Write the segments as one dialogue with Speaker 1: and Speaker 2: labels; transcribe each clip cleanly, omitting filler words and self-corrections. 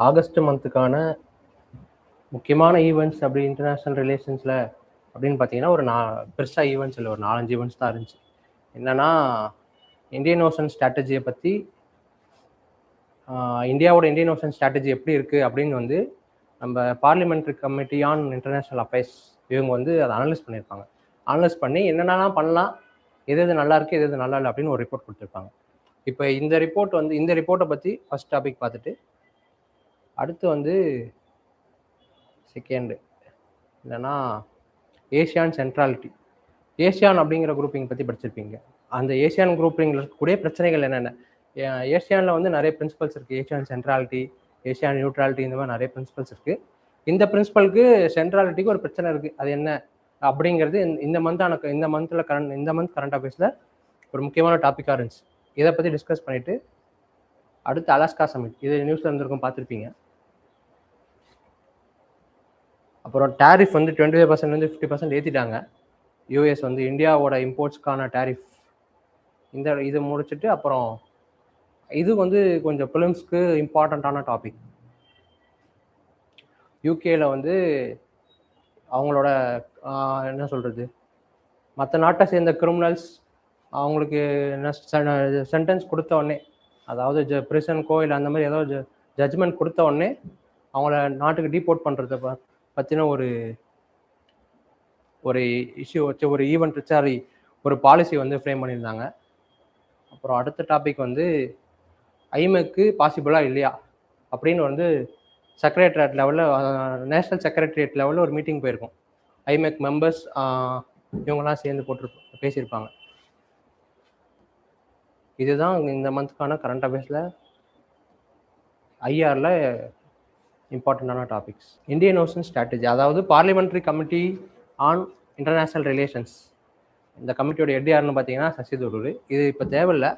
Speaker 1: August மந்த்துக்கான முக்கியமான events அப்படி international ரிலேஷன்ஸில் அப்படின்னு பார்த்தீங்கன்னா பெருசாக ஈவெண்ட்ஸ் இல்லை, ஒரு 4-5 ஈவெண்ட்ஸ் தான் இருந்துச்சு. என்னன்னா, இந்தியன் ஓஷன் ஸ்ட்ராட்டஜியை பற்றி, இந்தியாவோட இந்தியன் ஓஷன் ஸ்ட்ராட்டஜி எப்படி இருக்குது அப்படின்னு வந்து நம்ம parliamentary committee on international affairs இவங்க வந்து அதை அனலைஸ் பண்ணியிருப்பாங்க. அனலைஸ் பண்ணி என்னென்னலாம் பண்ணலாம், எது நல்லா இருக்குது, எது நல்லா இல்லை அப்படின்னு ஒரு ரிப்போர்ட் கொடுத்துருப்பாங்க. இப்போ இந்த ரிப்போர்ட்டை பற்றி ஃபர்ஸ்ட் டாபிக் பார்த்துட்டு, அடுத்து வந்து செகண்டு இல்லைன்னா ஏசியான் சென்ட்ராலிட்டி. ஏசியான் அப்படிங்கிற குரூப்பிங் பற்றி படிச்சிருப்பீங்க. அந்த ஏசியான் குரூப்பிங்கில் இருக்கக்கூடிய பிரச்சனைகள் என்னென்ன? ஏசியானில் வந்து நிறைய பிரின்சிபல்ஸ் இருக்குது. ஏசியான் சென்ட்ராலிட்டி, ஏசியான் நியூட்ராலிட்டி, இந்த மாதிரி நிறைய பிரின்சிபல்ஸ் இருக்குது. இந்த பிரின்சிபலுக்கு சென்ட்ராலிட்டிக்கு ஒரு பிரச்சனை இருக்குது. அது என்ன அப்படிங்கிறது இந்த மந்த் கரண்ட் அஃபேர்ஸில் ஒரு முக்கியமான டாப்பிக்காக இருந்துச்சு. இதை பற்றி டிஸ்கஸ் பண்ணிவிட்டு அடுத்து அலாஸ்கா சமிட், இது நியூஸில் இருந்திருக்கும், பார்த்துருப்பீங்க. அப்புறம் டேரிஃப் வந்து 25% 50% ஏற்றிட்டாங்க. யூஎஸ் வந்து இந்தியாவோட இம்போர்ட்ஸ்க்கான டேரிஃப். இது முடிச்சுட்டு அப்புறம் இது வந்து கொஞ்சம் ஃபிலிம்ஸ்க்கு இம்பார்ட்டண்ட்டான டாபிக். யூகேல வந்து அவங்களோட என்ன சொல்கிறது, மற்ற நாட்டை சேர்ந்த கிரிமினல்ஸ் அவங்களுக்கு என்ன சென்டென்ஸ் கொடுத்த உடனே, அதாவது பிரிசன்கோ இல்லை அந்த மாதிரி ஏதோ ஜட்ஜ்மெண்ட் கொடுத்த உடனே அவங்கள நாட்டுக்கு டீபோர்ட் பண்ணுறத பற்றின ஒரு இஷ்யூ வச்சு ஒரு ஈவெண்ட் வச்சு ஒரு பாலிசி வந்து ஃப்ரேம் பண்ணியிருந்தாங்க. அப்புறம் அடுத்த டாபிக் வந்து ஐமெக்கு பாசிபிளாக இல்லையா அப்படின்னு வந்து செக்ரட்டரியேட் லெவலில், நேஷ்னல் செக்ரட்டரியேட் லெவலில் ஒரு மீட்டிங் போயிருக்கோம். ஐமெக் மெம்பர்ஸ் இவங்கெல்லாம் சேர்ந்து பேசியிருப்பாங்க. இதுதான் இந்த மந்த்துக்கான கரண்ட் அஃபேர்ஸில் ஐஆரில் இம்பார்ட்டண்ட்டான டாபிக்ஸ். இந்தியன் ஓஷன் ஸ்ட்ராட்டஜி, அதாவது parliamentary committee on international relations. இந்த கமிட்டியோட ஹெட் யாருன்னு பார்த்தீங்கன்னா சசி தரூர். இது இப்போ தேவையில்லை.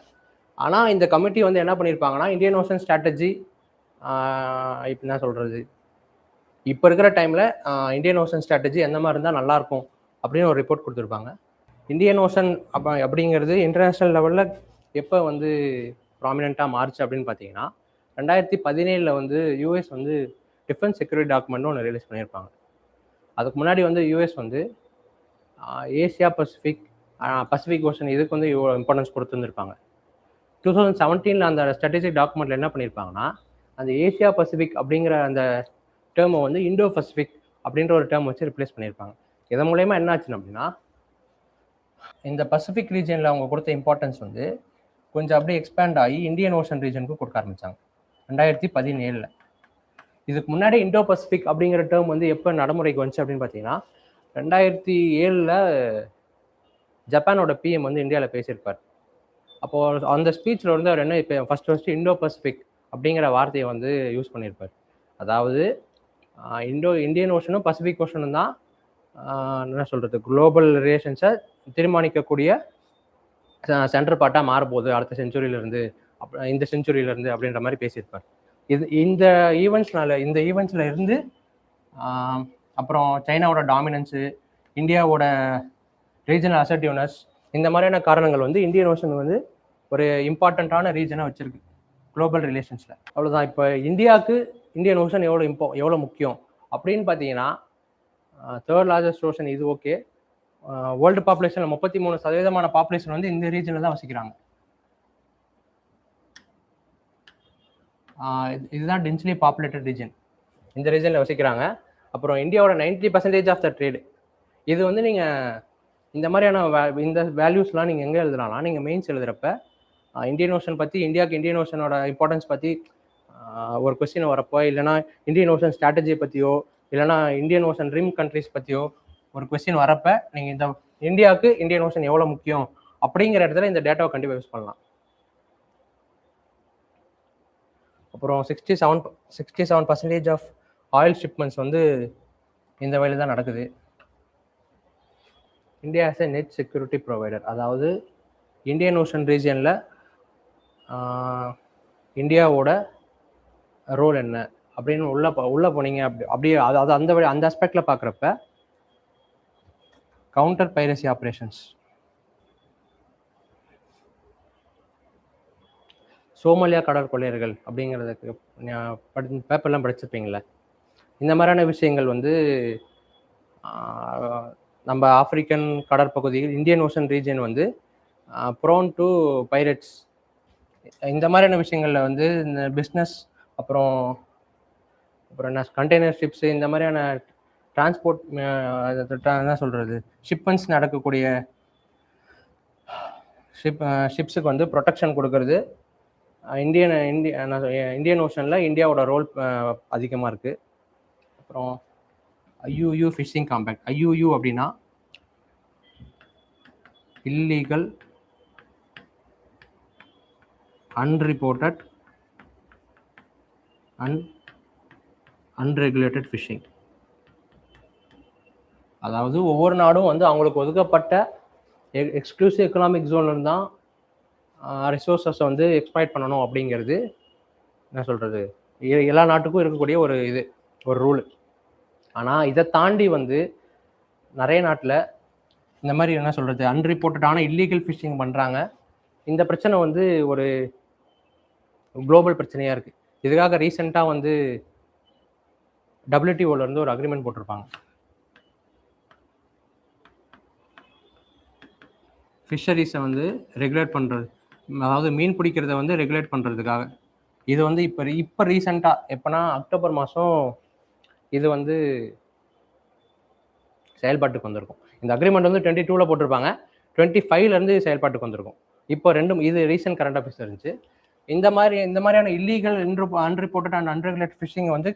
Speaker 1: ஆனால் இந்த கமிட்டி வந்து என்ன பண்ணியிருப்பாங்கன்னா, இந்தியன் ஓஷன் ஸ்ட்ராட்டஜி இப்போ என்ன சொல்கிறது, இப்போ இருக்கிற டைமில் இந்தியன் ஓஷன் ஸ்ட்ராட்டஜி எந்த மாதிரி இருந்தால் நல்லாயிருக்கும் அப்படின்னு ஒரு ரிப்போர்ட் கொடுத்துருப்பாங்க. இந்தியன் ஓஷன் அப்படிங்கிறது இன்டர்நேஷ்னல் லெவலில் எப்போ வந்து ப்ராமினெண்ட்டாக மாறுச்சு அப்படின்னு பார்த்தீங்கன்னா, 2017 வந்து யூஎஸ் வந்து டிஃபென்ஸ் செக்யூரிட்டி டாக்குமெண்ட்னு ஒன்று ரிலீஸ் பண்ணியிருப்பாங்க. அதுக்கு முன்னாடி வந்து யூஎஸ் வந்து ஏசியா பசிபிக் ஓஷன் இதுக்கு வந்து இவ்வளோ இம்பார்ட்டன்ஸ் கொடுத்துருந்துருப்பாங்க. 2017 அந்த ஸ்ட்ராட்டஜிக் டாக்குமெண்ட்டில் என்ன பண்ணியிருப்பாங்கன்னா, அந்த ஏசியா பசிபிக் அப்படிங்கிற அந்த டேர்மை வந்து இண்டோ பசிபிக் அப்படின்ற ஒரு டேர்ம் வச்சு ரிப்ளேஸ் பண்ணியிருப்பாங்க. இதன் மூலயமா என்ன ஆச்சுன்னு அப்படின்னா, இந்த பசிபிக் ரீஜனில் அவங்க கொடுத்த இம்பார்ட்டன்ஸ் வந்து கொஞ்சம் அப்படியே எக்ஸ்பேண்ட் ஆகி இந்தியன் ஓஷன் ரீஜனுக்கு கொடுக்க ஆரம்பித்தாங்க 2017. இதுக்கு முன்னாடி இண்டோ பசிபிக் அப்படிங்கிற டேர்ம் வந்து எப்போ நடைமுறைக்கு வந்துச்சு அப்படின்னு பார்த்தீங்கன்னா, 2007 ஜப்பானோட பிஎம் வந்து இந்தியாவில் பேசியிருப்பார். அப்போது அந்த ஸ்பீச்சில் வந்து அவர் என்ன இப்போ ஃபஸ்ட்டு இண்டோ பசிபிக் அப்படிங்கிற வார்த்தையை வந்து யூஸ் பண்ணியிருப்பார். அதாவது இந்தியன் ஓஷனும் பசிபிக் ஓஷனும் தான் என்ன சொல்கிறது, குளோபல் ரிலேஷன்ஸை தீர்மானிக்கக்கூடிய சென்டர் பார்ட்டாக மாறப்போகுது அடுத்த செஞ்சுரியிலேருந்து, இந்த செஞ்சுரியிலேருந்து அப்படின்ற மாதிரி பேசியிருப்பார். இந்த ஈவெண்ட்ஸில் இருந்து அப்புறம் சைனாவோட டாமினன்ஸு, இந்தியாவோட ரீஜனல் அசர்ட்டிவ்னஸ், இந்த மாதிரியான காரணங்கள் வந்து இந்தியன் ஓஷன் வந்து ஒரு இம்பார்ட்டண்ட்டான ரீஜனாக வச்சுருக்கு குளோபல் ரிலேஷன்ஸில். அவ்வளோதான். இப்போ இந்தியாவுக்கு இந்தியன் ஓஷன் எவ்வளோ முக்கியம் அப்படின்னு பார்த்தீங்கன்னா, 3rd லார்ஜஸ்ட் ஓஷன், இது ஓகே. வேர்ல்டு பாப்புலேஷனில் 33% பாப்புலேஷன் வந்து இந்த ரீஜனில் தான் வசிக்கிறாங்க. இதுதான் டென்ஸ்லி பாப்புலேட்டட் ரீஜன், இந்த ரீஜனில் வசிக்கிறாங்க. அப்புறம் இந்தியாவோட 90% ஆஃப் த ட்ரேடு. இது வந்து நீங்கள் இந்த மாதிரியான இந்த வேல்யூஸ்லாம் நீங்கள் எங்கே எழுதுனாலும், நீங்கள் மெயின்ஸ் எழுதுகிறப்ப இந்தியன் ஓஷன் பற்றி, இந்தியாவுக்கு இந்தியன் ஓஷனோட இம்பார்ட்டன்ஸ் பற்றி ஒரு கொஸ்டின் வரப்போ, இல்லைனா இந்தியன் ஓஷன் ஸ்ட்ராட்டஜியை பற்றியோ, இல்லைனா இந்தியன் ஓஷன் ரிம் கண்ட்ரிஸ் பற்றியோ ஒரு கொஸ்டின் வரப்போ, நீங்கள் இந்த இந்தியாவுக்கு இந்தியன் ஓஷன் எவ்வளோ முக்கியம் அப்படிங்கிற இடத்துல இந்த டேட்டாவை கண்டிப்பாக யூஸ் பண்ணலாம். அப்புறம் 67% ஆஃப் ஆயில் ஷிப்மெண்ட்ஸ் வந்து இந்த வழியில் தான் நடக்குது. India as a net security provider, அதாவது இந்தியன் ஓஷன் ரீஜனில் இந்தியாவோட ரோல் என்ன அப்படின்னு உள்ள போனீங்க அப்படியே அதாவது அந்த ஆஸ்பெக்டில் பார்க்குறப்ப கவுண்டர் பைரசி ஆப்ரேஷன்ஸ். சோமாலியா கடற்கொள்ளையர்கள் அப்படிங்கிறதுக்கு பேப்பர்லாம் படிச்சிருப்பீங்களே. இந்த மாதிரியான விஷயங்கள் வந்து நம்ம ஆப்பிரிக்கன் கடற்பகுதியில் இந்தியன் ஓஷன் ரீஜன் வந்து ப்ரோன் டு பைரட்ஸ், இந்த மாதிரியான விஷயங்களில் வந்து இந்த பிஸ்னஸ் அப்புறம் என்ன கண்டெய்னர் ஷிப்ஸு இந்த மாதிரியான டிரான்ஸ்போர்ட் என்ன சொல்கிறது ஷிப்மெண்ட்ஸ் நடக்கக்கூடிய ஷிப்ஸுக்கு வந்து ப்ரொடெக்ஷன் கொடுக்கறது இந்தியன் ஓஷனில் இந்தியாவோட ரோல் அதிகமாக இருக்குது. அப்புறம் ஐயூயூ ஃபிஷிங் காம்பேக்ட். ஐயூயூ அப்படின்னா இல்லீகல் அன்ரிப்போர்ட்டட் அன்ரெகுலேட்டட் ஃபிஷிங். அதாவது ஒவ்வொரு நாடும் வந்து அவங்களுக்கு ஒதுக்கப்பட்ட எக்ஸ்க்ளூசிவ் எக்கனாமிக் ஜோன்ல தான் ரிசோர்ஸஸை வந்து எக்ஸ்ப்ளாய்ட் பண்ணணும் அப்படிங்கிறது என்ன சொல்கிறது எல்லா நாட்டுக்கும் இருக்கக்கூடிய ஒரு ரூல். ஆனால் இதை தாண்டி வந்து நிறைய நாட்டில் இந்த மாதிரி என்ன சொல்கிறது அன்ரிப்போர்ட்டடான இல்லீகல் ஃபிஷிங் பண்ணுறாங்க. இந்த பிரச்சனை வந்து ஒரு குளோபல் பிரச்சனையாக இருக்குது. இதுக்காக ரீசெண்டாக வந்து WTO-லேருந்து ஒரு அக்ரிமெண்ட் போட்டிருப்பாங்க. ஃபிஷரிஸை வந்து ரெகுலேட் பண்ணுறது, அதாவது மீன் பிடிக்கிறத வந்து ரெகுலேட் பண்ணுறதுக்காக. இது வந்து இப்போ ரீசெண்டாக எப்போனா அக்டோபர் மாதம் இது வந்து செயல்பாட்டுக்கு வந்திருக்கும். இந்த அக்ரிமெண்ட் வந்து 22ல் போட்டிருப்பாங்க, 25லேருந்து செயல்பாட்டுக்கு வந்திருக்கும். இப்போ இது ரீசெண்ட் கரண்ட் அஃபேர்ஸ் இருந்துச்சு. இந்த மாதிரியான இல்லீகல் அன்ரிப்போர்ட்டட் அண்ட் அன்ரெகுலேட் ஃபிஷிங் வந்து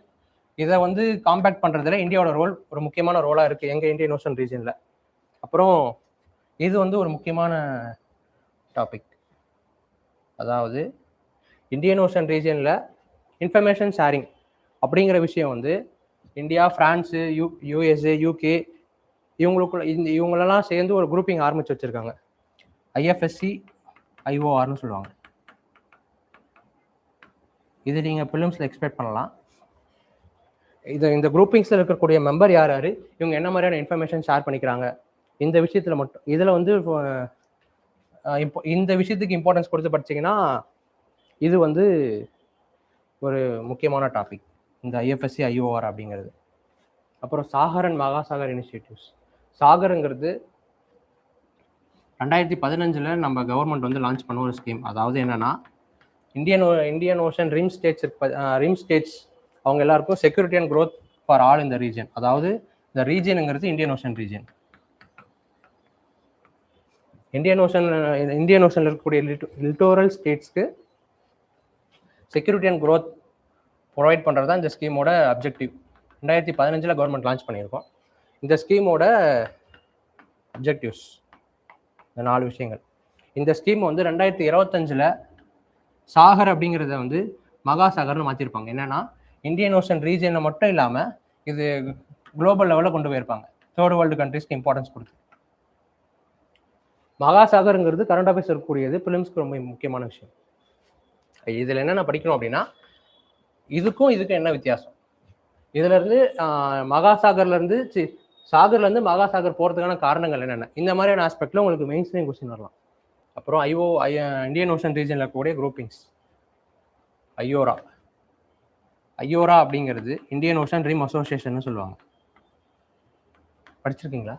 Speaker 1: இதை வந்து காம்பேக்ட் பண்ணுறதுல இந்தியாவோட ரோல் ஒரு முக்கியமான ரோலாக இருக்குது எங்கள் இந்தியன் ஓஷன் ரீஜனில். அப்புறம் இது வந்து ஒரு முக்கியமான டாபிக். அதாவது இந்தியன் ஓஷன் ரீஜனில் இன்ஃபர்மேஷன் ஷேரிங் அப்படிங்கிற விஷயம் வந்து இந்தியா, ஃப்ரான்ஸு, USA, UK இவங்களெல்லாம் சேர்ந்து ஒரு குரூப்பிங் ஆரம்பித்து வச்சுருக்காங்க. IFSC IORன்னு சொல்லுவாங்க. இது நீங்கள் ஃபிலிம்ஸில் எக்ஸ்பெக்ட் பண்ணலாம். இந்த குரூப்பிங்ஸில் இருக்கக்கூடிய மெம்பர் யார் யார், இவங்க என்ன மாதிரியான இன்ஃபர்மேஷன் ஷேர் பண்ணிக்கிறாங்க, இந்த விஷயத்தில் மட்டும் இதில் வந்து இந்த விஷயத்துக்கு இம்பார்ட்டன்ஸ் கொடுத்து படிச்சிங்கன்னா இது வந்து ஒரு முக்கியமான டாபிக், இந்த IFSC IOR அப்படிங்கிறது. அப்புறம் சாகர் அண்ட் மகாசாகர் இனிஷியேட்டிவ்ஸ். சாகருங்கிறது 2015 நம்ம கவர்மெண்ட் வந்து லான்ச் பண்ண ஒரு ஸ்கீம். அதாவது என்னன்னா இந்தியன் ஓஷன் ரிம் ஸ்டேட்ஸ் அவங்க எல்லாருக்கும் security and growth for all இந்த ரீஜன். அதாவது இந்த ரீஜனுங்கிறது இந்தியன் ஓஷன் ரீஜன். இந்தியன் ஓஷன்ல இருக்கக்கூடிய லிட்டோரல் ஸ்டேட்ஸ்க்கு செக்யூரிட்டி அண்ட் க்ரோத் ப்ரொவைட் பண்ணுறது தான் இந்த ஸ்கீமோட அப்ஜெக்டிவ். 2015 கவர்மெண்ட் லான்ச் பண்ணியிருக்கோம். இந்த ஸ்கீமோட அப்ஜெக்டிவ்ஸ் இந்த 4 விஷயங்கள். இந்த ஸ்கீம் வந்து 2025 சாகர் அப்படிங்கிறத வந்து மகாசாகர்னு மாற்றிருப்பாங்க. என்னன்னா இந்தியன் ஓஷன் ரீஜனை மட்டும் இல்லாமல் இது குளோபல் லெவலில் கொண்டு போயிருப்பாங்க, தேர்ட் வேர்ல்டு கண்ட்ரிஸ்க்கு இம்பார்ட்டன்ஸ் கொடுத்து. மகாசாகருங்கிறது கரண்ட் அஃபேர்ஸ் இருக்கக்கூடியது, பிலிம்ஸ்க்கு ரொம்ப முக்கியமான விஷயம். இதில் என்னென்ன படிக்கணும் அப்படின்னா இதுக்கும் என்ன வித்தியாசம், இதுலேருந்து சாகர்லேருந்து மகாசாகர் போகிறதுக்கான காரணங்கள் என்னென்ன, இந்த மாதிரியான ஆஸ்பெக்டில் உங்களுக்கு மெயின் ஸ்ட்ரீம் கொஸ்டின் வரலாம். அப்புறம் இந்தியன் ஓஷன் ரீஜனில் இருக்கக்கூடிய குரூப்பிங்ஸ். ஐயோரா அப்படிங்கிறது இந்தியன் ஓஷன் ரிம் அசோசியேஷன் சொல்லுவாங்க. படிச்சிருக்கீங்களா?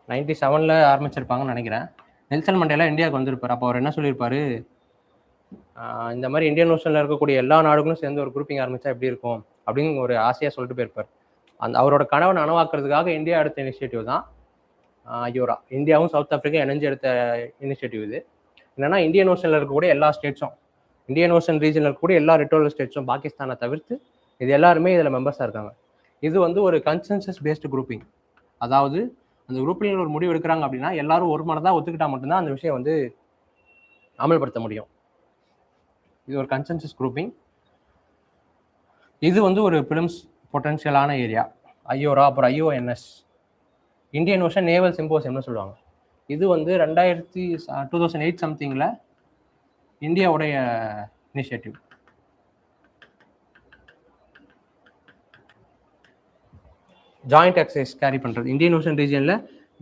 Speaker 1: 97 ஆரம்பிச்சிருப்பாங்கன்னு நினைக்கிறேன். நெல்சன் மண்டேலா இந்தியாவுக்கு வந்திருப்பார். அப்போ அவர் என்ன சொல்லியிருப்பாரு, இந்த மாதிரி இந்தியன் ஓஷனில் இருக்கக்கூடிய எல்லா நாடுகளும் சேர்ந்து ஒரு குரூப்பிங் ஆரம்பித்தா எப்படி இருக்கும் அப்படின்னு ஒரு ஆசையாக சொல்லிட்டு போயிருப்பார். அவரோட கனவை நனவாக்குறதுக்காக இந்தியா எடுத்த இனிஷியேட்டிவ் தான் ஐயோரா. இந்தியாவும் சவுத் ஆஃப்ரிக்கா இணைஞ்சு எடுத்த இனிஷியேட்டிவ் இது. என்னன்னா இந்தியன் ஓஷனில் இருக்கக்கூடிய எல்லா ஸ்டேட்ஸும், இந்தியன் ஓஷன் ரீஜனில் இருக்கக்கூடிய எல்லா லிட்டோரல் ஸ்டேட்ஸும் பாகிஸ்தானை தவிர்த்து இது எல்லாருமே இதில் மெம்பர்ஸாக இருக்காங்க. இது வந்து ஒரு கன்சென்சஸ் பேஸ்டு குரூப்பிங். அதாவது அந்த குரூப்பில் ஒரு முடிவு எடுக்கிறாங்க அப்படின்னா எல்லாரும் ஒரு மனதாக ஒத்துக்கிட்டா மட்டும்தான் அந்த விஷயம் வந்து அமல்படுத்த முடியும். இது ஒரு கன்சென்சஸ் குரூப்பிங். இது வந்து ஒரு பிலிம்ஸ் பொட்டன்ஷியலான ஏரியா ஐயோரா. அப்புறம் IONS இந்தியன் ஓஷன் நேவல் சிம்போசியம்னு சொல்லுவாங்க. இது வந்து 2008 சம்திங்கில் இந்தியாவுடைய இனிஷியேட்டிவ். ஜாயிண்ட் எக்ஸசைஸ் கேரி பண்ணுறது, இந்தியன் ஓஷன் ரீஜனில்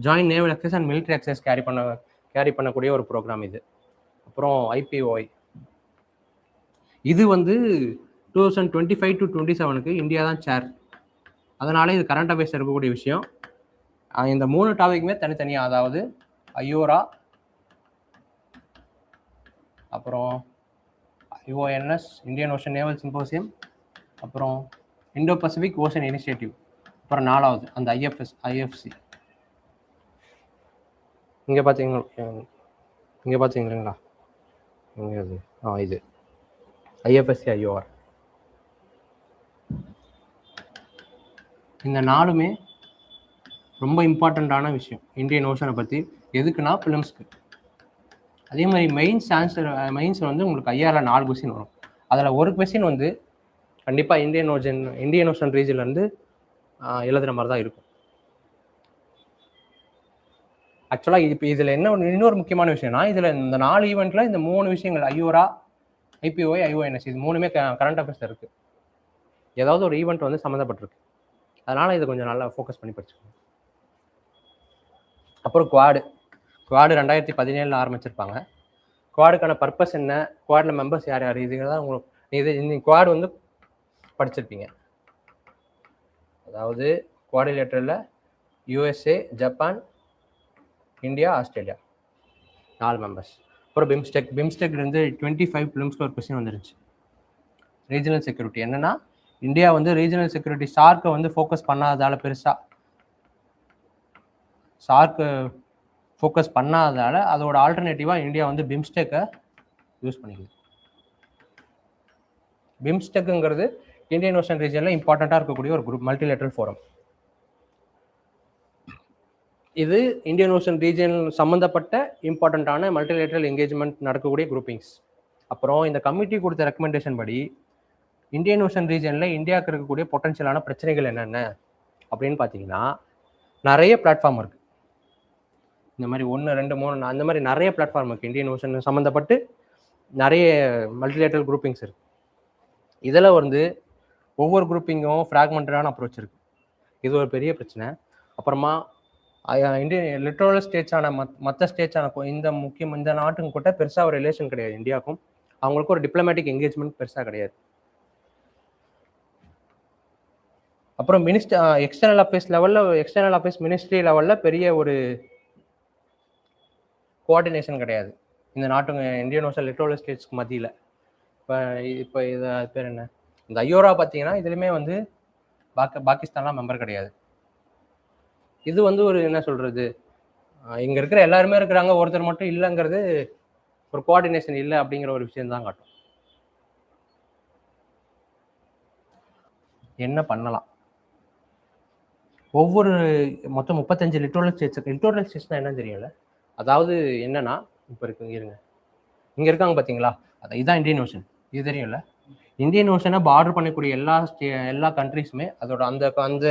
Speaker 1: joint naval exercise and military exercise carry பண்ணக்கூடிய ஒரு ப்ரோக்ராம் இது. அப்புறம் IPOI இது வந்து 2025 to 27க்கு இந்தியா தான் சேர். அதனால இது கரண்ட் அஃபேர்ஸ் இருக்கக்கூடிய விஷயம். இந்த 3 டாபிக்குமே தனித்தனியாக, அதாவது ஐயோரா, அப்புறம் IONS Indian ocean naval symposium, அப்புறம் இந்தோ பசிபிக் ஓஷன் இனிஷியேட்டிவ், அப்புறம் 4வது அந்த IFC. இங்கே பார்த்தீங்களா இங்கே அது இது IFSC IOR. இந்த 4மே ரொம்ப இம்பார்ட்டண்ட்டான விஷயம் இந்தியன் ஓஷனை பற்றி. எதுக்குன்னா ஃபிலிம்ஸ்க்கு. அதே மாதிரி மெயின்ஸில் வந்து உங்களுக்கு ஐஆரில் 4 கொஸ்டின் வரும். அதில் ஒரு கொஸ்டின் வந்து கண்டிப்பாக இந்தியன் ஓஷன் ரீஜன்லேருந்து எழுதுகிற மாதிரி தான் இருக்கும். ஆக்சுவலாக இப்போ இதில் இன்னொரு முக்கியமான விஷயம்னா, இதில் இந்த 4 ஈவெண்ட்டில் இந்த 3 விஷயங்கள் ஐயோரா, IPOI, IONS இது 3மே கரண்ட் அஃபேர்ஸில் இருக்குது. ஏதாவது ஒரு ஈவெண்ட் வந்து சம்மந்தப்பட்டிருக்கு. அதனால் இதை கொஞ்சம் நல்லா ஃபோக்கஸ் பண்ணி படிச்சுக்கோங்க. அப்புறம் குவாடு 2017 ஆரம்பிச்சிருப்பாங்க. குவாடுக்கான பர்பஸ் என்ன, குவாடில் மெம்பர்ஸ் யார் யார், இதுதான் உங்களுக்கு குவாடு வந்து படிச்சிருப்பீங்க. அதாவது குவாடிலேட்டரில் USA, Japan, India, Australia 4 members. அப்புறம் பிம்ஸ்டெக் இருந்து 25 ஃபிலிம்ஸ்க்கு ஒரு கொஸ்டின் வந்துருச்சு. ரீஜனல் செக்யூரிட்டி என்னன்னா, இந்தியா வந்து ரீஜனல் செக்யூரிட்டி சார்க்கை வந்து ஃபோக்கஸ் பண்ணாததால, பெருசாக சார்க்கு ஃபோக்கஸ் பண்ணாததால அதோட ஆல்டர்னேட்டிவாக இந்தியா வந்து பிம்ஸ்டெக்கை யூஸ் பண்ணிக்குது. பிம்ஸ்டெக்குங்கிறது இந்தியன் ஓஷன் ரீஜனில் இம்பார்ட்டண்ட்டாக இருக்கக்கூடிய ஒரு குரூப், மல்டிலேட்ரல் ஃபோரம். இது இந்தியன் ஓஷன் ரீஜன் சம்மந்தப்பட்ட இம்பார்ட்டண்ட்டான மல்டிலேட்ரல் என்கேஜ்மெண்ட் நடக்கக்கூடிய குரூப்பிங்ஸ். அப்புறம் இந்த கமிட்டி கொடுத்த ரெக்கமெண்டேஷன் படி இந்தியன் ஓஷன் ரீஜனில் இந்தியாவுக்கு இருக்கக்கூடிய பொட்டன்ஷியலான பிரச்சனைகள் என்னென்ன அப்படின்னு பார்த்தீங்கன்னா, நிறைய பிளாட்ஃபார்ம் இருக்குது. இந்த மாதிரி 1, 2, 3 அந்த மாதிரி நிறைய பிளாட்ஃபார்ம் இருக்குது. இந்தியன் ஓஷன் சம்மந்தப்பட்டு நிறைய மல்டிலேட்ரல் குரூப்பிங்ஸ் இருக்குது. இதில் வந்து ஒவ்வொரு குரூப்பிங்கும் ஃப்ராக்மெண்டடான அப்ரோச் இருக்குது. இது ஒரு பெரிய பிரச்சனை. அப்புறமா இந்தியன் லிட்டரல் ஸ்டேட்ஸான மற்ற ஸ்டேட்ஸான இந்த நாட்டுக்கும் கூட பெருசாக ஒரு ரிலேஷன் கிடையாது. இந்தியாவுக்கும் அவங்களுக்கும் ஒரு டிப்ளமேட்டிக் என்கேஜ்மெண்ட் பெருசாக கிடையாது. அப்புறம் எக்ஸ்டர்னல் அஃபேர்ஸ் மினிஸ்ட்ரி லெவலில் பெரிய ஒரு கோஆர்டினேஷன் கிடையாது இந்த நாட்டுங்க இந்தியன் ஓஷன் லிட்டரல் ஸ்டேட்ஸ்க்கு மத்தியில். இப்போ இது பேர் என்ன, இந்த ஐயோரா பார்த்தீங்கன்னா இதுலேயுமே வந்து பாகிஸ்தான்லாம் மெம்பர் கிடையாது. இது வந்து ஒரு என்ன சொல்கிறது, இங்கே இருக்கிற எல்லாருமே இருக்கிறாங்க, ஒருத்தர் மட்டும் இல்லைங்கிறது ஒரு கோஆர்டினேஷன் இல்லை அப்படிங்கிற ஒரு விஷயம்தான் காட்டும். என்ன பண்ணலாம், ஒவ்வொரு மொத்தம் 35 லிட்டரல் ஸ்டேட்ஸ்னா என்னன்னு தெரியல. அதாவது என்னன்னா, இப்போ இருங்க இங்கே இருக்காங்க பார்த்தீங்களா, இதுதான் இந்தியன் ஓஷன். இது தெரியும்ல, இந்தியன் ஓஷனை பார்டர் பண்ணக்கூடிய எல்லா கண்ட்ரிஸுமே அதோட அந்த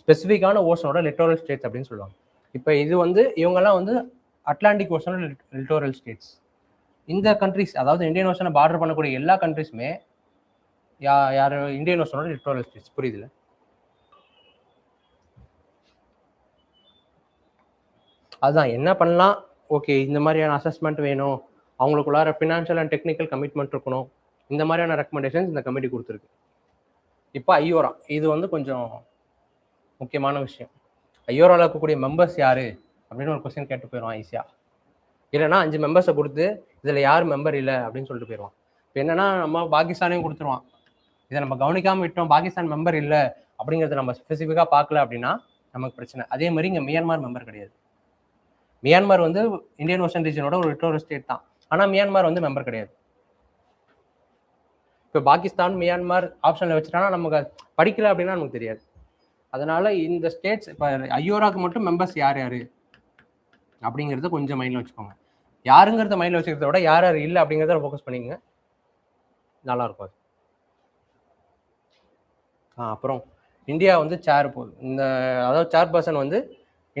Speaker 1: ஸ்பெசிஃபிக்கான ஓஷனோட லிட்டரல் ஸ்டேட்ஸ் அப்படின்னு சொல்லுவாங்க. இப்போ இது வந்து இவங்கெல்லாம் வந்து அட்லாண்டிக் ஓஷனோட லிட்டரல் ஸ்டேட்ஸ். இந்த கண்ட்ரிஸ், அதாவது இந்தியன் ஓஷனை பார்டர் பண்ணக்கூடிய எல்லா கண்ட்ரிஸுமே யார் இந்தியன் ஓஷனோட லிட்டரல் ஸ்டேட்ஸ். புரியுதுல? அதுதான் என்ன பண்ணலாம். ஓகே, இந்த மாதிரியான அசஸ்மெண்ட் வேணும், அவங்களுக்குள்ளார ஃபினான்ஷியல் அண்ட் டெக்னிக்கல் கமிட்மெண்ட் இருக்கணும், இந்த மாதிரியான ரெக்கமெண்டேஷன்ஸ் இந்த கமிட்டி கொடுத்துருக்கு. இப்போ ஐயோரா இது வந்து கொஞ்சம் முக்கியமான விஷயம். ஐயோராவில் இருக்கக்கூடிய மெம்பர்ஸ் யார் அப்படின்னு ஒரு கொஸ்டின் கேட்டு போயிடுவான் ஈஸியாக. இல்லைன்னா 5 மெம்பர்ஸை கொடுத்து இதில் யார் மெம்பர் இல்லை அப்படின்னு சொல்லிட்டு போயிடுவான். இப்போ என்னன்னா, நம்ம பாகிஸ்தானையும் கொடுத்துருவான். இதை நம்ம கவனிக்காமல் விட்டோம், பாகிஸ்தான் மெம்பர் இல்லை அப்படிங்கிறத நம்ம ஸ்பெசிஃபிக்காக பார்க்கல அப்படின்னா நமக்கு பிரச்சனை. அதே மாதிரி இங்கே மியான்மர் மெம்பர் கிடையாது. மியான்மர் வந்து இந்தியன் ஓஷன் ரீஜனோட ஒரு லிட்டரல் ஸ்டேட் தான், ஆனால் மியான்மர் வந்து மெம்பர் கிடையாது. இப்போ பாகிஸ்தான் மியான்மர் ஆப்ஷனில் வச்சுட்டானா நமக்கு படிக்கல அப்படின்னா நமக்கு தெரியாது. அதனால இந்த ஸ்டேட்ஸ் இப்போ ஐயோராக்கு மட்டும் மெம்பர்ஸ் யார் யார் அப்படிங்கிறத கொஞ்சம் மைண்டில் வச்சுக்கோங்க. யாருங்கிறத மைண்டில் வச்சுக்கிறத விட யார் யார் இல்லை அப்படிங்கிறத ஃபோக்கஸ் பண்ணிக்கங்க, நல்லா இருக்கும் அது. அப்புறம் இந்தியா வந்து அதாவது சேர் பர்சன் வந்து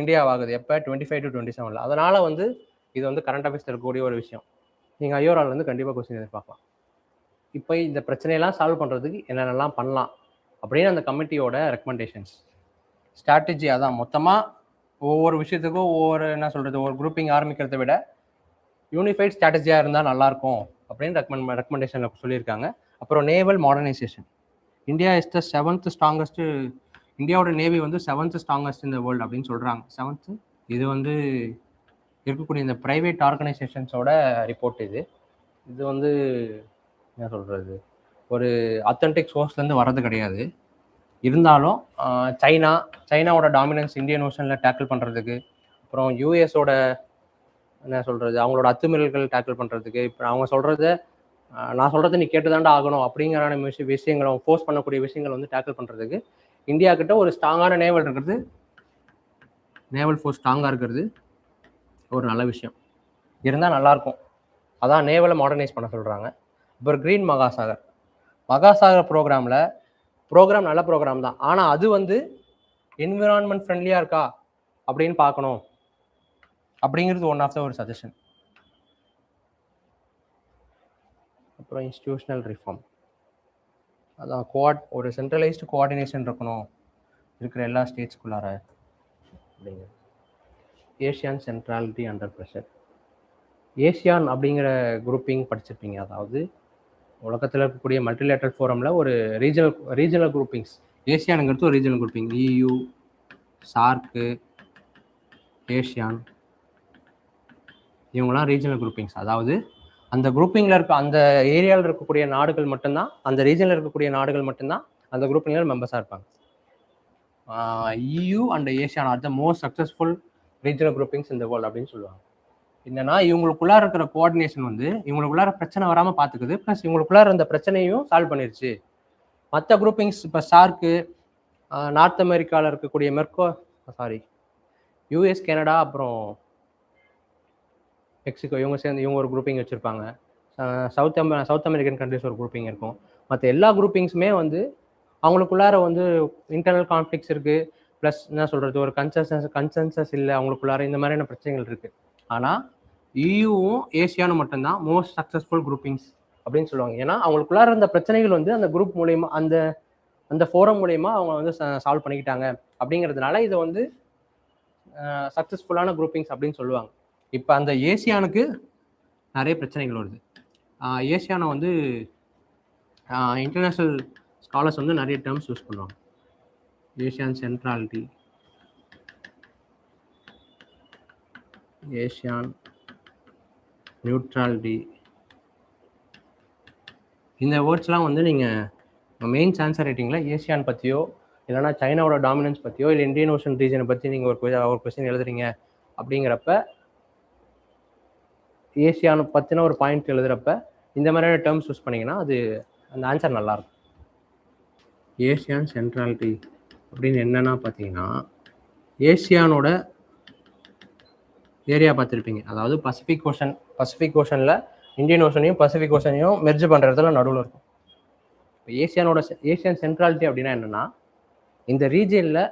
Speaker 1: இந்தியா ஆகுது எப்போ 25 to 27. அதனால வந்து இது வந்து கரண்ட் அஃபேர்ஸ் இருக்கக்கூடிய ஒரு விஷயம். நீங்கள் ஐயோரால் வந்து கண்டிப்பாக கொஸ்டின் எதிர்பார்க்கலாம். இப்போ இந்த பிரச்சனையெல்லாம் சால்வ் பண்ணுறதுக்கு என்னென்னலாம் பண்ணலாம் அப்படின்னு அந்த கமிட்டியோட ரெக்கமெண்டேஷன்ஸ் ஸ்ட்ராட்டஜி. அதான் மொத்தமாக ஒவ்வொரு விஷயத்துக்கும் ஒவ்வொரு என்ன சொல்கிறது, ஒரு குரூப்பிங் ஆரம்பிக்கிறத விட யூனிஃபைட் ஸ்ட்ராட்டஜியாக இருந்தால் நல்லாயிருக்கும் அப்படின்னு ரெக்கமெண்டேஷனில் சொல்லியிருக்காங்க. அப்புறம் naval modernisation. India is the 7th strongest, இந்தியாவோட நேவி வந்து 7th ஸ்ட்ராங்கஸ்ட் இந்த வேர்ல்டு அப்படின்னு சொல்கிறாங்க. 7th. இது வந்து இருக்கக்கூடிய இந்த ப்ரைவேட் ஆர்கனைசேஷன்ஸோட ரிப்போர்ட். இது வந்து என்ன சொல்கிறது, ஒரு அத்தன்டிக் சோர்ஸ்லேருந்து வர்றது கிடையாது. இருந்தாலும் சைனாவோட டாமினன்ஸ் இந்தியன் ஓஷனில் டேக்கிள் பண்ணுறதுக்கு, அப்புறம் யூஎஸோட என்ன சொல்கிறது அவங்களோட அத்துமீறல்கள் டேக்கிள் பண்ணுறதுக்கு, இப்போ அவங்க சொல்கிறத நான் சொல்கிறத நீ கேட்டுதாண்டா ஆகணும் அப்படிங்கிறான விஷயங்களை ஃபோர்ஸ் பண்ணக்கூடிய விஷயங்கள் வந்து டேக்கிள் பண்ணுறதுக்கு இந்தியா கிட்ட ஒரு ஸ்ட்ராங்கான நேவல் இருக்கிறது, நேவல் ஃபோர்ஸ் ஸ்ட்ராங்காக இருக்கிறது ஒரு நல்ல விஷயம். இருந்தால் நல்லாயிருக்கும். அதான் நேவலை மாடர்னைஸ் பண்ண சொல்கிறாங்க. அப்புறம் கிரீன் மகாசாகர் ப்ரோக்ராம் நல்ல ப்ரோக்ராம் தான். ஆனால் அது வந்து என்விரான்மெண்ட் ஃப்ரெண்ட்லியாக இருக்கா அப்படின்னு பார்க்கணும் அப்படிங்கிறது ஒன் ஆஃப் த ஒரு சஜஷன். அப்புறம் இன்ஸ்டிடியூஷனல் ரிஃபார்ம், அதான் ஒரு சென்ட்ரலைஸ்டு கோஆர்டினேஷன் இருக்கணும் இருக்கிற எல்லா ஸ்டேட்ஸ்குள்ளார அப்படிங்கிறது. ASEAN centrality under pressure. ASEAN அப்படிங்கிற குரூப்பிங் படிச்சிருப்பீங்க. அதாவது உலகத்தில் இருக்கக்கூடிய மல்டிலேட்டரல் ஃபோரமில் ஒரு ரீஜனல் குரூப்பிங்ஸ். ஏசியானுங்கிறது ஒரு regional grouping. EU, SAARC, ASEAN, இவங்களாம் ரீஜனல் குரூப்பிங்ஸ். அதாவது அந்த குரூப்பிங்கில் அந்த ஏரியாவில் இருக்கக்கூடிய நாடுகள் மட்டும்தான், அந்த ரீஜனில் இருக்கக்கூடிய நாடுகள் மட்டும்தான் அந்த குரூப்பிங்கில் மெம்பர்ஸாக இருப்பாங்க. EU and ASEAN R the most successful regional groupings இந்த வேர்ல்டு அப்படின்னு சொல்லுவாங்க. என்னன்னா இவங்களுக்குள்ளார இருக்கிற கோஆர்டினேஷன் வந்து இவங்களுக்குள்ளார பிரச்சனை வராமல் பார்த்துக்குது, ப்ளஸ் இவங்களுக்குள்ளார இந்த பிரச்சனையும் சால்வ் பண்ணிருச்சு. மற்ற குரூப்பிங்ஸ் இப்போ சார்க்கு, நார்த் அமெரிக்காவில் இருக்கக்கூடிய US, கனடா, அப்புறம் மெக்சிகோ, இவங்க சேர்ந்து இவங்க ஒரு குரூப்பிங் வச்சுருப்பாங்க. சவுத் அமெரிக்கன் கண்ட்ரிஸ் ஒரு குரூப்பிங் இருக்கும். மற்ற எல்லா குரூப்பிங்ஸுமே வந்து அவங்களுக்குள்ளார வந்து இன்டர்னல் கான்ஃப்ளிக்ஸ் இருக்குது, ப்ளஸ் என்ன சொல்கிறது ஒரு கன்சென்சஸ் இல்லை அவங்களுக்குள்ளார, இந்த மாதிரியான பிரச்சனைகள் இருக்குது. ஆனால் EUவும் ஏசியானும் மட்டும்தான் மோஸ்ட் சக்ஸஸ்ஃபுல் குரூப்பிங்ஸ் அப்படின்னு சொல்லுவாங்க. ஏன்னா அவங்களுக்குள்ளார இருந்த பிரச்சனைகள் வந்து அந்த குரூப் மூலயமா, அந்த ஃபோரம் மூலயமா அவங்க வந்து சால்வ் பண்ணிக்கிட்டாங்க அப்படிங்கிறதுனால இதை வந்து சக்ஸஸ்ஃபுல்லான குரூப்பிங்ஸ் அப்படின்னு சொல்லுவாங்க. இப்போ அந்த ஏசியானுக்கு நிறைய பிரச்சனைகள் வருது. ஏசியானை வந்து இன்டர்நேஷ்னல் ஸ்காலர்ஸ் வந்து நிறைய டேர்ம்ஸ் யூஸ் பண்ணுவாங்க. ஏசியான் சென்ட்ராலிட்டி, ஏசியான் நியூட்ராலிட்டி, இந்த வேர்ட்ஸ்லாம் வந்து நீங்கள் மெயின்ஸ் ஆன்சர் ரைட்டிங்கில் ஏசியான் பற்றியோ இல்லைனா சைனாவோட டாமினன்ஸ் பற்றியோ இல்லை இந்தியன் ஓஷன் ரீஜனை பற்றி நீங்கள் ஒரு கொஸ்டின் எழுதுறீங்க அப்படிங்கிறப்ப, ஏசியானை பற்றின ஒரு பாயிண்ட் எழுதுகிறப்ப இந்த மாதிரியான டேர்ம்ஸ் யூஸ் பண்ணிங்கன்னா அது அந்த ஆன்சர் நல்லாயிருக்கும். ஏசியான் சென்ட்ராலிட்டி அப்படின்னு என்னன்னா பார்த்தீங்கன்னா, ஏசியானோட ஏரியா பார்த்துருப்பீங்க. அதாவது பசிபிக் ஓஷனில் இந்தியன் ஓஷனையும் பசிபிக் ஓஷனையும் மெர்ஜ் பண்ணுற இடத்துல நடுவில் இருக்கும். இப்போ ஏசியன் சென்ட்ராலிட்டி அப்படின்னா என்னென்னா, இந்த ரீஜியனில்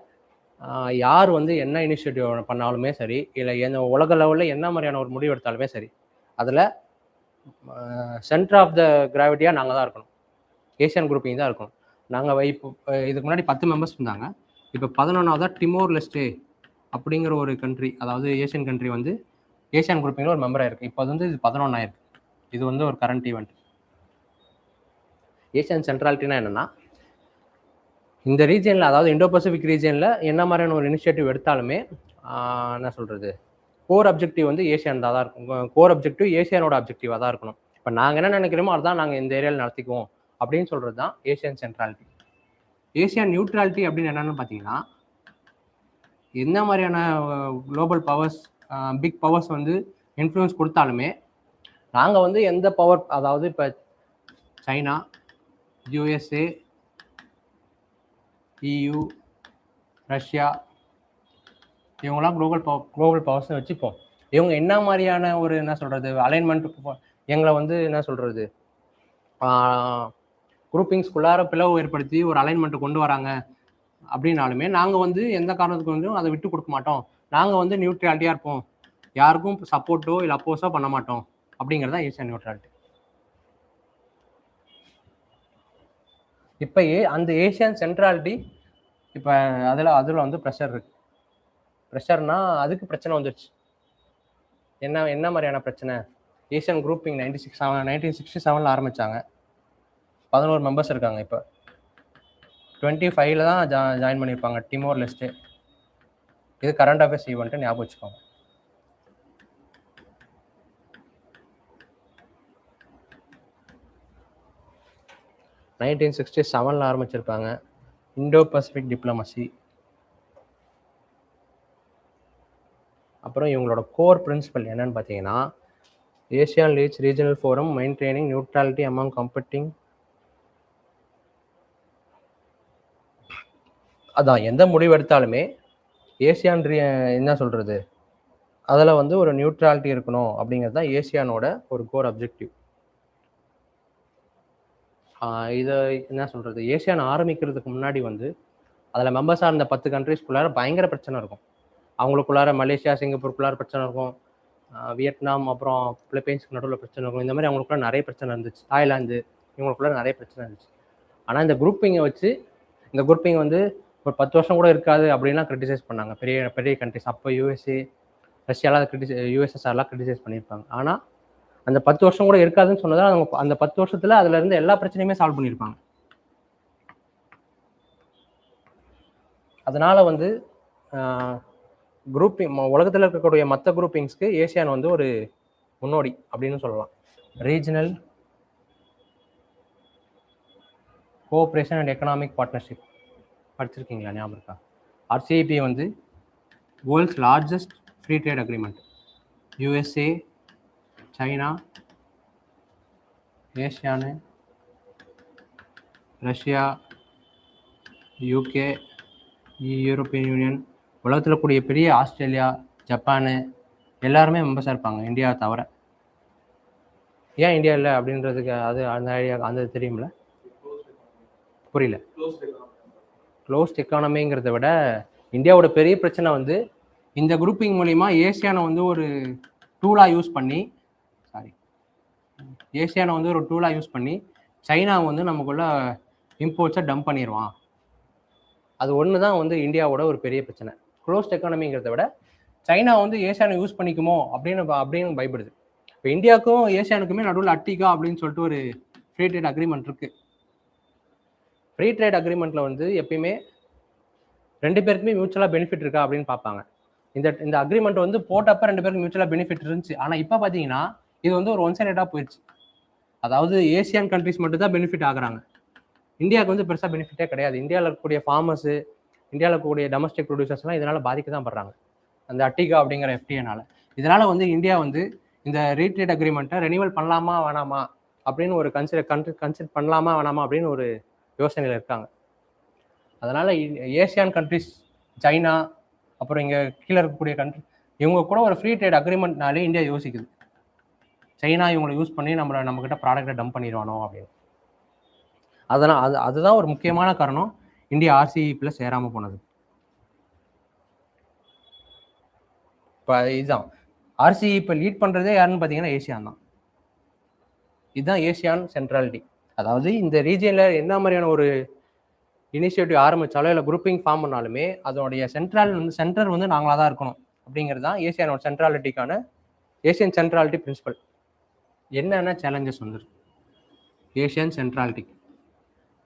Speaker 1: யார் வந்து என்ன இனிஷியேட்டிவ் பண்ணாலுமே சரி, இல்லை உலக லெவலில் என்ன மாதிரியான ஒரு முடிவு எடுத்தாலுமே சரி, அதில் சென்டர் ஆஃப் த கிராவிட்டியாக நாங்கள் தான் இருக்கணும். ஏசியன் குரூப்பிங் தான் இருக்கணும். நாங்கள் இப்போ இதுக்கு முன்னாடி 10 மெம்பர்ஸ் இருந்தாங்க. இப்போ 11ஆவதாக டிமோர் லெஸ்டே அப்படிங்கிற ஒரு கண்ட்ரி, அதாவது ஏசியன் கண்ட்ரி வந்து ஏசியன் குரூப்பிங்கில் ஒரு மெம்பராக இருக்குது. இப்போ வந்து இது 11 ஆயிருக்கு. இது வந்து ஒரு கரண்ட் ஈவெண்ட். ஏசியன் சென்ட்ராலிட்டினா என்னென்னா, இந்த ரீஜியனில், அதாவது இண்டோ பசிபிக் ரீஜியனில் என்ன மாதிரியான ஒரு இனிஷியேட்டிவ் எடுத்தாலுமே என்ன சொல்கிறது, கோர் அப்ஜெக்டிவ் வந்து ஏசியன் தான் இருக்கும். கோர் அப்ஜெக்டிவ் ஏசியனோட அப்ஜெக்டிவாக தான் இருக்கணும். இப்போ நாங்கள் என்ன நினைக்கிறோமோ அதுதான் நாங்கள் இந்த ஏரியாவில் நடத்திக்குவோம் அப்படின்னு சொல்கிறது தான் ஏசியன் சென்ட்ராலிட்டி. ஏசியன் நியூட்ராலிட்டி அப்படின்னு என்னென்னு பார்த்தீங்கன்னா, என்ன மாதிரியான குளோபல் பவர்ஸ், பிக் பவர்ஸ் வந்து இன்ஃப்ளூயன்ஸ் கொடுத்தாலுமே நாங்கள் வந்து எந்த பவர், அதாவது இப்போ சைனா, USA, EU, ரஷ்யா, இவங்களாம் குளோபல் பவர்ஸ்னு வச்சுப்போம். இவங்க என்ன மாதிரியான ஒரு என்ன சொல்கிறது அலைன்மெண்ட் எங்களை வந்து என்ன சொல்கிறது குரூப்பிங்ஸ்குள்ளார பிளவு ஏற்படுத்தி ஒரு அலைன்மெண்ட்டை கொண்டு வராங்க அப்படின்னாலுமே நாங்கள் வந்து எந்த காரணத்துக்கு வந்து அதை விட்டு கொடுக்க மாட்டோம். நாங்கள் வந்து நியூட்ராலிட்டியாக இருப்போம், யாருக்கும் சப்போர்ட்டோ இல்லை அப்போஸோ பண்ண மாட்டோம் அப்படிங்கிறது தான் ஏசியன் நியூட்ராலிட்டி. இப்போ அந்த ஏசியன் சென்ட்ராலிட்டி இப்போ அதில் வந்து ப்ரெஷர் இருக்குது. ப்ரெஷர்னா அதுக்கு பிரச்சனை வந்துடுச்சு. என்ன மாதிரியான பிரச்சனை, ஏசியன் குரூப்பிங் 1967 ஆரம்பித்தாங்க. 11 மெம்பர்ஸ் இருக்காங்க. இப்போ 25 தான் ஜாயின் பண்ணியிருப்பாங்க டிமோர் லெஸ்ட்டு. இது கரண்ட் அஃபேர்ஸ் ஈவெண்ட்டு, ஞாபகம் வச்சுக்கோங்க. ஆரம்பிச்சிருப்பாங்க. Indo Pacific diplomacy. அப்புறம் இவங்களோட கோர் பிரின்சிபல் என்னன்னு பார்த்தீங்கன்னா, ASEAN leads regional forum maintaining neutrality among competing. அதான் எந்த முடிவு எடுத்தாலுமே ஏசியான் என்ன சொல்கிறது, அதில் வந்து ஒரு நியூட்ராலிட்டி இருக்கணும் அப்படிங்கிறது தான் ஏசியானோட ஒரு கோர் அப்ஜெக்டிவ். இதை என்ன சொல்கிறது, ஏசியான் ஆரம்பிக்கிறதுக்கு முன்னாடி வந்து அதில் மெம்பர்ஸாக இருந்த 10 கண்ட்ரீஸ்குள்ளார பயங்கர பிரச்சனை இருக்கும். அவங்களுக்குள்ளார மலேசியா, சிங்கப்பூருக்குள்ளார பிரச்சனை இருக்கும். வியட்நாம் அப்புறம் பிலிப்பைன்ஸ்க்கு நடுவில் பிரச்சனை இருக்கும். இந்த மாதிரி அவங்களுக்குள்ள நிறைய பிரச்சனை இருந்துச்சு. தாய்லாந்து இவங்களுக்குள்ள நிறைய பிரச்சனை இருந்துச்சு. ஆனால் இந்த குரூப்பிங்கை வச்சு, இந்த குரூப்பிங் வந்து ஒரு 10 வருஷம் கூட இருக்காது அப்படின்லாம் கிரிட்டிசைஸ் பண்ணாங்க பெரிய பெரிய கண்ட்ரிஸ். அப்போ யூஎஸ்ஏ, ரஷ்யாலாம் யூஎஸ்எஸ்ஆர்லாம் கிரிட்டிசைஸ் பண்ணியிருப்பாங்க. ஆனால் அந்த 10 வருஷம் கூட இருக்காதுன்னு சொன்னதால் அவங்க அந்த 10 வருஷத்தில் அதில் இருந்து எல்லா பிரச்சனையுமே சால்வ் பண்ணியிருப்பாங்க. அதனால் வந்து குரூப்பிங் உலகத்தில் இருக்கக்கூடிய மற்ற குரூப்பிங்ஸ்க்கு ஏசியான் வந்து ஒரு முன்னோடி அப்படின்னு சொல்லலாம். Regional cooperation and economic partnership படிச்சிருக்கீங்களா, ஞாபகம் இருக்கா? RCEP வந்து world's largest free trade agreement. USA, China, ஏசியானு, ரஷ்யா, யூகே, யூரோப்பியன் யூனியன், உலகத்தில் கூடிய பெரிய ஆஸ்திரேலியா, ஜப்பானு எல்லாருமே மெம்பர்ஸாக இருப்பாங்க, இந்தியாவை தவிர. ஏன் இந்தியா இல்லை அப்படின்றதுக்கு அது அந்த ஐடியா அந்த தெரியுமில்ல? புரியல. க்ளோஸ்ட் எக்கானமிங்கிறத விட இந்தியாவோட பெரிய பிரச்சனை வந்து இந்த குரூப்பிங் மூலிமா ஏசியானை வந்து ஒரு டூலாக யூஸ் பண்ணி சைனா வந்து நமக்குள்ள இம்போர்ட்ஸை டம்ப் பண்ணிடுவான். அது ஒன்று தான் வந்து இந்தியாவோட ஒரு பெரிய பிரச்சனை. க்ளோஸ்ட் எக்கானமிங்கிறத விட சைனா வந்து ஏசியானை யூஸ் பண்ணிக்குமோ அப்படின்னு பயப்படுது. இப்போ இந்தியாவுக்கும் ஏசியானுக்குமே நடுவில் அட்டிகா அப்படின்னு சொல்லிட்டு ஒரு ஃப்ரீ ட்ரேட் அக்ரிமெண்ட் இருக்குது. ஃப்ரீ ட்ரேட் அக்ரிமெண்ட்டில் வந்து எப்பயுமே 2 பேருக்குமே மியூச்சுவலாக பெனிஃபிட் இருக்கா அப்படின்னு பார்ப்பாங்க. இந்த அக்ரிமெண்ட் வந்து போட்டப்போ 2 பேருக்கு மியூச்சுவலாக பெனிஃபிட் இருந்துச்சு. ஆனால் இப்போ பார்த்தீங்கன்னா இது வந்து ஒரு ஒன் சைடடாக போயிடுச்சு. அதாவது ஏசியன் கண்ட்ரிஸ் மட்டும் தான் பெனிஃபிட் ஆகுறாங்க. இந்தியாவுக்கு வந்து பெருசாக பெனிஃபிட்டே கிடையாது. இந்தியாவில் இருக்கக்கூடிய ஃபார்மர்ஸு, இந்தியாவில் இருக்கக்கூடிய டொமஸ்டிக் ப்ரொடியூசர்ஸ்லாம் இதனால் பாதிக்க தான் படுறாங்க, அந்த அட்டிகா அப்படிங்கிற FTAனால. இதனால் வந்து இந்தியா வந்து இந்த ரீட்ரேட் அக்ரிமெண்ட்டை ரெனிவல் பண்ணலாமா வேணாமா அப்படின்னு ஒரு கன்சிடர் பண்ணலாமா வேணாமா அப்படின்னு ஒரு யோசனையில் இருக்காங்க. அதனால் ஏசியான் கண்ட்ரிஸ், சைனா, அப்புறம் இங்கே கீழே இருக்கக்கூடிய கண்ட்ரி, இவங்க கூட ஒரு ஃப்ரீ ட்ரேட் அக்ரிமெண்ட்னாலே இந்தியா யோசிக்குது, சைனா இவங்களை யூஸ் பண்ணி நம்மக்கிட்ட ப்ராடக்டை டம்ப் பண்ணிடுவானோ அப்படின்னு. அதனால் அதுதான் ஒரு முக்கியமான காரணம் இந்தியா RCEPல சேராமல் போனது. இப்போ இதுதான் RCEP லீட் பண்ணுறதே யாருன்னு பார்த்தீங்கன்னா ஏசியான் தான். இதுதான் ஏசியான் சென்ட்ராலிட்டி. அதாவது இந்த ரீஜியனில் என்ன மாதிரியான ஒரு இனிஷியேட்டிவ் ஆரம்பித்தாலும் இல்லை குரூப்பிங் ஃபார்ம் பண்ணாலுமே அதோடைய சென்டர் வந்து நாங்களாக தான் இருக்கணும் அப்படிங்கிறது தான் ஏசியானோட சென்ட்ராலிட்டிக்கான ஏசியன் சென்ட்ராலிட்டி பிரின்சிபல். என்னென்ன சேலஞ்சஸ் வந்துருக்கு ஏசியன் சென்ட்ராலிட்டிக்கு?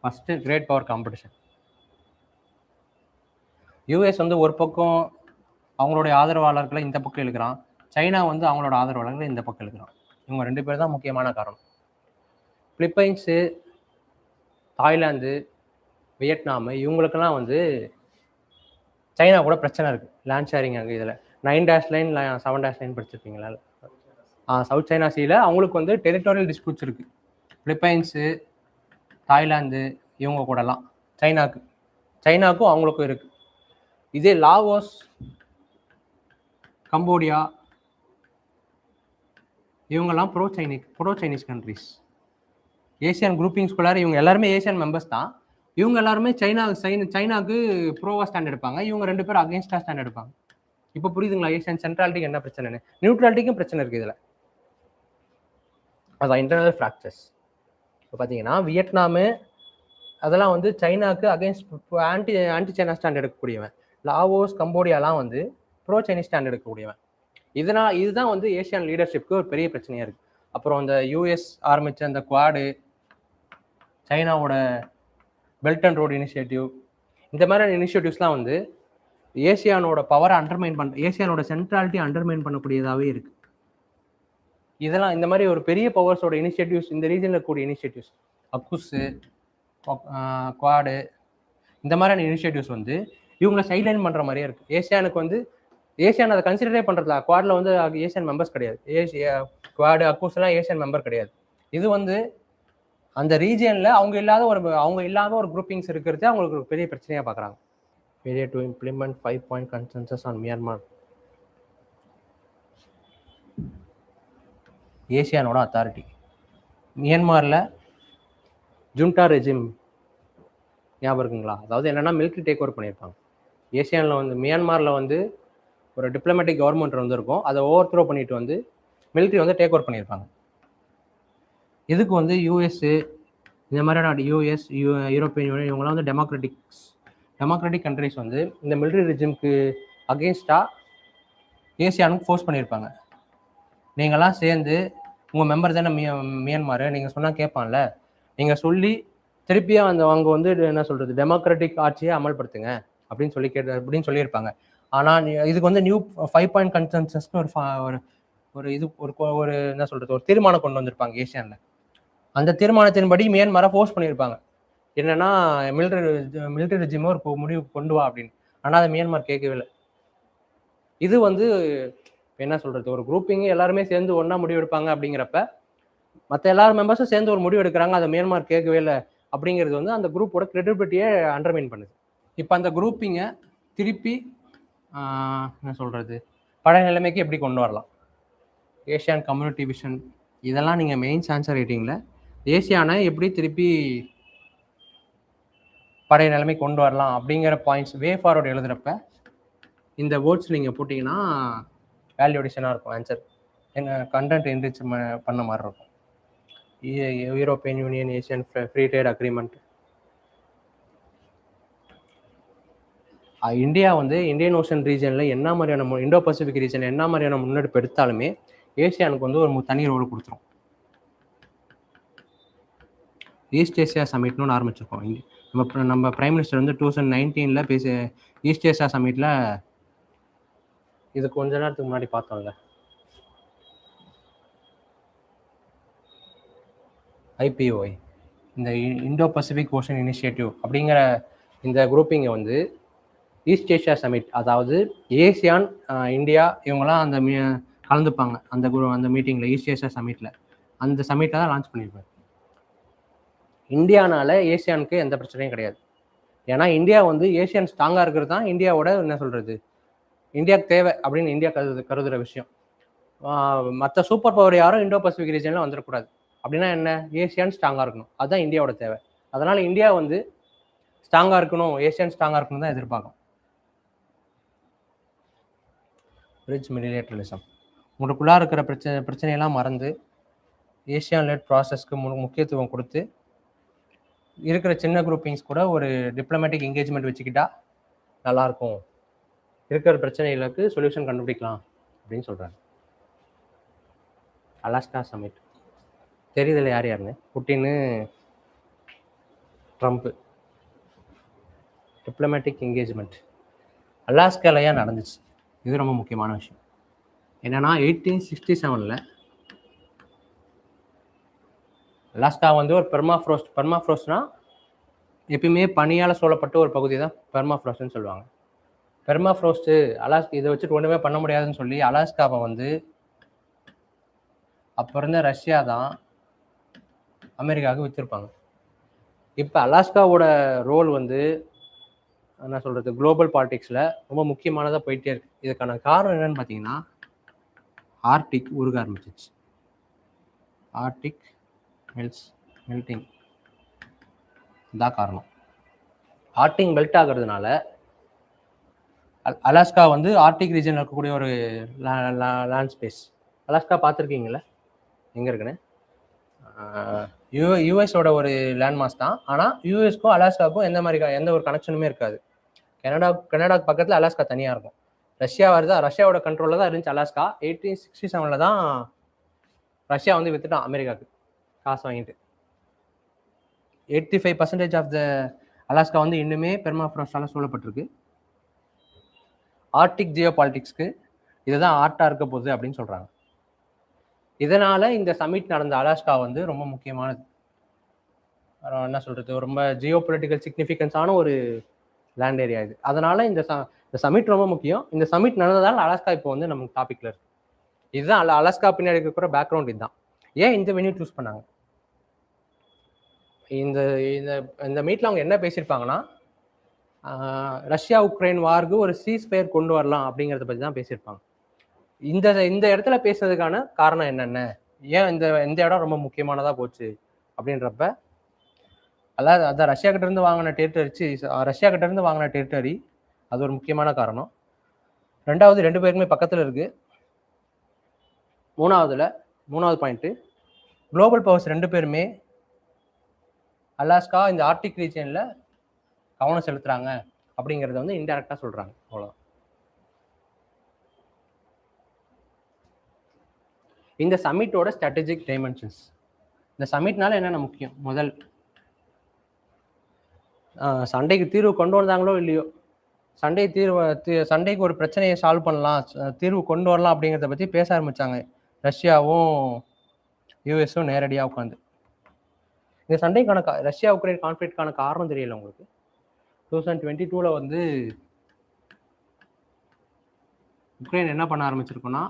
Speaker 1: First great power competition. US வந்து ஒரு பக்கம் அவங்களுடைய ஆதரவாளர்களை இந்த பக்கம் இழுக்கிறான், சைனா வந்து அவங்களோட ஆதரவாளர்களை இந்த பக்கம் இழுக்கிறான். இவங்க 2 பேர் தான் முக்கியமான காரணம். பிலிப்பைன்ஸு, தாய்லாந்து, வியட்நாமு இவங்களுக்கெல்லாம் வந்து சைனா கூட பிரச்சனை இருக்குது. லேண்ட் ஷேரிங் அங்கே இதில் 9 லைன் 7 லைன் படிச்சிருப்பீங்களா? சவுத் சைனா சீல அவங்களுக்கு வந்து டெரிட்டோரியல் டிஸ்பியூட்ஸ் இருக்குது. பிலிப்பைன்ஸு, தாய்லாந்து இவங்க கூடலாம் சைனாக்கும் அவங்களுக்கும் இருக்குது. இதே லாவோஸ், கம்போடியா இவங்கெல்லாம் ப்ரோ சைனீஸ் கண்ட்ரிஸ். ஏசியன் குரூப்பிங்ஸ்குள்ளார இவங்க எல்லாருமே ஏசியன் மெம்பர்ஸ் தான். இவங்க எல்லாருமே சைனாக்கு ப்ரோவா ஸ்டாண்ட் எடுப்பாங்க, இவங்க 2 பேரும் அகேன்ஸ்டா ஸ்டாண்ட் எடுப்பாங்க. இப்போ புரியுதுங்களா ஏசியன் சென்ட்ராலிட்டிக்கு என்ன பிரச்சனைன்னு? நியூட்ரலிட்டிக்கும் பிரச்சனை இருக்குது இதில். அதான் இன்டர்னல் ஃப்ராக்சர்ஸ். இப்போ பார்த்தீங்கன்னா வியட்நாமு அதெல்லாம் வந்து சைனாக்கு அகேன்ஸ்ட் ஆன்டி சைனா ஸ்டாண்ட் எடுக்கக்கூடியவன். லாவோஸ், கம்போடியாலாம் வந்து ப்ரோ சைனீஸ் ஸ்டாண்ட் எடுக்கக்கூடியவன். இதுதான் வந்து ஏசியன் லீடர்ஷிப்க்கு ஒரு பெரிய பிரச்சனையாக இருக்குது. அப்புறம் இந்த யூஎஸ் ஆரம்பித்த அந்த குவாடு, சைனாவோட பெல்ட் அண்ட் ரோடு இனிஷியேட்டிவ், இந்த மாதிரியான இனிஷியேட்டிவ்ஸ்லாம் வந்து ஏசியானோட பவரை ஏசியானோட சென்ட்ராலிட்டி அண்டர்மைன் பண்ணக்கூடியதாகவே இருக்கு. இதெல்லாம் இந்த மாதிரி ஒரு பெரிய பவர்ஸோட இனிஷியேட்டிவ்ஸ், இந்த ரீஜனில் கூடிய இனிஷியேட்டிவ்ஸ், அக்குஸு, குவாடு, இந்த மாதிரியான இனிஷியேட்டிவ்ஸ் வந்து இவங்களை சைட்லைன் பண்ணுற மாதிரியே இருக்குது. ஏசியானுக்கு வந்து ஏசியான் அதை கன்சிடரே பண்ணுறதுல, குவாடில் வந்து ஏசியன் மெம்பர்ஸ் கிடையாது. குவாடு, அக்குஸ்லாம் ஏசியன் மெம்பர் கிடையாது. இது வந்து அந்த ரீஜியனில் அவங்க இல்லாத ஒரு குரூப்பிங்ஸ் இருக்கிறது அவங்களுக்கு ஒரு பெரிய பிரச்சனையாக பார்க்குறாங்க. failure to implement 5-point consensus on Myanmar. ஏசியானோட அத்தாரிட்டி மியான்மரில் ஜுண்டா ரெஜிம் ஞாபகம் இருக்குங்களா? அதாவது என்னென்னா மிலிட்ரி டேக் ஓவர் பண்ணியிருப்பாங்க. ஏசியானில் வந்து மியான்மரில் வந்து ஒரு டிப்ளமேட்டிக் கவர்மெண்ட் வந்து இருக்கும், அதை ஓவர் த்ரோ பண்ணிட்டு வந்து மிலிட்ரி வந்து டேக் ஓவர் பண்ணியிருப்பாங்க. இதுக்கு வந்து யூஎஸ்ஸு, இந்த மாதிரியான யூஎஸ், யூரோப்பியன் யூனியன், இவங்களாம் வந்து டெமோக்ராட்டிக் கண்ட்ரிஸ் வந்து இந்த மிலிட்ரி ரெஜிம்க்கு அகெயின்ஸ்டாக ஏசியானுக்கு ஃபோர்ஸ் பண்ணியிருப்பாங்க. நீங்கள்லாம் சேர்ந்து உங்கள் மெம்பர் தானே மியான்மர், நீங்கள் சொன்னால் கேட்பான்ல, நீங்கள் சொல்லி திருப்பியாக அவங்க வந்து என்ன சொல்கிறது, டெமோக்ராட்டிக் ஆட்சியை அமல்படுத்துங்க அப்படின்னு சொல்லியிருப்பாங்க. ஆனால் இதுக்கு வந்து நியூ 5-point கன்சென்சஸ்னு ஒரு என்ன சொல்கிறது, ஒரு தீர்மானம் கொண்டு வந்திருப்பாங்க ஏசியானில். அந்த தீர்மானத்தின்படி மியான்மரை ஃபோர்ஸ் பண்ணியிருப்பாங்க, என்னன்னா மிலிட்டரி ரெஜிமை ஒரு முடிவு கொண்டு வா அப்படின்னு. ஆனால் அதை மியான்மர் கேட்கவே இல்லை. இது வந்து என்ன சொல்றது, ஒரு குரூப்பிங் எல்லாருமே சேர்ந்து ஒன்னா முடிவு எடுப்பாங்க அப்படிங்கிறப்ப மற்ற எல்லாரும் மெம்பர்ஸும் சேர்ந்து ஒரு முடிவு எடுக்கிறாங்க, அதை மியான்மர் கேட்கவே இல்லை அப்படிங்கிறது வந்து அந்த குரூப்போட கிரெடிபிலிட்டியை அண்டர்மைன் பண்ணுது. இப்போ அந்த குரூப்பிங்கை திருப்பி என்ன சொல்றது, பழைய நிலைமைக்கு எப்படி கொண்டு வரலாம், ஏசியான் கம்யூனிட்டி விஷன், இதெல்லாம் நீங்கள் மெயின்ஸ் ஆன்சர் ரைட்டிங்கில் ஏசியானை எப்படி திருப்பி பழைய நிலைமை கொண்டு வரலாம் அப்படிங்கிற பாயிண்ட்ஸ் வே ஃபார்வர்டு எழுதுறப்ப இந்த வேர்ட்ஸ் நீங்கள் போட்டிங்கன்னா வேல்யூடேஷனாக இருக்கும் ஆன்சர், என்ன கண்டென்ட் என்ரிச் பண்ண மாதிரி இருக்கும். European union Asian free trade agreement. India வந்து இந்தியன் ஓஷன் ரீஜனில் என்ன மாதிரியான இண்டோ பசிபிக் ரீஜனில் என்ன மாதிரியான முன்னெடுப்பு எடுத்தாலுமே ஏசியானுக்கு வந்து ஒரு தனி ரோல் கொடுத்துரும். ஈஸ்ட் ஏசியா சமிட்னு ஒன்று ஆரம்பிச்சிருக்கோம். நம்ம பிரைம் மினிஸ்டர் வந்து 2019 ஈஸ்ட் ஏசியா சமிட்டில், இது கொஞ்ச நேரத்துக்கு முன்னாடி பார்த்தோம்ல, IPOI, இந்த இண்டோ பசிபிக் ஓஷன் இனிஷியேட்டிவ் அப்படிங்கிற இந்த குரூப்பிங்கை வந்து ஈஸ்ட் ஏஷியா சமிட், அதாவது ஏசியான், இந்தியா, இவங்கெல்லாம் அந்த கலந்துப்பாங்க அந்த மீட்டிங்கில், ஈஸ்ட் ஏஷியா சமிட்டில். அந்த சமிட்டை தான் லான்ச் பண்ணியிருப்பாங்க. இந்தியானால ஏசியானுக்கு எந்த பிரச்சனையும் கிடையாது. ஏன்னா இந்தியா வந்து ஏசியான் ஸ்ட்ராங்காக இருக்கிறது தான் இந்தியாவோட என்ன சொல்கிறது, இந்தியாவுக்கு தேவை அப்படின்னு இந்தியா கருதுகிற விஷயம். மற்ற சூப்பர் பவர் யாரும் இண்டோ பசிபிக் ரீஜனில் வந்துடக்கூடாது. அப்படின்னா என்ன, ஏசியான் ஸ்ட்ராங்காக இருக்கணும், அதுதான் இந்தியாவோட தேவை. அதனால் இந்தியா வந்து ஸ்ட்ராங்காக இருக்கணும், ஏசியான் ஸ்ட்ராங்காக இருக்கணும் தான் எதிர்பார்க்கும். பிரிட்ஜ் மிலிட்டரிசம், உங்களுக்குள்ளே இருக்கிற பிரச்சனையெல்லாம் மறந்து ஏசியான் லெட் ப்ராசஸ்க்கு முக்கியத்துவம் கொடுத்து இருக்கிற சின்ன குரூப்பிங்ஸ் கூட ஒரு டிப்ளமேட்டிக் என்கேஜ்மெண்ட் வச்சுக்கிட்டா நல்லாயிருக்கும், இருக்கிற பிரச்சனைகளுக்கு சொல்யூஷன் கண்டுபிடிக்கலாம் அப்படின்னு சொல்கிறாங்க. அலாஸ்கா சமிட் தெரியுதில்ல யாருன்னு, புட்டின்னு, ட்ரம்ப்பு. டிப்ளமேட்டிக் என்கேஜ்மெண்ட் அலாஸ்கால ஏன் நடந்துச்சு, இது ரொம்ப முக்கியமான விஷயம். என்னன்னா 1867 அலாஸ்கா வந்து ஒரு பெர்மாஃப்ரோஸ்ட்னா எப்பயுமே பனியால் சூழப்பட்ட ஒரு பகுதி தான் பெர்மாஃப்ரோஸ்ட்னு சொல்லுவாங்க. பெர்மாஃப்ரோஸ்ட்டு அலாஸ்கா இதை வச்சுட்டு ஒன்றுமே பண்ண முடியாதுன்னு சொல்லி அலாஸ்காவை வந்து அப்போ இருந்த ரஷ்யா தான் அமெரிக்காவுக்கு விற்றுருப்பாங்க. இப்போ அலாஸ்காவோட ரோல் வந்து என்ன சொல்கிறது, குளோபல் பாலிடிக்ஸில் ரொம்ப முக்கியமானதாக போயிட்டே இருக்கு. இதுக்கான காரணம் என்னன்னு பார்த்தீங்கன்னா, ஆர்டிக் உருக ஆரம்பிச்சிச்சு. ஆர்டிக் மெல்டிங் தான் காரணம். ஆர்டிக் மெல்ட் ஆகிறதுனால அலாஸ்கா வந்து ஆர்டிக் ரீஜனில் இருக்கக்கூடிய ஒரு லேண்ட் ஸ்பேஸ். அலாஸ்கா பார்த்துருக்கீங்களா எங்கே இருக்குன்னு? யூஎஸோட ஒரு லேண்ட்மாஸ் தான். ஆனால் யூஎஸ்க்கும் அலாஸ்காவுக்கும் எந்த ஒரு கனெக்ஷனுமே இருக்காது. கனடாக்கு பக்கத்தில் அலாஸ்கா தனியாக இருக்கும். ரஷ்யாவோட கண்ட்ரோலில் தான் இருந்துச்சு அலாஸ்கா. 1867 தான் ரஷ்யா வந்து வித்துட்டான் அமெரிக்காவுக்கு காசு வாங்கிட்டு. 85% ஆஃப் த அலாஸ்கா வந்து இன்னுமே பெர்மாஃப்ராஸ்டால சூழப்பட்டிருக்கு. ஆர்டிக் ஜியோ பாலிட்டிக்ஸ்க்கு இதுதான் ஆர்ட்டா இருக்க போகுது அப்படின்னு சொல்றாங்க. இதனால இந்த சமிட் நடந்த அலாஸ்கா வந்து ரொம்ப முக்கியமானது. என்ன சொல்றது, ரொம்ப ஜியோ பொலிட்டிக்கல் சிக்னிஃபிகன்ஸான ஒரு லேண்ட் ஏரியா இது. அதனால இந்த சமிட் ரொம்ப முக்கியம். இந்த சமிட் நடந்ததால் அலாஸ்கா இப்போ வந்து நமக்கு டாபிக்ல இருக்கு. இதுதான் அலாஸ்கா பின்னாடி இருக்கிற பேக்ரவுண்ட். இதுதான் ஏன் இந்த வென்யூ சூஸ் பண்ணாங்க. இந்த இந்த மீட்ல அவங்க என்ன பேசியிருப்பாங்கன்னா, ரஷ்யா உக்ரைன் வார்க்கு ஒரு சீஸ்ஃபயர் கொண்டு வரலாம் அப்படிங்கிறத பத்தி தான் பேசியிருப்பாங்க. இந்த இடத்துல பேசுறதுக்கான காரணம் என்னென்ன, ஏன் இந்த இடம் ரொம்ப முக்கியமானதா போச்சு அப்படின்றப்ப, அதான் ரஷ்யா கிட்ட இருந்து வாங்கின டெரிட்டரி அது ஒரு முக்கியமான காரணம். ரெண்டாவது, 2 பேருக்குமே பக்கத்துல இருக்கு. மூணாவது பாயிண்ட், குளோபல் பவர்ஸ் 2 பேருமே அலாஸ்கா இந்த ஆர்டிக் ரீஜன்ல கவனம் செலுத்துறாங்க அப்படிங்கறத வந்து இன்டைரக்டா சொல்றாங்க. அவ்வளவுதான். இந்த சமிட்டோட ஸ்ட்ராட்டஜிக் டைமென்ஷன்ஸ். இந்த சமிட்னால என்னென்ன முக்கியம், முதல் சண்டைக்கு தீர்வு கொண்டு வந்தாங்களோ இல்லையோ, சண்டைக்கு ஒரு பிரச்சனையை சால்வ் பண்ணலாம், தீர்வு கொண்டு வரலாம் அப்படிங்கிறத பத்தி பேச ஆரம்பிச்சாங்க ரஷ்யாவும் யூஎஸும் நேரடியாக உட்காந்து. இந்த சண்டைக்கான ரஷ்யா உக்ரைன் கான்ஃபிளிக்ட்கான காரணம் தெரியல உங்களுக்கு. 2022 வந்து உக்ரைன் என்ன பண்ண ஆரம்பிச்சிருக்கோம்னா,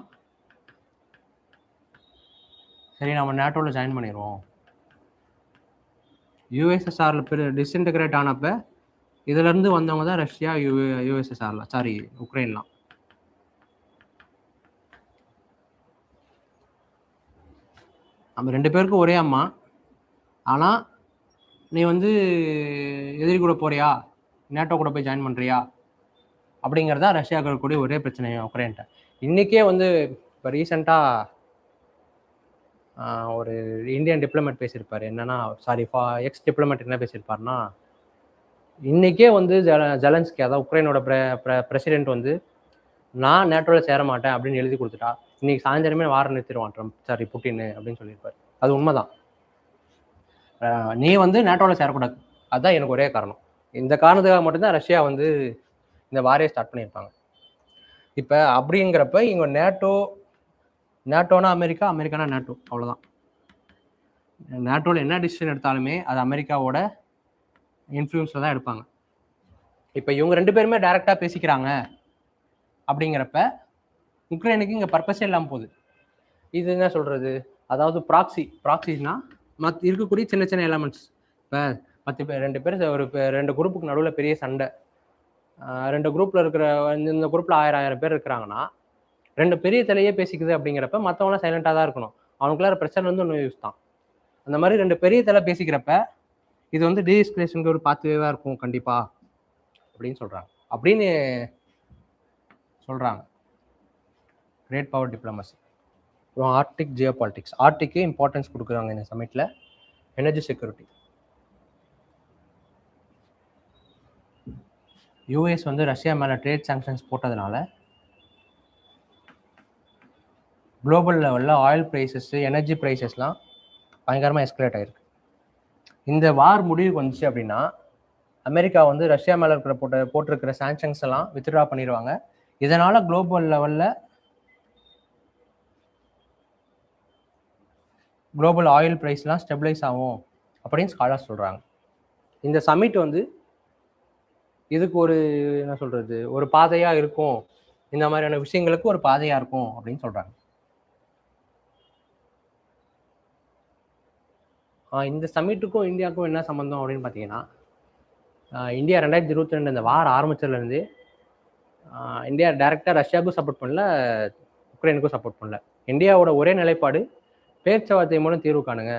Speaker 1: சரி நம்ம நேட்டோவில் ஜாயின் பண்ணிடுவோம். யூஎஸ்எஸ்ஆர்ல டிஸ்இன்டகிரேட் ஆனப்ப இதுல இருந்து வந்தவங்க தான் ரஷ்யா, யூஎஸ்எஸ்ஆர்ல, சாரி உக்ரைன்லாம். நம்ம 2 பேருக்கும் ஒரே அம்மா. ஆனா நீ வந்து எதிரி கூட போறியா, நேட்டோ கூட போய் ஜாயின் பண்றியா அப்படிங்கிறதா ரஷ்யாவுக்கு கூட ஒரே பிரச்சனை உக்ரைன்ட்ட. இன்னைக்கே வந்து இப்போ ரீசெண்டா ஒரு இந்தியன் டிப்ளமேட் பேசியிருப்பாரு. என்னன்னா, சாரி எக்ஸ் டிப்ளமேட் என்ன பேசியிருப்பாருன்னா, இன்னைக்கே வந்து ஜெலன்ஸ்கி, அதாவது உக்ரைனோட பிரசிடென்ட் வந்து நான் நேட்டோவில் சேர மாட்டேன் அப்படின்னு எழுதி கொடுத்துட்டா இன்னைக்கு சாயந்தரமே வாரம் நிறுத்திடுவான் ட்ரம்ப், சாரி புட்டின் அப்படின்னு சொல்லியிருப்பாரு. அது உண்மைதான். நீ வந்து நேட்டோவில் சேரக்கூடாது, அதுதான் எனக்கு ஒரே காரணம். இந்த காரணத்துக்காக மட்டும்தான் ரஷ்யா வந்து இந்த வாரையை ஸ்டார்ட் பண்ணியிருப்பாங்க. இப்போ அப்படிங்கிறப்ப இவங்க நேட்டோனா அமெரிக்கா, அமெரிக்கானா நேட்டோ, அவ்வளோதான். நேட்டோவில் என்ன டிசிஷன் எடுத்தாலுமே அது அமெரிக்காவோட இன்ஃப்ளூயன்ஸில் தான் எடுப்பாங்க. இப்போ இவங்க 2 பேருமே டைரெக்டாக பேசிக்கிறாங்க அப்படிங்கிறப்ப உக்ரைனுக்கு இங்கே பர்பஸே இல்லாமல் போகுது. இது என்ன சொல்கிறது, அதாவது ப்ராக்சிஸ்னா இருக்கக்கூடிய சின்ன சின்ன எலமெண்ட்ஸ். இப்போ 10 பேர் 2 பேர் ஒரு 2 குரூப்புக்கு நடுவில் பெரிய சண்டை, 2 குரூப்பில் இருக்கிற இந்த குரூப்பில் 1000 பேர் இருக்கிறாங்கன்னா 2 பெரிய தலையே பேசிக்குது அப்படிங்கிறப்ப மற்றவங்களாம் சைலண்டாக தான் இருக்கணும். அவனுக்குள்ளார பிரச்சனை வந்து ஒன்று யூஸ் தான். அந்த மாதிரி 2 பெரிய தலை பேசிக்கிறப்ப இது வந்து டீஎஸ்கலேஷனுக்கு ஒரு பாத்வேவாக இருக்கும் கண்டிப்பா அப்படின்னு சொல்றாங்க. Great power diplomacy. அப்புறம் ஆர்டிக் ஜியோ பாலிட்டிக்ஸ். ஆர்டிக்கு இம்பார்ட்டன்ஸ் கொடுக்குறாங்க இந்த சமிட்ல. Energy security. யூஎஸ் வந்து ரஷ்யா மேலே ட்ரேட் சாங்ஷன்ஸ் போட்டதுனால குளோபல் லெவலில் ஆயில் ப்ரைஸஸ், எனர்ஜி ப்ரைஸஸ்லாம் பயங்கரமாக எஸ்கலேட் ஆகிருக்கு. இந்த வார் முடிவுக்கு வந்துச்சு அப்படின்னா அமெரிக்கா வந்து ரஷ்யா மேலே போட்டிருக்கிற சாங்ஷன்ஸ் எல்லாம் வித்ட்ரா பண்ணிடுவாங்க. இதனால குளோபல் லெவலில் குளோபல் ஆயில் ப்ரைஸ்லாம் ஸ்டெபிளைஸ் ஆகும் அப்படின்னு ஸ்காலர்ஸ் சொல்கிறாங்க. இந்த சமிட் வந்து இதுக்கு ஒரு என்ன சொல்கிறது, ஒரு பாதையாக இருக்கும், இந்த மாதிரியான விஷயங்களுக்கு ஒரு பாதையாக இருக்கும் அப்படின்னு சொல்கிறாங்க. இந்த சமிட்டுக்கும் இந்தியாவுக்கும் என்ன சம்மந்தம் அப்படின்னு பார்த்தீங்கன்னா, இந்தியா 2022 இந்த வார் ஆரம்பிச்சதுலேருந்து இந்தியா டைரெக்டாக ரஷ்யாவுக்கும் சப்போர்ட் பண்ணல, உக்ரைனுக்கும் சப்போர்ட் பண்ணல. இந்தியாவோட ஒரே நிலைப்பாடு பேச்சுவார்த்தை மூலம் தீர்வு காணுங்க,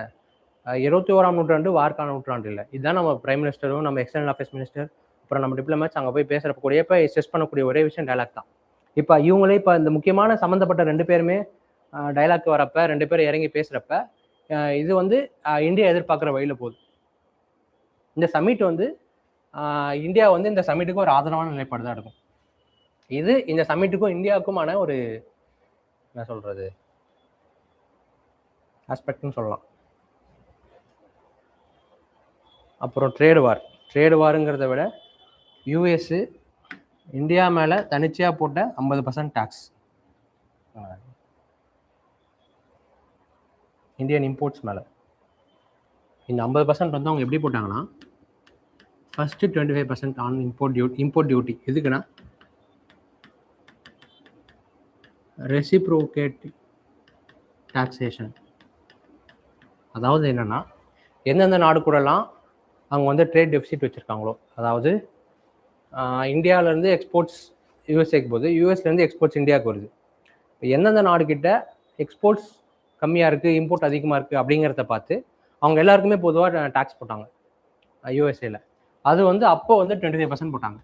Speaker 1: 21ஆம் நூற்றாண்டு வார்க்கான நூற்றாண்டு இல்லை. இதுதான் நம்ம பிரைம் மினிஸ்டரும் நம்ம எக்ஸ்டர்னல் அஃபேர்ஸ் மினிஸ்டர் அப்புறம் நம்ம டிப்ளமேட்ஸ் அங்கே போய் பேசுகிறப்ப கூடியப்ப ஸ்ட்ரெஸ் பண்ணக்கூடிய ஒரே விஷயம் டைலாக் தான். இப்போ இவங்களே இப்போ இந்த முக்கியமான சம்மந்தப்பட்ட 2 பேருமே டைலாக் வரப்ப 2 பேரும் இறங்கி பேசுகிறப்ப இது வந்து இந்தியா எதிர்பார்க்குற வழியில் போகுது. இந்த சமிட் வந்து இந்தியா வந்து இந்த சமிட்டுக்கு ஒரு ஆதரவான நிலைப்பாடு தான் எடுக்கும். இது இந்த சமிட்டுக்கும் இந்தியாவுக்குமான ஒரு என்ன சொல்றது, ஆஸ்பெக்ட்னு சொல்லலாம். அப்புறம் ட்ரேடு வாருங்கிறத விட யூஎஸ் இந்தியா மேலே தனிச்சையாக போட்ட 50% டேக்ஸ் இந்தியன் இம்போர்ட்ஸ் மேலே. இந்த 50% வந்து அவங்க எப்படி போட்டாங்கன்னா, ஃபஸ்ட்டு 25% ஆன் இம்போர்ட் டியூட்டி. எதுக்குன்னா ரெசிப்ரோகேட் டாக்ஸேஷன். அதாவது என்னென்னா, எந்தெந்த நாடு கூடலாம் அவங்க வந்து ட்ரேட் டெபிசிட் வச்சுருக்காங்களோ, அதாவது இந்தியாவிலேருந்து எக்ஸ்போர்ட்ஸ் யூஎஸ்ஏக்கு போகுது, யூஎஸ்லேருந்து எக்ஸ்போர்ட்ஸ் இந்தியாவுக்கு வருது. இப்போ எந்தெந்த நாடுகிட்ட எக்ஸ்போர்ட்ஸ் கம்மியாக இருக்குது, இம்போர்ட் அதிகமாக இருக்குது அப்படிங்கிறத பார்த்து அவங்க எல்லாருக்குமே பொதுவாக டேக்ஸ் போட்டாங்க யூஎஸ்ஏல. அது வந்து அப்போ வந்து 25% போட்டாங்க.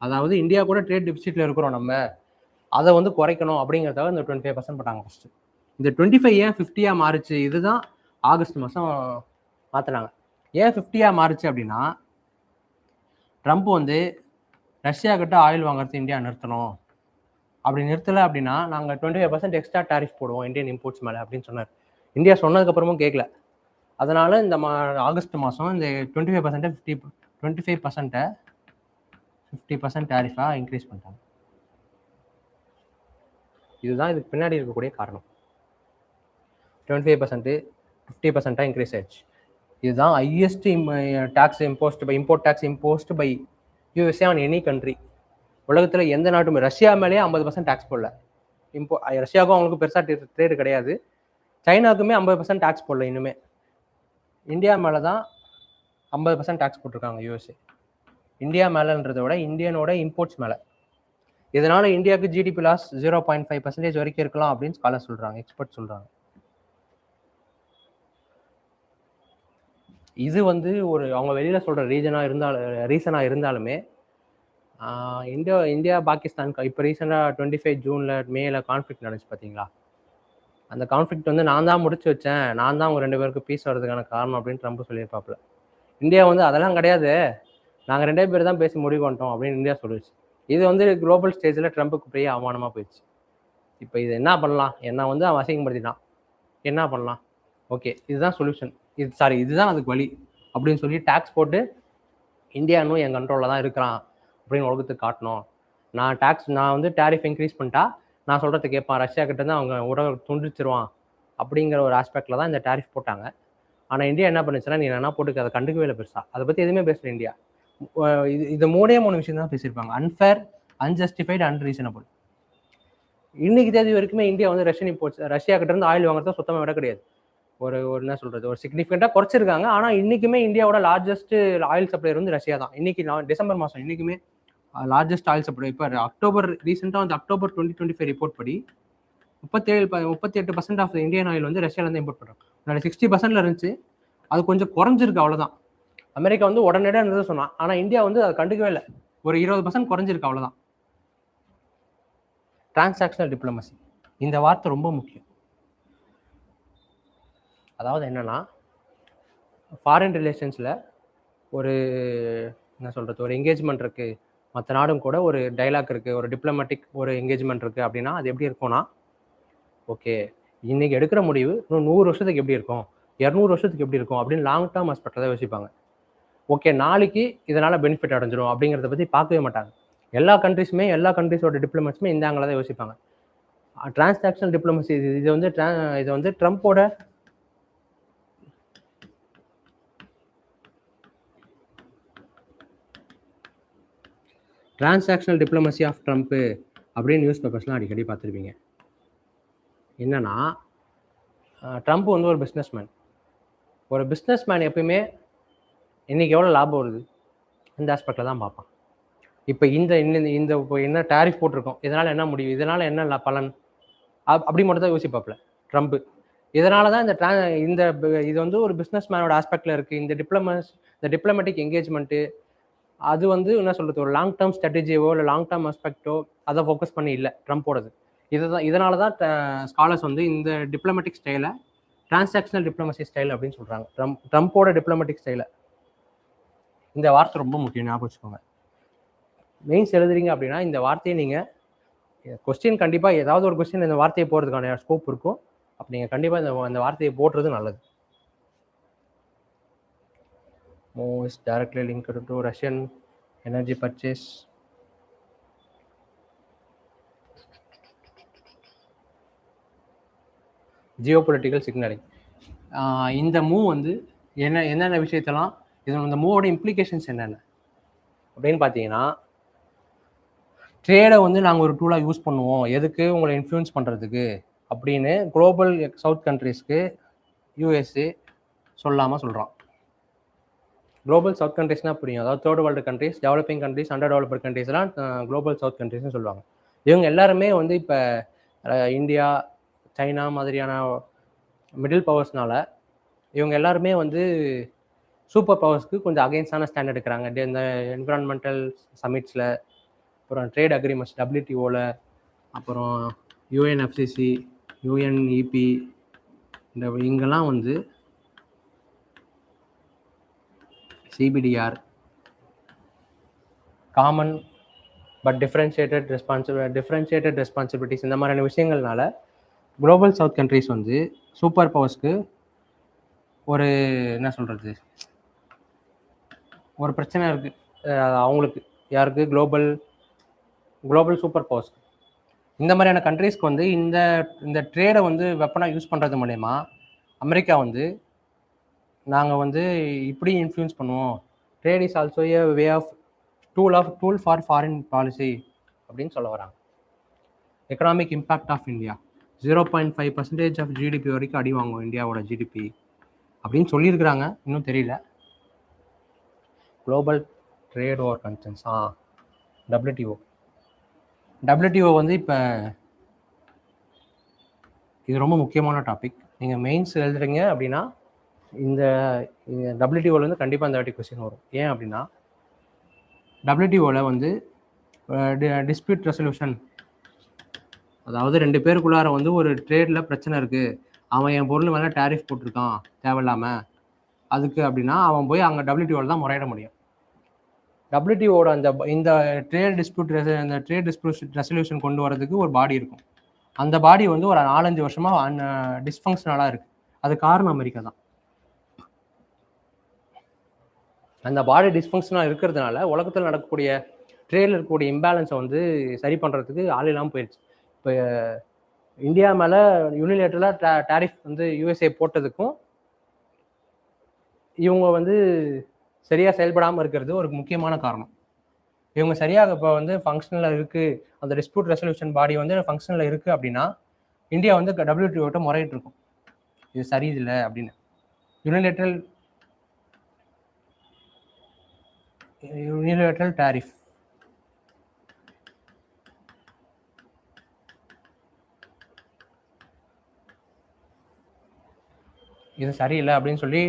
Speaker 1: அதாவது இந்தியா கூட ட்ரேட் டெபிசிட்டில் இருக்கிறோம், நம்ம அதை வந்து குறைக்கணும் அப்படிங்கிறதாக இந்த 25% போட்டாங்க ஃபஸ்ட்டு. இந்த 25 ஏன் 50 மாறுச்சு? இதுதான் ஆகஸ்ட் மாதம் மாற்றினாங்க. ஏன் 50 மாறுச்சு அப்படின்னா, ட்ரம்ப் வந்து ரஷ்யா கிட்ட ஆயில் வாங்குறது இந்தியா நிறுத்தணும், அப்படி நிறுத்தலை அப்படின்னா நாங்கள் 25% எக்ஸ்ட்ரா டேரிஃப் போடுவோம் இந்தியன் இம்போர்ட்ஸ் மேலே அப்படின்னு சொன்னார். இந்தியா சொன்னதுக்கப்புறமும் கேட்கல. அதனால இந்த ஆகஸ்ட் மாதம் இந்த 25% 50% டேரிஃபாக இன்க்ரீஸ் பண்ணிட்டாங்க. இதுதான் இதுக்கு பின்னாடி இருக்கக்கூடிய காரணம். 25% 50% இன்க்ரீஸ் ஆயிடுச்சு. இதுதான் highest tax import tax imposed by USA on any country. உலகத்தில் எந்த நாட்டுமே ரஷ்யா மேலேயே 50% டேக்ஸ் போடல. ரஷ்யாவுக்கும் அவங்களுக்கு பெருசாக ட்ரேடு கிடையாது. சைனாவுக்குமே 50% டேக்ஸ் போடல. இன்னுமே இந்தியா மேலே தான் 50% டேக்ஸ் போட்டிருக்காங்க யூஎஸ்ஏ. இந்தியா மேலேன்றதை விட இந்தியனோட இம்போர்ட்ஸ் மேலே. இதனால இந்தியாவுக்கு ஜிடிபி லாஸ் 0.5% வரைக்கும் இருக்கலாம் அப்படின்னு ஸ்காலர் சொல்றாங்க, எக்ஸ்பர்ட் சொல்றாங்க. இது வந்து ஒரு அவங்க வெளியில சொல்ற ரீசனா இருந்தாலுமே இந்தியா பாகிஸ்தான் இப்போ ரீசெண்டாக 25 ஜூன்ல மேல கான்ஃப்ளிக்ட் நடந்துச்சு பார்த்தீங்களா? அந்த கான்ஃப்ளிக்ட் வந்து நான் தான் முடிச்சு வச்சேன், நான் தான் அவங்க 2 பேருக்கு பீஸ் வர்றதுக்கான காரணம் அப்படின்னு ட்ரம்ப் சொல்லியிருப்பாப்புல. இந்தியா வந்து அதெல்லாம் கிடையாது, நாங்கள் 2 பேர் தான் பேசி முடிவு பண்ணிட்டோம் அப்படின்னு இந்தியா சொல்லிடுச்சு. இது வந்து குளோபல் ஸ்டேஜில் ட்ரம்ப்புக்கு பெரிய அவமானமாக போயிடுச்சு. இப்போ இது என்ன பண்ணலாம்? என்ன வந்து அவன் அசிங்கப்படுத்திட்டான், என்ன பண்ணலாம்? ஓகே, இதுதான் சொல்யூஷன், இதுதான் அதுக்கு வழி அப்படின்னு சொல்லி டேக்ஸ் போட்டு இந்தியா இன்னும் என் கண்ட்ரோலில் தான் இருக்கிறான் அப்படின்னு உலகத்துக்கு காட்டணும். நான் வந்து டேரிஃப் இன்க்ரீஸ் பண்ணிட்டா நான் சொல்கிறத கேட்பான், ரஷ்யா கிட்ட தான் அவங்க உறவை துண்டிச்சிருவான் அப்படிங்கிற ஒரு ஆஸ்பெக்டில் தான் இந்த டேரிஃப் போட்டாங்க. ஆனால் இந்தியா என்ன பண்ணுச்சுன்னா, நீ என்ன போட்டுக்க, அதை கண்டுக்கவே இல்லை பெருசா, அதை பற்றி எதுவுமே பேசல இந்தியா. இது 3 விஷயம் தான் பேசியிருப்பாங்க: அன்ஃபேர், அன்ஜஸ்டிஃபைடு, அன்ரீசனபிள். இன்னைக்கு தேதி வரைக்குமே இந்தியா வந்து ரஷ்யா கிட்ட இருந்து ஆயில் வாங்குறத சுத்தமாக விட கிடையாது. ஒரு என்ன சொல்றது, ஒரு சிக்னிஃபிகண்டாக குறைச்சிருக்காங்க. ஆனால் இன்னைக்குமே இந்தியாவோட லார்ஜஸ்ட் ஆயில் சப்ளையர் வந்து ரஷ்யா தான். இன்னைக்கு டிசம்பர் மாதம் இன்னைக்குமே லார்ஜஸ்ட் ஆயில் சப்ளை. இப்போ ரீசெண்டாக வந்து அக்டோபர் 2025 ரிப்போர்ட் படி 38% ஆஃப் இந்தியன் ஆயில் வந்து ரஷ்யாவிலேருந்து இம்போர்ட் பண்ணுறாங்க. முன்னாடி 60% இருந்துச்சு, அது கொஞ்சம் குறைஞ்சிருக்கு, அவ்வளோதான். அமெரிக்கா வந்து உடனடியாக இருந்தது சொன்னான், ஆனால் இந்தியா வந்து அதை கண்டுக்கவே இல்லை, ஒரு 20% குறைஞ்சிருக்கு, அவ்வளோதான். டிரான்சாக்ஷனல் டிப்ளமசி, இந்த வார்த்தை ரொம்ப முக்கியம். அதாவது என்னன்னா, ஃபாரின் ரிலேஷன்ஸில் ஒரு என்ன சொல்கிறது, ஒரு என்கேஜ்மெண்ட் இருக்குது, மற்ற நாடும் கூட ஒரு டைலாக் இருக்குது, ஒரு டிப்ளமேட்டிக் ஒரு என்கேஜ்மெண்ட் இருக்குது அப்படின்னா அது எப்படி இருக்கும்னா, ஓகே இன்னைக்கு எடுக்கிற முடிவு இன்னும் 100 வருஷத்துக்கு எப்படி இருக்கும், 200 வருஷத்துக்கு எப்படி இருக்கும் அப்படின்னு லாங் டேர்ம் ஆஸ்பெக்டில் தான் யோசிப்பாங்க. ஓகே, நாளைக்கு இதனால் பெனிஃபிட் அடைஞ்சிரும் அப்படிங்கிறத பற்றி பார்க்கவே மாட்டாங்க. எல்லா கண்ட்ரிஸோட டிப்ளமேட்ஸுமே இந்த ஆங்கில தான் யோசிப்பாங்க. டிரான்சாக்ஷனல் டிப்ளமசி இது வந்து ட்ரம்ப்போட டிரான்சாக்ஷனல் டிப்ளமசி ஆஃப் ட்ரம்ப்பு அப்படின்னு நியூஸ் பேப்பர்ஸ்லாம் அடிக்கடி பார்த்துருப்பீங்க. என்னன்னா, ட்ரம்ப் வந்து ஒரு பிஸ்னஸ் மேன் எப்பயுமே இன்னைக்கு எவ்வளோ லாபம் வருது இந்த ஆஸ்பெக்டில் தான் பார்ப்பான். இப்போ இப்போ என்ன டேரிஃப் போட்டிருக்கோம், இதனால் என்ன முடிவு, இதனால் என்ன பலன், அப்படி மட்டும் தான் யோசிப்பாப்புல ட்ரம்ப்பு. இதனால தான் இது வந்து ஒரு பிஸ்னஸ் மேனோட ஆஸ்பெக்டில் இருக்குது. இந்த டிப்ளமேட்டிக் என்கேஜ்மெண்ட்டு அது வந்து என்ன சொல்கிறது, ஒரு லாங் டேர்ம் ஸ்ட்ராட்டஜியோ இல்லை லாங் டேர்ம் ஆஸ்பெக்டோ அதை ஃபோக்கஸ் பண்ணி இல்லை ட்ரம்ப்போடது. இதனால தான் ஸ்காலர்ஸ் வந்து இந்த டிப்ளமேட்டிக் ஸ்டைலை டிரான்சாக்ஷனல் டிப்ளமசி ஸ்டைல் அப்படின்னு சொல்கிறாங்க. ட்ரம்ப்போட டிப்ளமேட்டிக் ஸ்டைலை. இந்த வார்த்தை ரொம்ப முக்கியம், ஞாபகம் வச்சுக்கோங்க. மெயின்ஸ் எழுதுறீங்க அப்படின்னா இந்த வார்த்தையை நீங்கள் கொஸ்டின் கண்டிப்பாக ஏதாவது ஒரு கொஸ்டின் இந்த வார்த்தையை போகிறதுக்கான ஸ்கோப் இருக்கும். அப்போ நீங்கள் கண்டிப்பாக அந்த வார்த்தையை போடுறது நல்லது. Move is directly linked to Russian energy purchase. Jio political signalling. இந்த மூவ் வந்து என்னென்ன விஷயத்தெல்லாம், இந்த மூவோட இம்ப்ளிகேஷன்ஸ் என்னென்ன அப்படின்னு பார்த்தீங்கன்னா, ட்ரேடை வந்து நாங்கள் ஒரு டூலாக யூஸ் பண்ணுவோம், எதுக்கு, உங்களை இன்ஃப்ளூயன்ஸ் பண்ணுறதுக்கு அப்படின்னு குளோபல் சவுத் கண்ட்ரீஸ்க்கு யூஎஸ்ஏ சொல்லாமல் சொல்கிறான். குளோபல் சவுத் கண்ட்ரீஸ்னால் புரியும், அதாவது third world countries, developing countries, under developed கண்ட்ரீஸ்லாம் குளோபல் சவுத் கண்ட்ரீஸ்னு சொல்லுவாங்க. இவங்க எல்லாருமே வந்து இப்போ இந்தியா, சைனா மாதிரியான மிடில் பவர்ஸ்னால இவங்க எல்லாருமே வந்து சூப்பர் பவர்ஸ்க்கு கொஞ்சம் அகெயின்ஸ்டான ஸ்டாண்ட் எடுக்கிறாங்க. இந்த என்விரான்மெண்டல் சமிட்ஸில், அப்புறம் ட்ரேட் அக்ரிமெண்ட்ஸ் WTOவில், அப்புறம் UNFCCC, UNEP, இங்கெல்லாம் வந்து CBDR, common but differentiated responsibilities, இந்த மாதிரியான விஷயங்கள்னால குளோபல் சவுத் கண்ட்ரீஸ் வந்து சூப்பர் பவர்ஸ்க்கு ஒரு என்ன சொல்கிறது, ஒரு பிரச்சனை இருக்குது அவங்களுக்கு. யாருக்கு? Global super powers. இந்த மாதிரியான கண்ட்ரீஸ்க்கு வந்து இந்த ட்ரேடை வந்து வெப்பனாக யூஸ் பண்ணுறது மூலயமா அமெரிக்கா வந்து நாங்கள் வந்து இப்படி இன்ஃப்ளூயன்ஸ் பண்ணுவோம், trade is also a way of tool for foreign policy அப்படின்னு சொல்ல வராங்க. Economic impact of India 0.5% of GDP வரைக்கும் அடி வாங்குவோம் இந்தியாவோட ஜிடிபி அப்படின்னு சொல்லியிருக்கிறாங்க, இன்னும் தெரியல. Global trade over concerns. WTO வந்து இப்போ இது ரொம்ப முக்கியமான டாபிக். நீங்கள் மெயின்ஸ் எழுதுறீங்க அப்படின்னா இந்த WTOலேருந்து கண்டிப்பாக இந்த வாட்டி கொஸ்டின் வரும். ஏன் அப்படின்னா WTOவில் வந்து டிஸ்பியூட் ரெசல்யூஷன், அதாவது 2 பேருக்குள்ளார வந்து ஒரு ட்ரேடில் பிரச்சனை இருக்குது, அவன் என் பொருள் மேலே டேரிஃப் போட்டிருக்கான் தேவையில்லாமல், அதுக்கு அப்படின்னா அவன் போய் அங்கே WTOவில் தான் முறையிட முடியும். WTOவோட இந்த ட்ரேட் டிஸ்பியூட் ரெசல்யூஷன் கொண்டு வரதுக்கு ஒரு பாடி இருக்கும். அந்த பாடி வந்து ஒரு 4-5 வருஷமாக டிஸ்ஃபங்க்ஷனலாக இருக்குது. அது காரணம் அமெரிக்கா தான். அந்த பாடி டிஸ்ஃபங்க்ஷனாக இருக்கிறதுனால உலகத்தில் நடக்கக்கூடிய ட்ரேடில் இருக்கக்கூடிய இம்பேலன்ஸை வந்து சரி பண்ணுறதுக்கு ஆள் இல்லாமல் போயிடுச்சு. இப்போ இந்தியா மேலே யூனிலேட்டரலாக டேரிஃப் வந்து USA போட்டதுக்கும் இவங்க வந்து சரியாக செயல்படாமல் இருக்கிறது ஒரு முக்கியமான காரணம். இவங்க சரியாக இப்போ வந்து ஃபங்க்ஷனில் இருக்குது, அந்த டிஸ்பியூட் ரெசல்யூஷன் பாடி வந்து ஃபங்க்ஷனில் இருக்குது அப்படின்னா இந்தியா வந்து WTO முறையிட்டு இருக்கும், இது சரியில்லை அப்படின்னு. யூனிலேட்டரல் டேரிஃப் இது சரியில்லை அப்படின்னு சொல்லி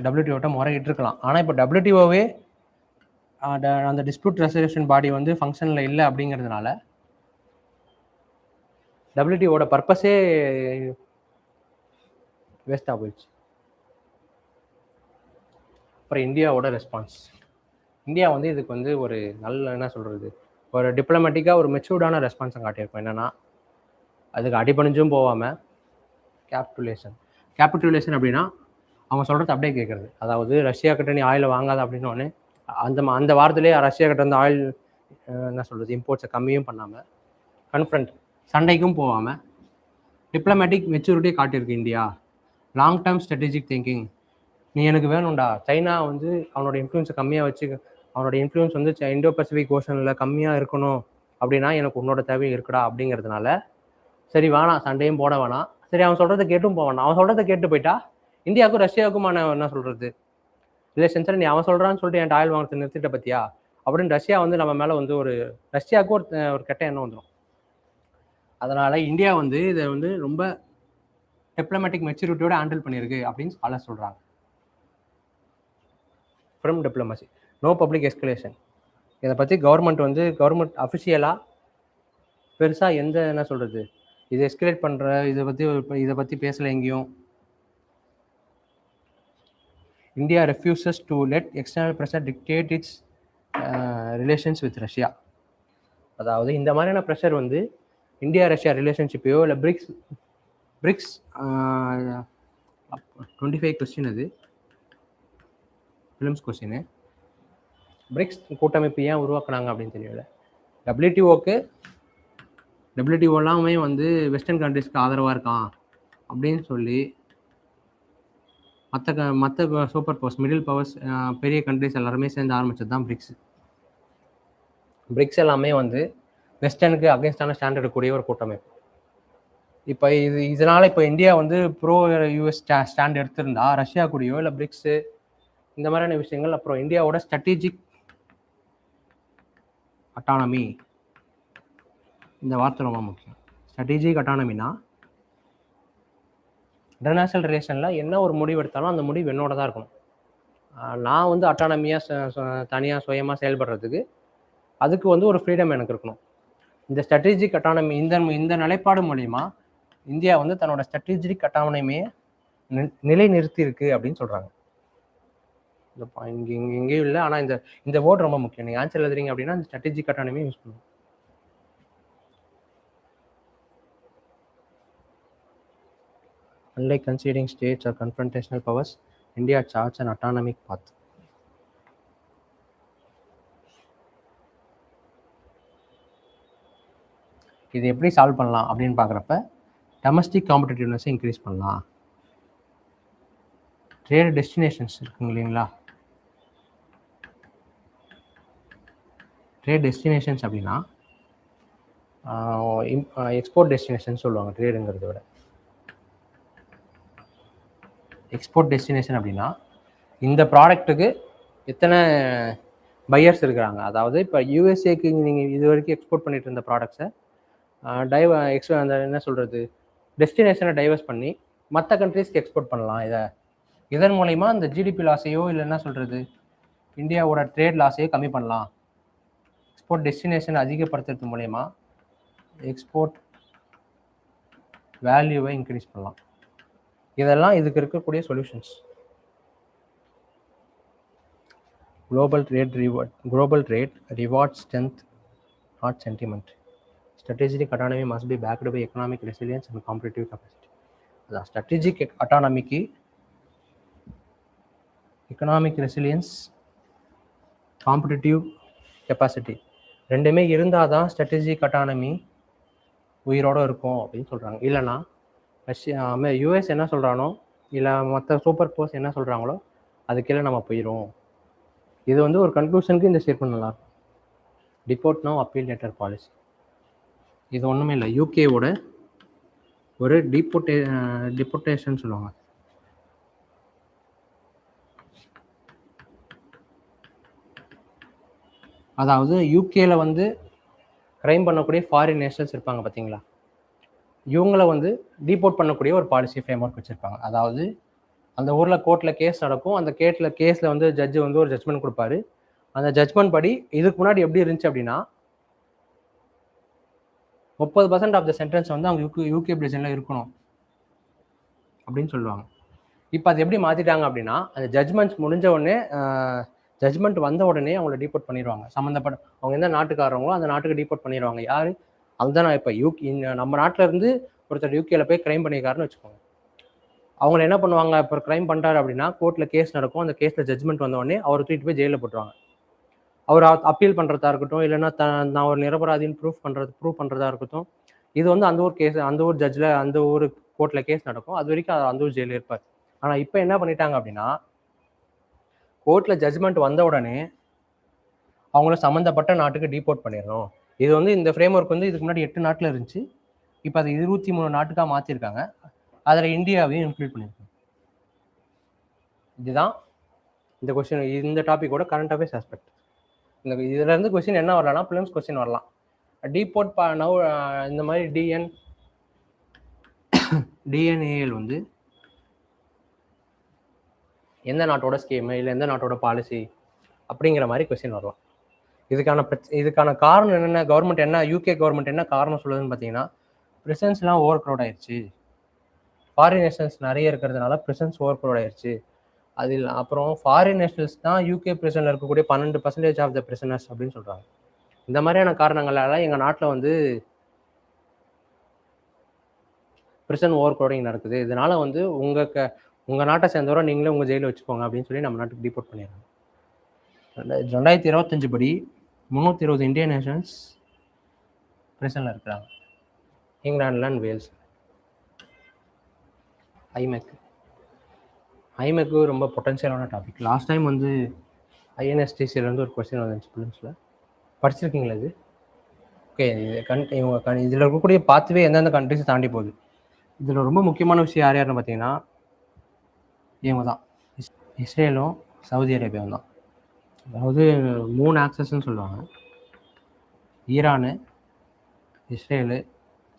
Speaker 1: WTO முறையிட்டு இருக்கலாம். ஆனால் இப்போ WTOவே அந்த டிஸ்பியூட் ரெசல்யூஷன் பாடி வந்து ஃபங்க்ஷனில் இல்லை அப்படிங்கிறதுனால WTOட பர்பஸே வேஸ்ட்டாக போயிடுச்சு. அப்புறம் இந்தியாவோட ரெஸ்பான்ஸ். இந்தியா வந்து இதுக்கு வந்து ஒரு நல்ல என்ன சொல்கிறது, ஒரு டிப்ளமேட்டிக்காக ஒரு மெச்சூர்டான ரெஸ்பான்ஸை காட்டியிருக்கோம். என்னென்னா அதுக்கு அடிபணிஞ்சும் போகாமல் கேபிட்டுலேஷன் அப்படின்னா அவங்க சொல்கிறது அப்படியே கேட்குறது. அதாவது ரஷ்யா கிட்ட நீ ஆயிலை வாங்காத அப்படின்னு அந்த வாரத்திலே ரஷ்யா கிட்ட வந்து ஆயில் என்ன சொல்கிறது இம்போர்ட்ஸை கம்மியும் பண்ணாமல், கன்ஃபரண்ட் சண்டைக்கும் போகாமல் டிப்ளமேட்டிக் மெச்சூரிட்டியை காட்டியிருக்கு India. Long term strategic thinking. நீ எனக்கு வேணும்டா, சைனா வந்து அவனோட இன்ஃப்ளூயன்ஸை கம்மியாக வச்சு, அவனோட இன்ஃப்ளூயன்ஸ் வந்து இந்தோ பசிபிக் ஓஷனில் கம்மியாக இருக்கணும் அப்படின்னா எனக்கு உன்னோட தேவை இருக்குடா அப்படிங்கிறதுனால சரி வேணாம், சண்டையும் போட வேணாம், சரி அவன் சொல்கிறத கேட்டும் போவான். அவன் சொல்கிறத கேட்டு போயிட்டா இந்தியாவுக்கும் ரஷ்யாவுக்குமான என்ன சொல்கிறது ரிலேஷன்ஸில் நீ அவன் சொல்கிறான்னு சொல்லிட்டு என் ஆயில் வாங்கத்தை நிறுத்திட்ட பற்றியா அப்படின்னு ரஷ்யா வந்து நம்ம மேலே வந்து ரஷ்யாவுக்கு ஒரு கெட்ட எண்ணம் வந்துடும். அதனால் இந்தியா வந்து இதை வந்து ரொம்ப டிப்ளமேட்டிக் மெச்சூரிட்டியோட ஹேண்டில் பண்ணியிருக்கு அப்படின்னு பல சொல்கிறாங்க. From diplomacy, no public escalation. இதை பற்றி கவர்மெண்ட் அஃபிஷியலாக பெருசாக எந்த என்ன சொல்கிறது இது எஸ்கலேட் பண்ணுற இதை பற்றி பேசலை எங்கேயும். India refuses to let external pressure dictate it's relations with Russia. அதாவது இந்த மாதிரியான ப்ரெஷர் வந்து இந்தியா ரஷ்யா ரிலேஷன்ஷிப்பையோ இல்லை பிரிக்ஸ் 25 கொஸ்டின் அது ஃபிலிம்ஸ் கொஸ்டின். பிரிக்ஸ் கூட்டமைப்பு ஏன் உருவாக்குனாங்க அப்படின்னு தெரியல. டபிள்யூடிஓ எல்லாமே வந்து வெஸ்டர்ன் கண்ட்ரிஸ்க்கு ஆதரவாக இருக்கான் அப்படின்னு சொல்லி மற்ற சூப்பர் பவர்ஸ், மிடில் பவர்ஸ், பெரிய கண்ட்ரிஸ் எல்லாருமே சேர்ந்து ஆரம்பிச்சது தான் பிரிக்ஸ். பிரிக்ஸ் எல்லாமே வந்து வெஸ்டர்னுக்கு அகேன்ஸ்டான ஸ்டாண்ட் எடுக்கக்கூடிய ஒரு கூட்டமைப்பு. இப்போ இதனால் இப்போ இந்தியா வந்து ப்ரோ யூஎஸ் ஸ்டாண்ட் எடுத்திருந்தா ரஷ்யா கூடயோ இல்லை பிரிக்ஸு இந்த மாதிரியான விஷயங்கள், அப்புறம் இந்தியாவோட ஸ்ட்ராட்டஜிக் அட்டானமி, இந்த வார்த்தை ரொம்ப முக்கியம். ஸ்ட்ராட்டஜிக் அட்டானமினா இன்டர்நேஷ்னல் ரிலேஷனில் என்ன ஒரு முடிவு எடுத்தாலும் அந்த முடிவு என்னோட தான் இருக்கணும். நான் வந்து அட்டானமியாக தனியாக சுயமாக செயல்படுறதுக்கு அதுக்கு வந்து ஒரு ஃப்ரீடம் எனக்கு இருக்கணும். இந்த ஸ்ட்ராட்டஜிக் அட்டானமி இந்த நிலைப்பாடு மூலிமா இந்தியா வந்து தன்னோட ஸ்ட்ராட்டஜிக் அட்டானமியை நிலைநிறுத்தி இருக்கு அப்படின்னு சொல்கிறாங்க. இந்த எங்கேயும் இல்லை, ஆனால் இந்த வேர்ட் ரொம்ப முக்கியம். நீங்கள் ஆன்சர் எழுதுறீங்க அப்படின்னா இந்த ஸ்ட்ராட்டஜிக் அட்டானமியை யூஸ் பண்ணுவோம். Unlike conceding states or confrontational powers, India charts an autonomic path. இது எப்படி சால்வ் பண்ணலாம் அப்படின்னு பார்க்குறப்ப டொமஸ்டிக் காம்படிட்டிவ்னஸை இன்க்ரீஸ் பண்ணலாம். ட்ரேட் டெஸ்டினேஷன்ஸ் இருக்குங்க இல்லைங்களா? ட்ரேட் டெஸ்டினேஷன்ஸ் அப்படின்னா எக்ஸ்போர்ட் டெஸ்டினேஷன் சொல்லுவாங்க. ட்ரேடுங்கிறத விட எக்ஸ்போர்ட் டெஸ்டினேஷன் அப்படின்னா இந்த ப்ராடக்ட்டுக்கு எத்தனை பையர்ஸ் இருக்கிறாங்க. அதாவது இப்போ யூஎஸ்ஏக்கு நீங்கள் இது வரைக்கும் எக்ஸ்போர்ட் பண்ணிட்டு இருந்த ப்ராடக்ட்ஸை அந்த என்ன சொல்கிறது, டெஸ்டினேஷனை டைவர்ஸ் பண்ணி மற்ற கண்ட்ரீஸ்க்கு எக்ஸ்போர்ட் பண்ணலாம். இதன் மூலயமா அந்த ஜிடிபி லாஸையோ இல்லை என்ன சொல்கிறது, இந்தியாவோட ட்ரேட் லாஸையோ கம்மி பண்ணலாம். எக்ஸ்போர்ட் டெஸ்டினேஷன் அதிகப்படுத்துறது மூலயமா எக்ஸ்போர்ட் வேல்யூவை இன்க்ரீஸ் பண்ணலாம். இதெல்லாம் இதுக்கு இருக்கக்கூடிய solutions. Global trade reward strength, not sentiment. Strategic autonomy must be backed by economic resilience and competitive capacity. அதான் ஸ்ட்ராட்டஜிக் அட்டானமிக்கு எக்கனாமிக் ரெசிலியன்ஸ், காம்படிட்டிவ் கெப்பாசிட்டி ரெண்டுமே இருந்தால் தான் ஸ்ட்ராட்டஜிக் அட்டானமி உயிரோடு இருக்கும் அப்படின்னு சொல்கிறாங்க. இல்லைன்னா யூஎஸ் என்ன சொல்கிறானோ இல்லை மற்ற சூப்பர் பவர்ஸ் என்ன சொல்கிறாங்களோ அதுக்கெல்லாம் நம்ம போயிடும். இது வந்து ஒரு கன்க்ளூஷனுக்கு இந்த ஸ்டேட்மெண்ட் நல்லாயிருக்கும். Deport no appeal letter policy. இது ஒன்றுமே இல்லை, யூகேவோட ஒரு டிபோர்டேஷன் சொல்லுவாங்க. அதாவது யூகேல வந்து க்ரைம் பண்ணக்கூடிய ஃபாரின் நேஷனல்ஸ் இருப்பாங்க பார்த்தீங்களா, இவங்களை வந்து டிபோர்ட் பண்ணக்கூடிய ஒரு பாலிசி ஃப்ரேம் ஒர்க் வச்சுருப்பாங்க. அதாவது அந்த ஊரில் கோர்ட்டில் கேஸ் நடக்கும். அந்த கேஸில் வந்து ஜட்ஜு வந்து ஒரு ஜட்ஜ்மெண்ட் கொடுப்பாரு. அந்த ஜட்ஜ்மெண்ட் படி இதுக்கு முன்னாடி எப்படி இருந்துச்சு அப்படின்னா 30% ஆஃப் த சென்டென்ஸ் வந்து அவங்க யூகே பிரிசனில் இருக்கணும் அப்படின்னு சொல்லுவாங்க. இப்போ அது எப்படி மாற்றிட்டாங்க அப்படின்னா அந்த ஜட்ஜ்மெண்ட்ஸ் முடிஞ்ச உடனே, ஜட்ஜ்மெண்ட் வந்த உடனே அவங்கள டிபோர்ட் பண்ணிடுவாங்க. அவங்க எந்த நாட்டுக்காரங்களோ அந்த நாட்டுக்கு டிபோர்ட் பண்ணிடுவாங்க. யார் அதுதான். இப்போ நம்ம நாட்டில் இருந்து ஒருத்தர் யூகேல போய் க்ரைம் பண்ணியிருக்காருன்னு வச்சுக்கோங்க. அவங்கள என்ன பண்ணுவாங்க, இப்போ க்ரைம் பண்ணுறாரு அப்படின்னா கோர்ட்டில் கேஸ் நடக்கும். அந்த கேஸில் ஜட்ஜ்மெண்ட் வந்த உடனே அவர் தூக்கிட்டு போய் ஜெயிலில் போட்டுருவாங்க. அவர் அப்பீல் பண்ணுறதா இருக்கட்டும், இல்லைன்னா நான் ஒரு நிரபராதின்னு ப்ரூவ் பண்ணுறதா இருக்கட்டும், இது வந்து அந்த ஊர் கேஸ், அந்த ஊர் ஜட்ஜில் அந்த ஊர் கோர்ட்டில் கேஸ் நடக்கும். அது வரைக்கும் அந்த ஊர் ஜெயிலில் இருப்பார். ஆனால் இப்போ என்ன பண்ணிட்டாங்க அப்படின்னா கோர்ட்டில் ஜட்ஜ்மெண்ட் வந்த உடனே அவங்கள சம்மந்தப்பட்ட நாட்டுக்கு டிபோர்ட் பண்ணிடணும். இது வந்து இந்த ஃப்ரேம் ஒர்க் வந்து இதுக்கு முன்னாடி 8 நாட்டில் இருந்துச்சு. இப்போ அது 23 நாட்டுக்காக மாற்றிருக்காங்க. அதில் இந்தியாவையும் இன்க்ளூட் பண்ணியிருக்காங்க. இதுதான் இந்த கொஸ்டின், இந்த டாப்பிக்கோட கரண்ட் அஃபேர்ஸ் ஆஸ்பெக்ட். இதுலேருந்து கொஸ்டின் என்ன வரலாம்னா ப்ரிலிம்ஸ் கொஸ்டின் வரலாம். டிபோர்ட் இந்த மாதிரி டிஎன்ஏஎல் வந்து எந்த நாட்டோட ஸ்கீமு இல்லை எந்த நாட்டோட பாலிசி அப்படிங்கிற மாதிரி கொஸ்டின் வரலாம். இதுக்கான காரணம் என்னென்ன, கவர்மெண்ட் என்ன, யூகே கவர்மெண்ட் என்ன காரணம் சொல்லுதுன்னு பார்த்தீங்கன்னா ப்ரிசன்ஸ்லாம் ஓவர் க்ரௌட் ஆயிடுச்சு, ஃபாரின் நேஷனல்ஸ் நிறைய இருக்கிறதுனால ப்ரிசன்ஸ் ஓவர் க்ரௌட் ஆயிடுச்சு. அதில் அப்புறம் ஃபாரின் நேஷனல்ஸ் தான் யூகே பிரிசனில் இருக்கக்கூடிய 12% ஆஃப் த பிரிசனர்ஸ் அப்படின்னு சொல்கிறாங்க. இந்த மாதிரியான காரணங்களால எங்கள் நாட்டில் வந்து பிரிசன் ஓவர் க்ரௌடிங் நடக்குது, இதனால வந்து உங்கள் நாட்டை சேர்ந்தவரை நீங்களே உங்கள் ஜெயிலில் வச்சுக்கோங்க அப்படின்னு சொல்லி நம்ம நாட்டுக்கு டிபோர்ட் பண்ணிடுறாங்க. 2025 படி 320 இந்தியன் நேஷன்ஸ் பிரிசனில் இருக்கிறாங்க, இங்கிலாண்டில் அண்ட் வேல்ஸ். ஐமெக்கு ரொம்ப பொட்டன்ஷியலான டாபிக். லாஸ்ட் டைம் வந்து ஐஎன்எஸ்டிசிலேருந்து ஒரு கொஸ்டின் வந்துச்சு ஃபிலிம்ஸில், படிச்சிருக்கீங்களா இது? ஓகே, இவங்க இதில் இருக்கக்கூடிய பார்த்துவே எந்தெந்த கண்ட்ரிஸ் தாண்டி போகுது. இதில் ரொம்ப முக்கியமான விஷயம் யாருன்னு பார்த்தீங்கன்னா இவங்க தான், இஸ்ரேலும் சவுதி அரேபியாவும் தான். அதாவது 3 ஆக்சஸ்ன்னு சொல்லுவாங்க, ஈரானு, இஸ்ரேலு,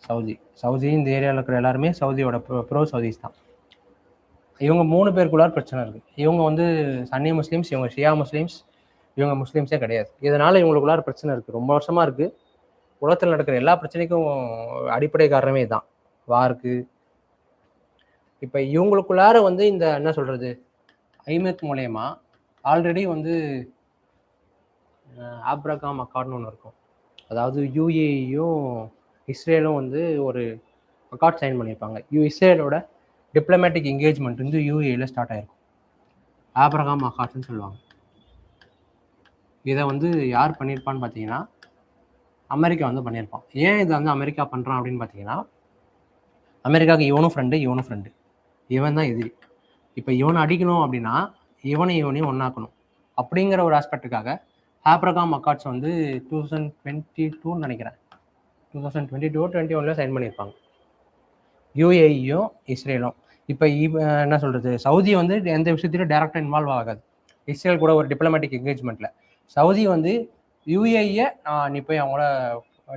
Speaker 1: சவுதி. இந்த ஏரியாவில் இருக்கிற எல்லாருமே சவுதியோட ப்ரோ சவுதிஸ் தான். இவங்க 3 பேருக்குள்ளார பிரச்சனை இருக்குது. இவங்க வந்து சன்னி முஸ்லீம்ஸ், இவங்க ஷியா முஸ்லீம்ஸ், இவங்க முஸ்லீம்ஸே கிடையாது. இதனால் இவங்களுக்குள்ளார பிரச்சனை இருக்குது, ரொம்ப வருஷமாக இருக்குது. உலகத்தில் நடக்கிற எல்லா பிரச்சனைக்கும் அடிப்படை காரணமே தான், வாருக்கு. இப்போ இவங்களுக்குள்ளார வந்து இந்த என்ன சொல்கிறது, ஐமெக் மூலயமா ஆல்ரெடி வந்து ஆப்ரகாம் அக்கார்ட்னு ஒன்று இருக்கும். அதாவது யூஏஇயும் இஸ்ரேலும் வந்து ஒரு அக்கார்ட் சைன் பண்ணியிருப்பாங்க. இஸ்ரேலோட டிப்ளமேட்டிக் என்கேஜ்மெண்ட் வந்து யூஏஇயில் ஸ்டார்ட் ஆகிருக்கும், ஆப்ரகாம் அக்கார்ட்னு சொல்லுவாங்க. இதை வந்து யார் பண்ணியிருப்பான்னு பார்த்தீங்கன்னா அமெரிக்கா வந்து பண்ணியிருப்பான். ஏன் இதை வந்து அமெரிக்கா பண்ணுறான் அப்படின்னு பார்த்தீங்கன்னா, அமெரிக்காவுக்கு இவனும் ஃப்ரெண்டு, இவன் தான் எதிரி. இப்போ இவனை அடிக்கணும் அப்படின்னா இவனையும் ஒன்றாக்கணும் அப்படிங்கிற ஒரு ஆஸ்பெக்டுக்காக ஆப்ரகாம் அக்கார்ட்ஸ் வந்து 2022 நினைக்கிறேன், 2022-21 சைன் பண்ணியிருப்பாங்க, யூஏஇயும் இஸ்ரேலும். இப்போ என்ன சொல்கிறது, சவுதி வந்து எந்த விஷயத்திலும் டேரெக்டாக இன்வால்வ் ஆகாது இஸ்ரேல் கூட ஒரு டிப்ளமேட்டிக் என்கேஜ்மெண்ட்டில். சவுதி வந்து யூஏஇயை நீ போய் அவங்களோட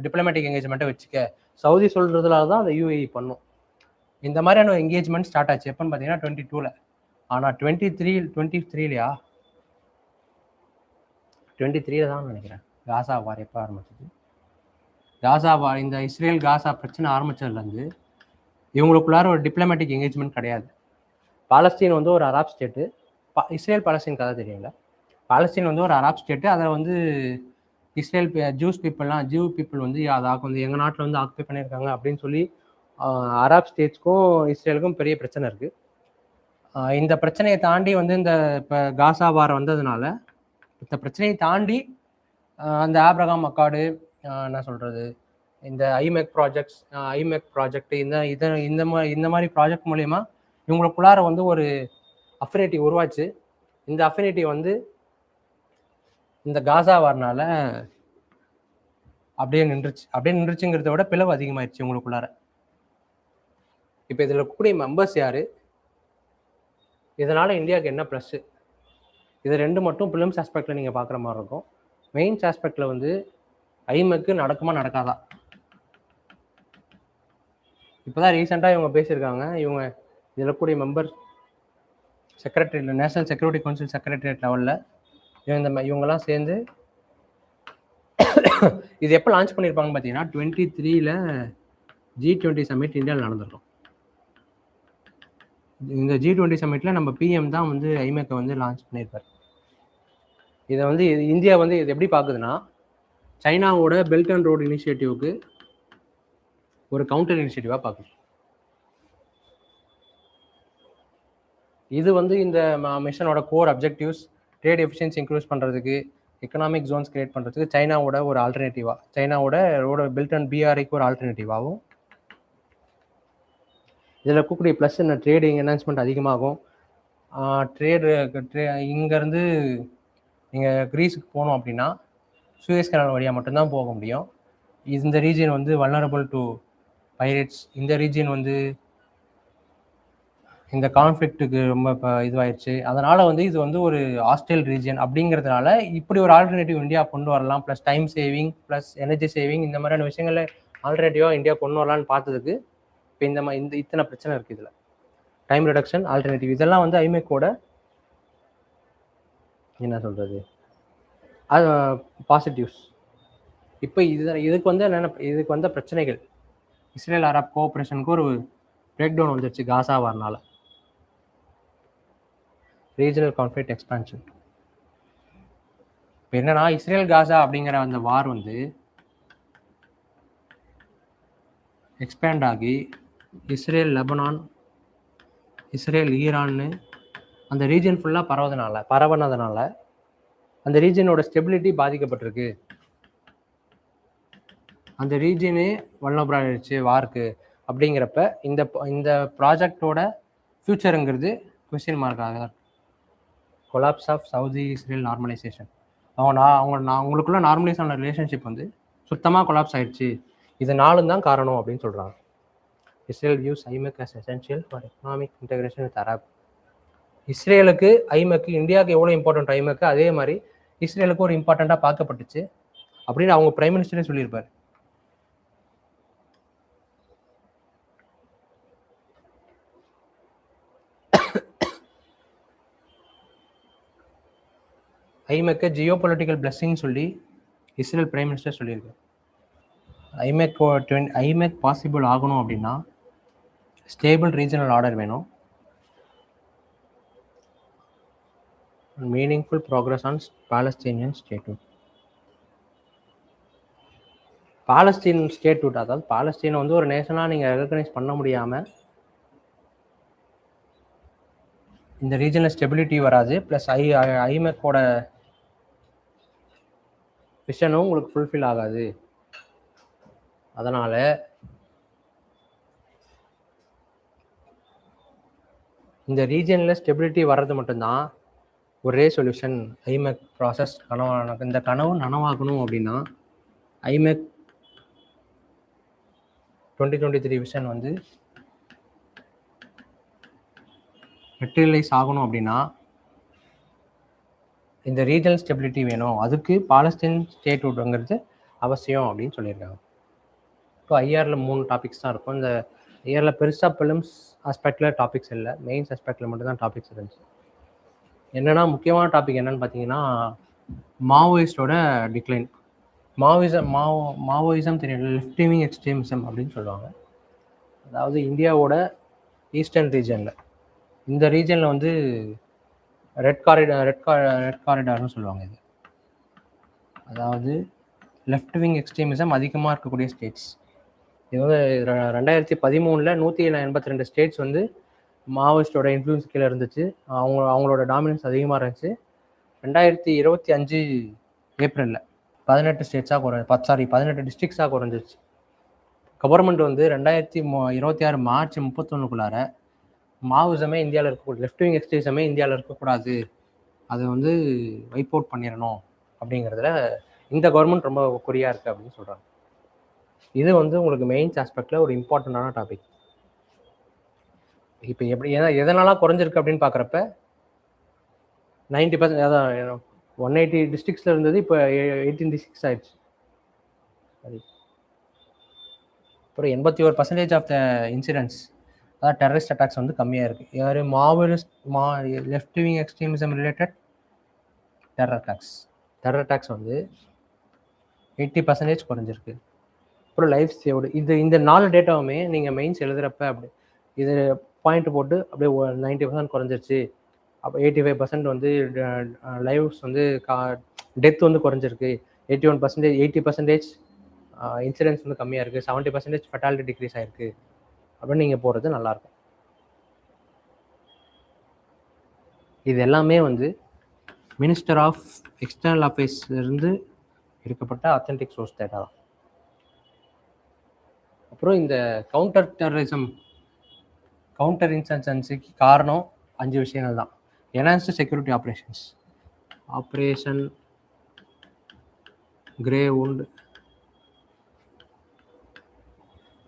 Speaker 1: டிப்ளமேட்டிக் என்கேஜ்மெண்ட்டை வச்சுக்க, சவுதி சொல்கிறதுனால தான் அந்த யூஏஇ பண்ணும். இந்த மாதிரியான என்கேஜ்மெண்ட் ஸ்டார்ட் ஆச்சு எப்போன்னு பார்த்தீங்கன்னா 22. ஆனால் 23 தான் நினைக்கிறேன் காசா வார் எப்போ ஆரம்பிச்சது. காசா வார், இந்த இஸ்ரேல் காசா பிரச்சனை ஆரம்பித்ததுலேருந்து இவங்களுக்குள்ளார ஒரு டிப்ளமேட்டிக் என்கேஜ்மெண்ட் கிடையாது. பாலஸ்தீன் வந்து ஒரு அராப் ஸ்டேட்டு, இஸ்ரேல் பாலஸ்தீன் கதை தெரியல. பாலஸ்தீன் வந்து ஒரு அராப் ஸ்டேட்டு, அதை வந்து இஸ்ரேல் ஜூ பீப்புள் வந்து அதை வந்து எங்கள் நாட்டில் வந்து ஆக்குபை பண்ணியிருக்காங்க அப்படின்னு சொல்லி அராப் ஸ்டேட்ஸ்க்கும் இஸ்ரேலுக்கும் பெரிய பிரச்சனை இருக்குது. இந்த பிரச்சனையை தாண்டி வந்து இந்த இப்போ காசா வார் வந்ததுனால இந்த பிரச்சனையை தாண்டி அந்த ஆப்ரகாம் அக்கார்டு, என்ன சொல்கிறது, இந்த ஐமெக் ப்ராஜெக்ட் இந்த மாதிரி ப்ராஜெக்ட் மூலயமா இவங்களுக்குள்ளார வந்து ஒரு அஃபினிட்டி உருவாச்சு. இந்த அஃபினிட்டி வந்து இந்த காசா வார்னால அப்படியே நின்றுச்சுங்கிறத விட பிளவு அதிகமாயிடுச்சு இவங்களுக்குள்ளார. இப்போ இதில் இருக்கக்கூடிய மெம்பர்ஸ் யார், இதனால் இந்தியாவுக்கு என்ன ப்ளஸ்ஸு, இது ரெண்டு மட்டும் பிலிம்ஸ் ஆஸ்பெக்டில் நீங்கள் பார்க்குற மாதிரி இருக்கும். மெயின்ஸ் ஆஸ்பெக்டில் வந்து ஐமெக்கு நடக்குமா நடக்காதா, இப்போ தான் ரீசெண்டாக இவங்க பேசியிருக்காங்க. இவங்க இதில் கூடிய member secretary, national security council secretariat லெவலில் இவங்கெல்லாம் சேர்ந்து இது எப்போ லான்ச் பண்ணியிருப்பாங்கன்னு பார்த்தீங்கன்னா 23 G20 சமிட் இந்தியாவில் நடந்திருக்கும். இந்த G20 சமிட்டில் நம்ம பிஎம் தான் வந்து ஐமெக்கை வந்து லான்ச் பண்ணியிருப்பார். இதை வந்து இந்தியா வந்து இது எப்படி பார்க்குதுன்னா, சைனாவோட பெல்ட் அண்ட் ரோடு இனிஷியேட்டிவ்க்கு ஒரு கவுண்டர் இனிஷியேட்டிவாக பார்க்குது. இது வந்து இந்த மிஷனோட கோர் அப்ஜெக்டிவ்ஸ் ட்ரேட் எஃபிஷியன்சி இன்க்ரூஸ் பண்ணுறதுக்கு, எக்கனாமிக் ஜோன்ஸ் கிரியேட் பண்ணுறதுக்கு சைனாவோட ஒரு ஆல்டர்னேட்டிவாக, சைனாவோட ரோட பெல்ட் அண்ட் பிஆர்ஐக்கு ஒரு ஆல்டர்னேட்டிவாகவும், இதில் இருக்கக்கூடிய ப்ளஸ் என்ன, ட்ரேடிங் என்ஹான்ஸ்மெண்ட் அதிகமாகும். இங்கேருந்து நீங்கள் கிரீஸுக்கு போகணும் அப்படின்னா சூயஸ் கனால் வழியாக மட்டும்தான் போக முடியும். இந்த ரீஜன் வந்து வல்னரபிள் டு பைரேட்ஸ், இந்த ரீஜன் வந்து இந்த கான்ஃப்ளிக்ட்டுக்கு ரொம்ப இப்போ இதுவாயிடுச்சு. அதனால் வந்து இது வந்து ஒரு ஹாஸ்டைல் ரீஜன் அப்படிங்கிறதுனால இப்படி ஒரு ஆல்டர்னேட்டிவ் இந்தியா கொண்டு வரலாம். Plus time saving, plus energy saving, இந்த மாதிரியான விஷயங்களை ஆல்டர்னேட்டிவாக இந்தியா கொண்டு வரலான்னு பார்த்ததுக்கு இப்போ இத்தனை பிரச்சனை இருக்குது. இதில் டைம் ரிடக்ஷன், ஆல்டர்னேட்டிவ், இதெல்லாம் வந்து ஐமெக்கோட என்ன சொல்கிறது, அது பாசிட்டிவ்ஸ். இப்போ இதுக்கு வந்த பிரச்சனைகள், இஸ்ரேல் அரப் கோஆப்ரேஷனுக்கு ஒரு பிரேக் டவுன் வந்துருச்சு காசா வார்னால. Regional conflict expansion. இப்போ என்னன்னா, இஸ்ரேல் காசா அப்படிங்கிற அந்த வார் வந்து எக்ஸ்பேண்ட் ஆகி இஸ்ரேல், லெபனான், இஸ்ரேல், ஈரான்னு அந்த ரீஜன் ஃபுல்லாக பரவனதுனால அந்த ரீஜனோட ஸ்டெபிலிட்டி பாதிக்கப்பட்டிருக்கு. அந்த ரீஜனே வல்னரபிள் ஆயிடுச்சு வார்க்கு அப்படிங்கிறப்ப இந்த ப்ராஜெக்டோட ஃபியூச்சருங்கிறது கொஸ்டின் மார்க் ஆகுது. Collapse of Saudi Israel normalization. அவங்களுக்குள்ள நார்மலைஸ் ஆன ரிலேஷன்ஷிப் வந்து சுத்தமாக கொலாப்ஸ் ஆயிடுச்சு. இது 4 தான் காரணம் அப்படின்னு சொல்கிறாங்க. Israel views IMEC as essential for economic integration with Arab. இஸ்ரேலுக்கு ஐமெக், இந்தியாவுக்கு எவ்வளோ இம்பார்ட்டன்ட் ஐமெக், அதே மாதிரி இஸ்ரேலுக்கு ஒரு இம்பார்ட்டண்ட்டாக பார்க்கப்பட்டுச்சு அப்படின்னு அவங்க பிரைம் மினிஸ்டரே சொல்லியிருப்பார். ஐமெக்கை ஜியோ பொலிட்டிக்கல் பிளஸ்ஸிங் சொல்லி இஸ்ரேல் பிரைம் மினிஸ்டர் சொல்லியிருக்கு. ஐமெக் பாசிபிள் ஆகணும் அப்படின்னா ஸ்டேபிள் ரீஜனல் ஆர்டர் வேணும், meaningful progress on Palestinian statehood. Palestine statehood, அதாவது பாலஸ்தீனை வந்து ஒரு நேஷனாக நீங்கள் ரெகக்னைஸ் பண்ண முடியாமல் இந்த ரீஜனில் ஸ்டெபிலிட்டி வராது. ப்ளஸ் ஐமெக்கோட விஷனும் உங்களுக்கு ஃபுல்ஃபில் ஆகாது. அதனால் இந்த ரீஜனில் ஸ்டெபிலிட்டி வர்றது மட்டும்தான் ஒரே சொல்யூஷன். ஐமெக் ப்ராசஸ் இந்த கனவு நனவாகணும் அப்படின்னா ஐமெக் 2023 விஷன் வந்து மெட்டீரியலைஸ் ஆகணும் அப்படின்னா இந்த ரீஜனல் ஸ்டெபிலிட்டி வேணும். அதுக்கு பாலஸ்தீன் ஸ்டேட்ஹுட்ங்கிறது அவசியம் அப்படின்னு சொல்லியிருக்காங்க. இப்போ ஐஆரில் 3 டாபிக்ஸ் தான் இருக்கும். இந்த ஐஆரில் பெருசாக பிலிம்ஸ் ஆஸ்பெக்டில் டாபிக்ஸ் இல்லை, மெயின்ஸ் ஆஸ்பெக்டில் மட்டும்தான் டாபிக்ஸ் இருந்துச்சு. என்னென்னா முக்கியமான டாபிக் என்னென்னு பார்த்தீங்கன்னா மாவோயிஸ்டோட டிக்ளைன். மாவோயிசம் தெரியும், லெஃப்ட் விங் எக்ஸ்ட்ரீமிசம் அப்படின்னு சொல்லுவாங்க. அதாவது இந்தியாவோட ஈஸ்டர்ன் ரீஜனில், இந்த ரீஜனில் வந்து ரெட் காரிடார்னு சொல்லுவாங்க. இது அதாவது லெஃப்ட் விங் எக்ஸ்ட்ரீமிசம் அதிகமாக இருக்கக்கூடிய ஸ்டேட்ஸ். இது வந்து 2013 182 ஸ்டேட்ஸ் வந்து மாவோயிஸ்டோட இன்ஃப்ளூயன்ஸ் கீழே இருந்துச்சு. அவங்களோட டாமினன்ஸ் அதிகமாக இருந்துச்சு. 2025 ஏப்ரலில் 18 டிஸ்ட்ரிக்ஸாக குறைஞ்சிச்சு. கவர்மெண்ட் வந்து 2026 மார்ச் 31க்குள்ளார மாவோயிசமே இந்தியாவில் இருக்கக்கூடாது, லெஃப்ட் விங் எக்ஸ்ட்ரீமிசமே இந்தியாவில் இருக்கக்கூடாது, அதை வந்து வைப் அவுட் பண்ணிடணும் அப்படிங்கிறதுல இந்த கவர்மெண்ட் ரொம்ப குறியாக இருக்குது அப்படின்னு சொல்கிறாங்க. இது வந்து உங்களுக்கு மெயின்ஸ் ஆஸ்பெக்டில் ஒரு இம்பார்ட்டண்ட்டான டாபிக். இப்போ எப்படி எதனால குறைஞ்சிருக்கு அப்படின்னு பார்க்குறப்ப 90%, அதான் 180 டிஸ்ட்ரிக்ஸில் இருந்தது இப்போ 18 டிஸ்ட்ரிக்ஸ் ஆயிடுச்சு. சரி, அப்புறம் 81% ஆஃப் த இன்சிடென்ட்ஸ், அதாவது டெரரிஸ்ட் அட்டாக்ஸ் வந்து கம்மியாக இருக்குது. யார் Maoist left wing extremism related terror attacks வந்து 80% குறைஞ்சிருக்கு. அப்புறம் லைஃப் சேவ்டு, இந்த 4 டேட்டாவுமே நீங்கள் மெயின்ஸ் எழுதுகிறப்ப அப்படி இது பாயிண்ட் போட்டு அப்படியே 90% குறைஞ்சிருச்சு, அப்போ 85% வந்து லைவ்ஸ் வந்து டெத் வந்து குறைஞ்சிருக்கு, 80% இன்சிடென்ட்ஸ் வந்து கம்மியாக இருக்குது, 70% ஃபெட்டாலிட்டி டிக்ரீஸ் ஆகிருக்கு அப்படின்னு நீங்கள் போகிறது நல்லாயிருக்கும். இது எல்லாமே வந்து மினிஸ்டர் ஆஃப் எக்ஸ்டர்னல் அஃபேர்ஸ்லேருந்து எடுக்கப்பட்ட அத்தன்டிக் சோர்ஸ் டேட்டா தான். அப்புறம் இந்த கவுண்டர் இன்சர்ஜென்சிக்கு காரணம் 5 விஷயங்கள் தான். Enhanced security operation grey உண்ட்,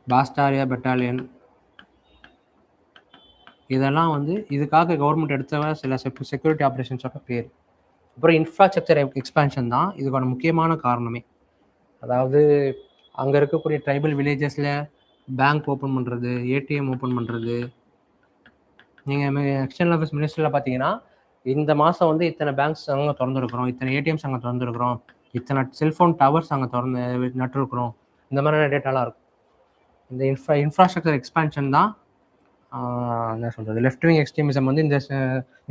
Speaker 1: பாஸ்டாரியா battalion, இதெல்லாம் வந்து இதுக்காக கவர்மெண்ட் எடுத்த சில செக்யூரிட்டி ஆப்ரேஷன்ஸோட பேர். அப்புறம் இன்ஃப்ராஸ்ட்ரக்சர் எக்ஸ்பேன்ஷன் தான் இதுக்கான முக்கியமான காரணமே. அதாவது அங்கே இருக்கக்கூடிய ட்ரைபல் வில்லேஜஸில் பேங்க் ஓப்பன் பண்ணுறது, ஏடிஎம் ஓப்பன் பண்ணுறது. நீங்கள் எக்ஸ்டர்னல் அஃபேர்ஸ் மினிஸ்டரில் பார்த்தீங்கன்னா இந்த மாதம் வந்து இத்தனை பேங்க்ஸ் அங்கே திறந்துருக்குறோம், இத்தனை ஏடிஎம்ஸ் அங்கே திறந்துருக்குறோம், இத்தனை செல்ஃபோன் டவர்ஸ் அங்கே நட்டுருக்குறோம், இந்த மாதிரியான டேட்டாலாம் இருக்கும். இந்த இன்ஃப்ராஸ்ட்ரக்சர் எக்ஸ்பேன்ஷன் தான் என்ன சொல்கிறது, லெஃப்ட் விங் எக்ஸ்ட்ரீமிசம் வந்து இந்த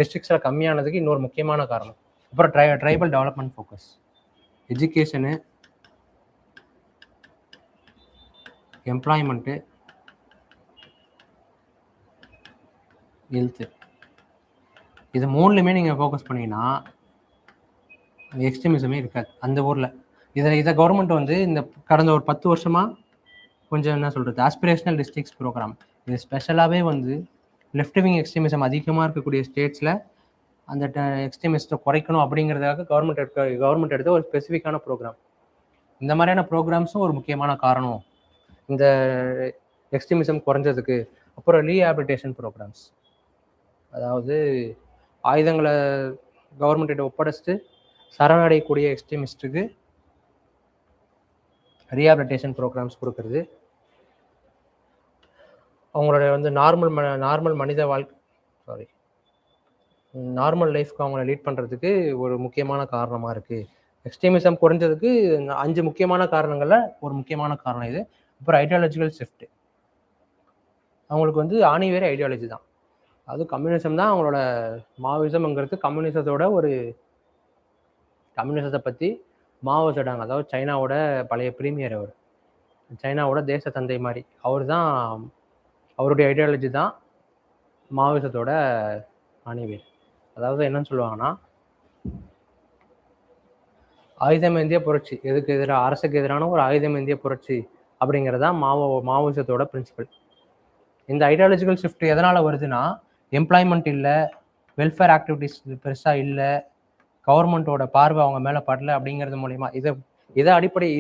Speaker 1: டிஸ்ட்ரிக்ஸில் கம்மியானதுக்கு இன்னொரு முக்கியமான காரணம். அப்புறம் tribal development focus, education, employment, health, இது மூணுலையுமே நீங்கள் ஃபோக்கஸ் பண்ணிங்கன்னா எக்ஸ்ட்ரீமிசமே இருக்காது அந்த ஊரில். இதை கவர்மெண்ட் வந்து இந்த கடந்த ஒரு 10 வருஷமாக கொஞ்சம் என்ன சொல்கிறது ஆஸ்பிரேஷனல் டிஸ்ட்ரிக்ட்ஸ் ப்ரோக்ராம், இது ஸ்பெஷலாகவே வந்து லெஃப்ட் விங் எக்ஸ்ட்ரீமிசம் அதிகமாக இருக்கக்கூடிய ஸ்டேட்ஸில் அந்த எக்ஸ்ட்ரீமிஸ்ட்டை குறைக்கணும் அப்படிங்கிறதுக்காக கவர்மெண்ட் எடுத்த ஒரு ஸ்பெசிஃபிக்கான ப்ரோக்ராம். இந்த மாதிரியான ப்ரோக்ராம்ஸும் ஒரு முக்கியமான காரணம் இந்த எக்ஸ்ட்ரீமிசம் குறைஞ்சதுக்கு. அப்புறம் ரீஹாபிலிட்டேஷன் ப்ரோக்ராம்ஸ், அதாவது ஆயுதங்களை கவர்மெண்ட்டிட்ட ஒப்படைச்சிட்டு சரணடையக்கூடிய எக்ஸ்ட்ரீமிஸ்ட்டுக்கு ரீஹாபிலிட்டேஷன் ப்ரோக்ராம்ஸ் கொடுக்கறது, அவங்களோட வந்து நார்மல் லைஃப்க்கு அவங்கள லீட் பண்ணுறதுக்கு ஒரு முக்கியமான காரணமாக இருக்குது. எக்ஸ்ட்ரீமிசம் குறைஞ்சதுக்கு 5 முக்கியமான காரணங்களில் ஒரு முக்கியமான காரணம் இது. அப்புறம் ஐடியாலஜிக்கல் ஷிஃப்ட், அவங்களுக்கு வந்து ஆணிவேற ஐடியாலஜி தான், அது கம்யூனிசம் தான் அவங்களோட மாவோயிசம்ங்கிறது. கம்யூனிசத்தை பற்றி மாவோ செடாங், அதாவது சைனாவோட பழைய பிரீமியர், அவர் சைனாவோட தேச தந்தை மாதிரி, அவருடைய ஐடியாலஜி தான் மாவோயிசத்தோட ஆணிவேர். அதாவது என்னன்னு சொல்லுவாங்கன்னா, ஆயுதமேந்திய புரட்சி, எதுக்கு எதிராக அரசுக்கு எதிரான ஒரு ஆயுதமேந்திய புரட்சி அப்படிங்கிறது தான் மாவோயிசத்தோட பிரின்சிபல். இந்த ஐடியாலஜிக்கல் ஷிஃப்ட் எதனால் வருதுன்னா, எம்ப்ளாய்மெண்ட் இல்லை, வெல்ஃபேர் ஆக்டிவிட்டிஸ் பெருசாக இல்லை, கவர்மெண்ட்டோட பார்வை அவங்க மேலே படல அப்படிங்கிறது மூலயமா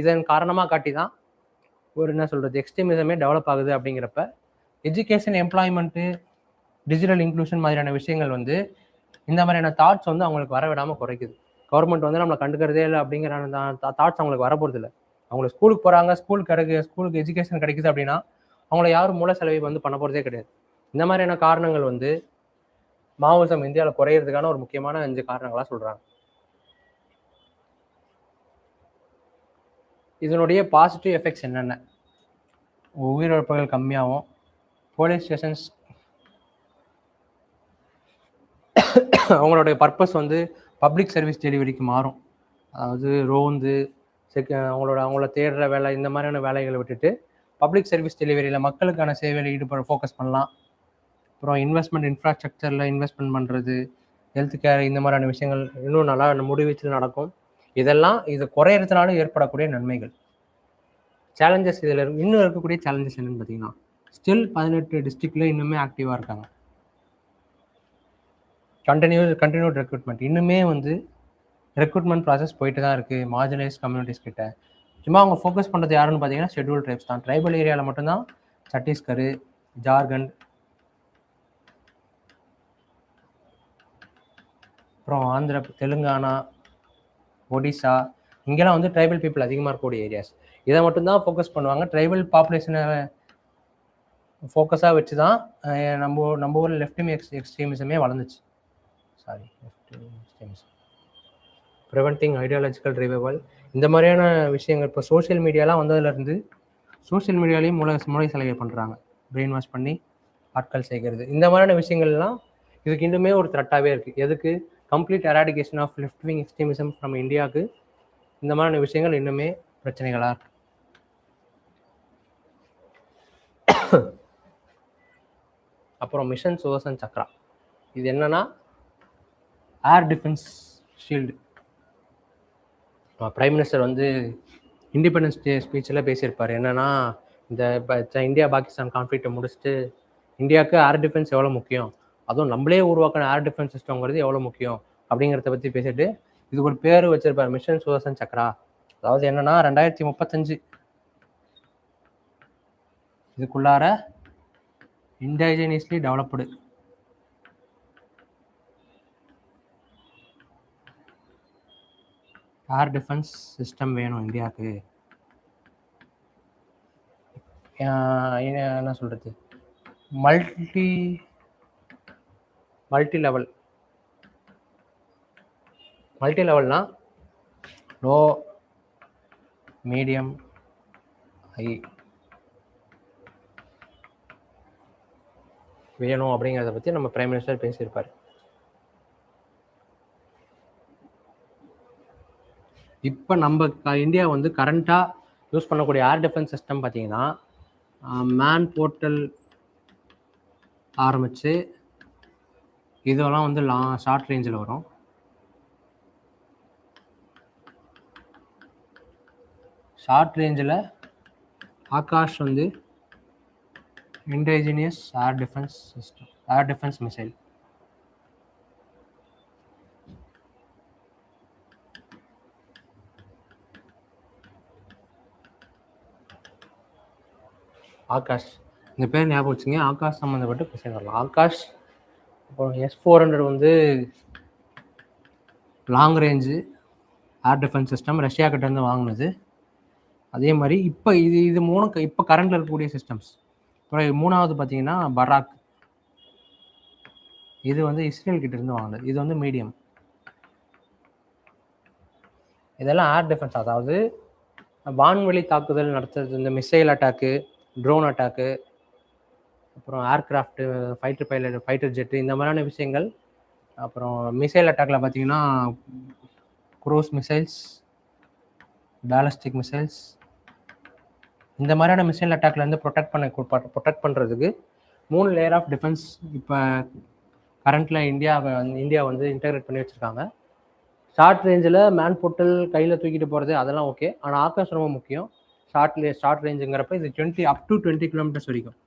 Speaker 1: இதன் காரணமாக காட்டி தான் ஒரு என்ன சொல்கிறது எக்ஸ்ட்ரீமிசமே டெவலப் ஆகுது. அப்படிங்கிறப்ப எஜுகேஷன், எம்ப்ளாய்மெண்ட்டு, டிஜிட்டல் இன்க்ளூஷன் மாதிரியான விஷயங்கள் வந்து இந்த மாதிரியான தாட்ஸ் வந்து அவங்களுக்கு வர விடாமல் குறைக்குது. கவர்மெண்ட் வந்து நம்மளை கண்டுக்கிறதே இல்லை அப்படிங்கிற தாட்ஸ் அவங்களுக்கு வரப்போகிறது இல்லை. அவங்களுக்கு ஸ்கூலுக்கு போகிறாங்க, ஸ்கூலுக்கு எஜுகேஷன் கிடைக்குது அப்படின்னா அவங்கள யாரும் மூல செலவை வந்து பண்ண போகிறதே கிடையாது. இந்த மாதிரியான காரணங்கள் வந்து மாவோயிசம் இந்தியாவில் குறையிறதுக்கான ஒரு முக்கியமான 5 காரணங்களாக சொல்கிறாங்க. இதனுடைய பாசிட்டிவ் எஃபெக்ட்ஸ் என்னென்ன? உயிரிழப்புகள் கம்மியாகும், போலீஸ் ஸ்டேஷன்ஸ் அவங்களுடைய பர்பஸ் வந்து பப்ளிக் சர்வீஸ் டெலிவரிக்கு மாறும். அதாவது ரோந்து அவங்கள தேடுற வேலை, இந்த மாதிரியான வேலைகளை விட்டுட்டு பப்ளிக் சர்வீஸ் டெலிவரியில் மக்களுக்கான சேவையில் ஃபோக்கஸ் பண்ணலாம். அப்புறம் இன்வெஸ்ட்மெண்ட், இன்ஃப்ராஸ்ட்ரக்சரில் இன்வெஸ்ட்மெண்ட் பண்ணுறது, ஹெல்த் கேர், இந்த மாதிரியான விஷயங்கள் இன்னும் நல்லா முடிவீச்சில் நடக்கும். இதெல்லாம் இது குறையிறதுனால ஏற்படக்கூடிய நன்மைகள். சேலஞ்சஸ், இதில் இன்னும் இருக்கக்கூடிய சேலஞ்சஸ் என்னன்னு பார்த்தீங்கன்னா, ஸ்டில் 18 டிஸ்ட்ரிக்டில் இன்னுமே ஆக்டிவாக இருக்காங்க. கண்டினியூட் ரெக்ரூட்மெண்ட், இன்னுமே வந்து ரெக்ரூட்மெண்ட் ப்ராசஸ் போயிட்டு தான் இருக்குது மார்ஜினலைஸ் கம்யூனிட்டிஸ் கிட்ட. சும்மா அவங்க ஃபோக்கஸ் பண்ணுறது யாருன்னு பார்த்தீங்கன்னா ஷெட்யூல் ட்ரைப்ஸ் தான். ட்ரைபல் ஏரியாவில் மட்டும்தான் சத்தீஸ்கர், ஜார்க்கண்ட், அப்புறம் ஆந்திரா, தெலுங்கானா, ஒடிசா, இங்கெல்லாம் வந்து ட்ரைபல் பீப்புள் அதிகமாக இருக்கக்கூடிய ஏரியாஸ். இதை மட்டும்தான் ஃபோக்கஸ் பண்ணுவாங்க. ட்ரைபல் பாப்புலேஷனை ஃபோக்கஸாக வச்சு தான் நம்ம ஊரில் லெஃப்ட் விங் எக்ஸ்ட்ரீமிசமே வளர்ந்துச்சு. ப்ரிவென்டிங் ஐடியாலஜிக்கல் ரிவைவல், இந்த மாதிரியான விஷயங்கள் இப்போ சோஷியல் மீடியாலாம் வந்ததுலேருந்து சோஷியல் மீடியாலையும் மூளை சலகை பண்ணுறாங்க, பிரெயின் வாஷ் பண்ணி ஆட்கள் சேர்க்கிறது. இந்த மாதிரியான விஷயங்கள்லாம் இதுக்கு இன்னுமே ஒரு த்ரெட்டாகவே இருக்குது. எதுக்கு? Complete eradication of left wing extremism நம்ம இந்தியாவுக்கு இந்த மாதிரியான விஷயங்கள் இன்னுமே பிரச்சனைகளாக இருக்கு. அப்புறம் மிஷன் சுதர்சன் சக்ரா, இது என்னன்னா air defence shield. Prime minister வந்து இண்டிபெண்டன்ஸ் டே ஸ்பீச்சில் பேசியிருப்பார். என்னன்னா, இந்த இந்தியா பாகிஸ்தான் கான்ஃப்ளிக்டை முடிச்சுட்டு இந்தியாவுக்கு ஏர் டிஃபென்ஸ் எவ்வளோ முக்கியம், அதுவும் நம்மளே உருவாக்கின ஏர் டிஃபென்ஸ் சிஸ்டம்ங்கிறது எவ்வளோ முக்கியம் அப்படிங்கிறத பற்றி பேசிட்டு இதுக்கு ஒரு பேர் வச்சிருப்பார், மிஷன் சுதர்சன் சக்ரா. அதாவது என்னன்னா 2035 இதுக்குள்ளார இன்டைஜினியஸ்லி டெவலப்டு ஏர் டிஃபென்ஸ் சிஸ்டம் வேணும் இந்தியாவுக்கு. என்ன சொல்கிறது, மல்டி லெவல்னா லோ, மீடியம், ஹை வேணும் அப்படிங்கிறத பற்றி நம்ம பிரைம் மினிஸ்டர் பேசியிருப்பார். இப்போ நம்ம இந்தியா வந்து கரண்ட்டாக யூஸ் பண்ணக்கூடிய ஏர் டிஃபென்ஸ் சிஸ்டம் பார்த்தீங்கன்னா மேன் போர்ட்டல் ஆரம்பித்து இதெல்லாம் வந்து ஷார்ட் ரேஞ்சில் வரும். ஷார்ட் ரேஞ்சில் ஆகாஷ் வந்து indigenous air defence system, air defence missile. Akash இந்த பேர் ஞாபகம் வச்சுங்க. ஆகாஷ் சம்மந்தப்பட்ட கொஸ்டின் வரலாம். ஆகாஷ். அப்புறம் S-400 வந்து long range air defence system, Russia கிட்டேருந்து வாங்கினது. அதே மாதிரி இப்போ இது மூணு இப்போ கரண்டில் இருக்கக்கூடிய சிஸ்டம்ஸ். அப்புறம் மூணாவது பார்த்தீங்கன்னா பராக், இது வந்து இஸ்ரேல் கிட்டேருந்து வாங்கினது. இது வந்து மீடியம். இதெல்லாம் ஏர் டிஃபென்ஸ், அதாவது வான்வெளி தாக்குதல் நடத்துறது, இந்த மிசைல் அட்டாக்கு, ட்ரோன் அட்டாக்கு, அப்புறம் ஏர்கிராஃப்ட், ஃபைட்டர் ஜெட்டு, இந்த மாதிரியான விஷயங்கள். அப்புறம் மிசைல் அட்டாக்ல பார்த்தீங்கன்னா குரூஸ் மிசைல்ஸ், பேலஸ்டிக் மிசைல்ஸ், இந்த மாதிரியான மிசைல் அட்டாக்லேருந்து ப்ரொடெக்ட் பண்ணுறதுக்கு 3 லேயர் ஆஃப் டிஃபென்ஸ் இப்போ கரண்ட்டில் இந்தியா வந்து இன்டெகிரேட் பண்ணி வச்சுருக்காங்க. ஷார்ட் ரேஞ்சில் மேன் போர்ட்டல் கையில் தூக்கிட்டு போகிறது அதெல்லாம் ஓகே. ஆனால் ஆகாஷ் ரொம்ப முக்கியம். ஷார்ட் ரேஞ்சுங்கிறப்ப இது அப் டு 20 கிலோமீட்டர்ஸ் வரைக்கும்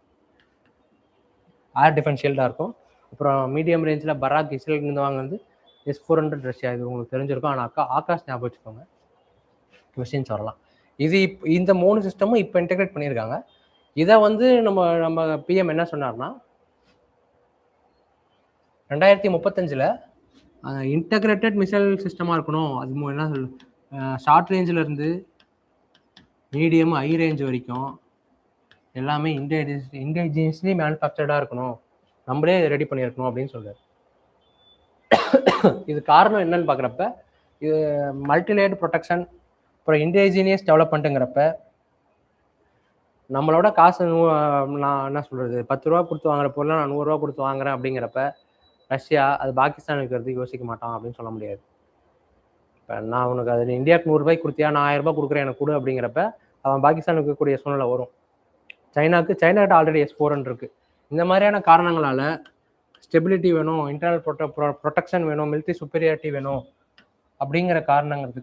Speaker 1: ஏர் டிஃபென்ஸ் ஷீல்டாக இருக்கும். அப்புறம் மீடியம் ரேஞ்சில் பராக் இஸ்ரேல்லேருந்து வாங்குறது, S-400 ரஷ்யா, இது உங்களுக்கு தெரிஞ்சிருக்கும். ஆனால் ஆகாஷ் ஞாபகம் வச்சுக்கோங்க, கொஸ்டின்ஸ் வரலாம். இந்த 3 சிஸ்டமும் இப்போ இன்டெகிரேட் பண்ணியிருக்காங்க. இதை வந்து நம்ம பிஎம் என்ன சொன்னார்னா 2035 இன்டகிரேட்டட் மிசைல் சிஸ்டமாக இருக்கணும். அது என்ன ஷார்ட் ரேஞ்சில் இருந்து மீடியம் ஹை ரேஞ்ச் வரைக்கும் எல்லாமே இண்டிஜினியஸ்லி மேனுஃபேக்சர்டாக இருக்கணும், நம்மளே ரெடி பண்ணியிருக்கணும் அப்படின்னு சொல்கிறார். இது காரணம் என்னன்னு பார்க்குறப்ப, இது மல்டிலேயர்டு ப்ரொடெக்ஷன், அப்புறம் இண்டிஜினியஸ் டெவலப்மெண்ட்டுங்கிறப்ப நம்மளோட காசு நான் என்ன சொல்கிறது, 10 ரூபா கொடுத்து வாங்குற பொருளை நான் 100 ரூபா கொடுத்து வாங்குறேன் அப்படிங்கிறப்ப ரஷ்யா அது பாகிஸ்தானுக்கு இருக்கிறதுக்கு யோசிக்க மாட்டான் அப்படின்னு சொல்ல முடியாது. இப்போ நான் உனக்கு அது இந்தியாவுக்கு 100 ரூபாய்க்கு கொடுத்தியா, நான் 1000 ரூபாய் கொடுக்குறேன் எனக்கு கொடு அப்படிங்கிறப்ப அவன் பாகிஸ்தானுக்கு இருக்கக்கூடிய சூழ்நிலை வரும். சைனாக்கிட்ட ஆல்ரெடி S-400 இருக்கு. இந்த மாதிரியான காரணங்களால் ஸ்டெபிலிட்டி வேணும், இன்டர்னல் ப்ரொடெக்ஷன் வேணும், மிலிட்ரி சுப்பீரியாரிட்டி வேணும் அப்படிங்கிற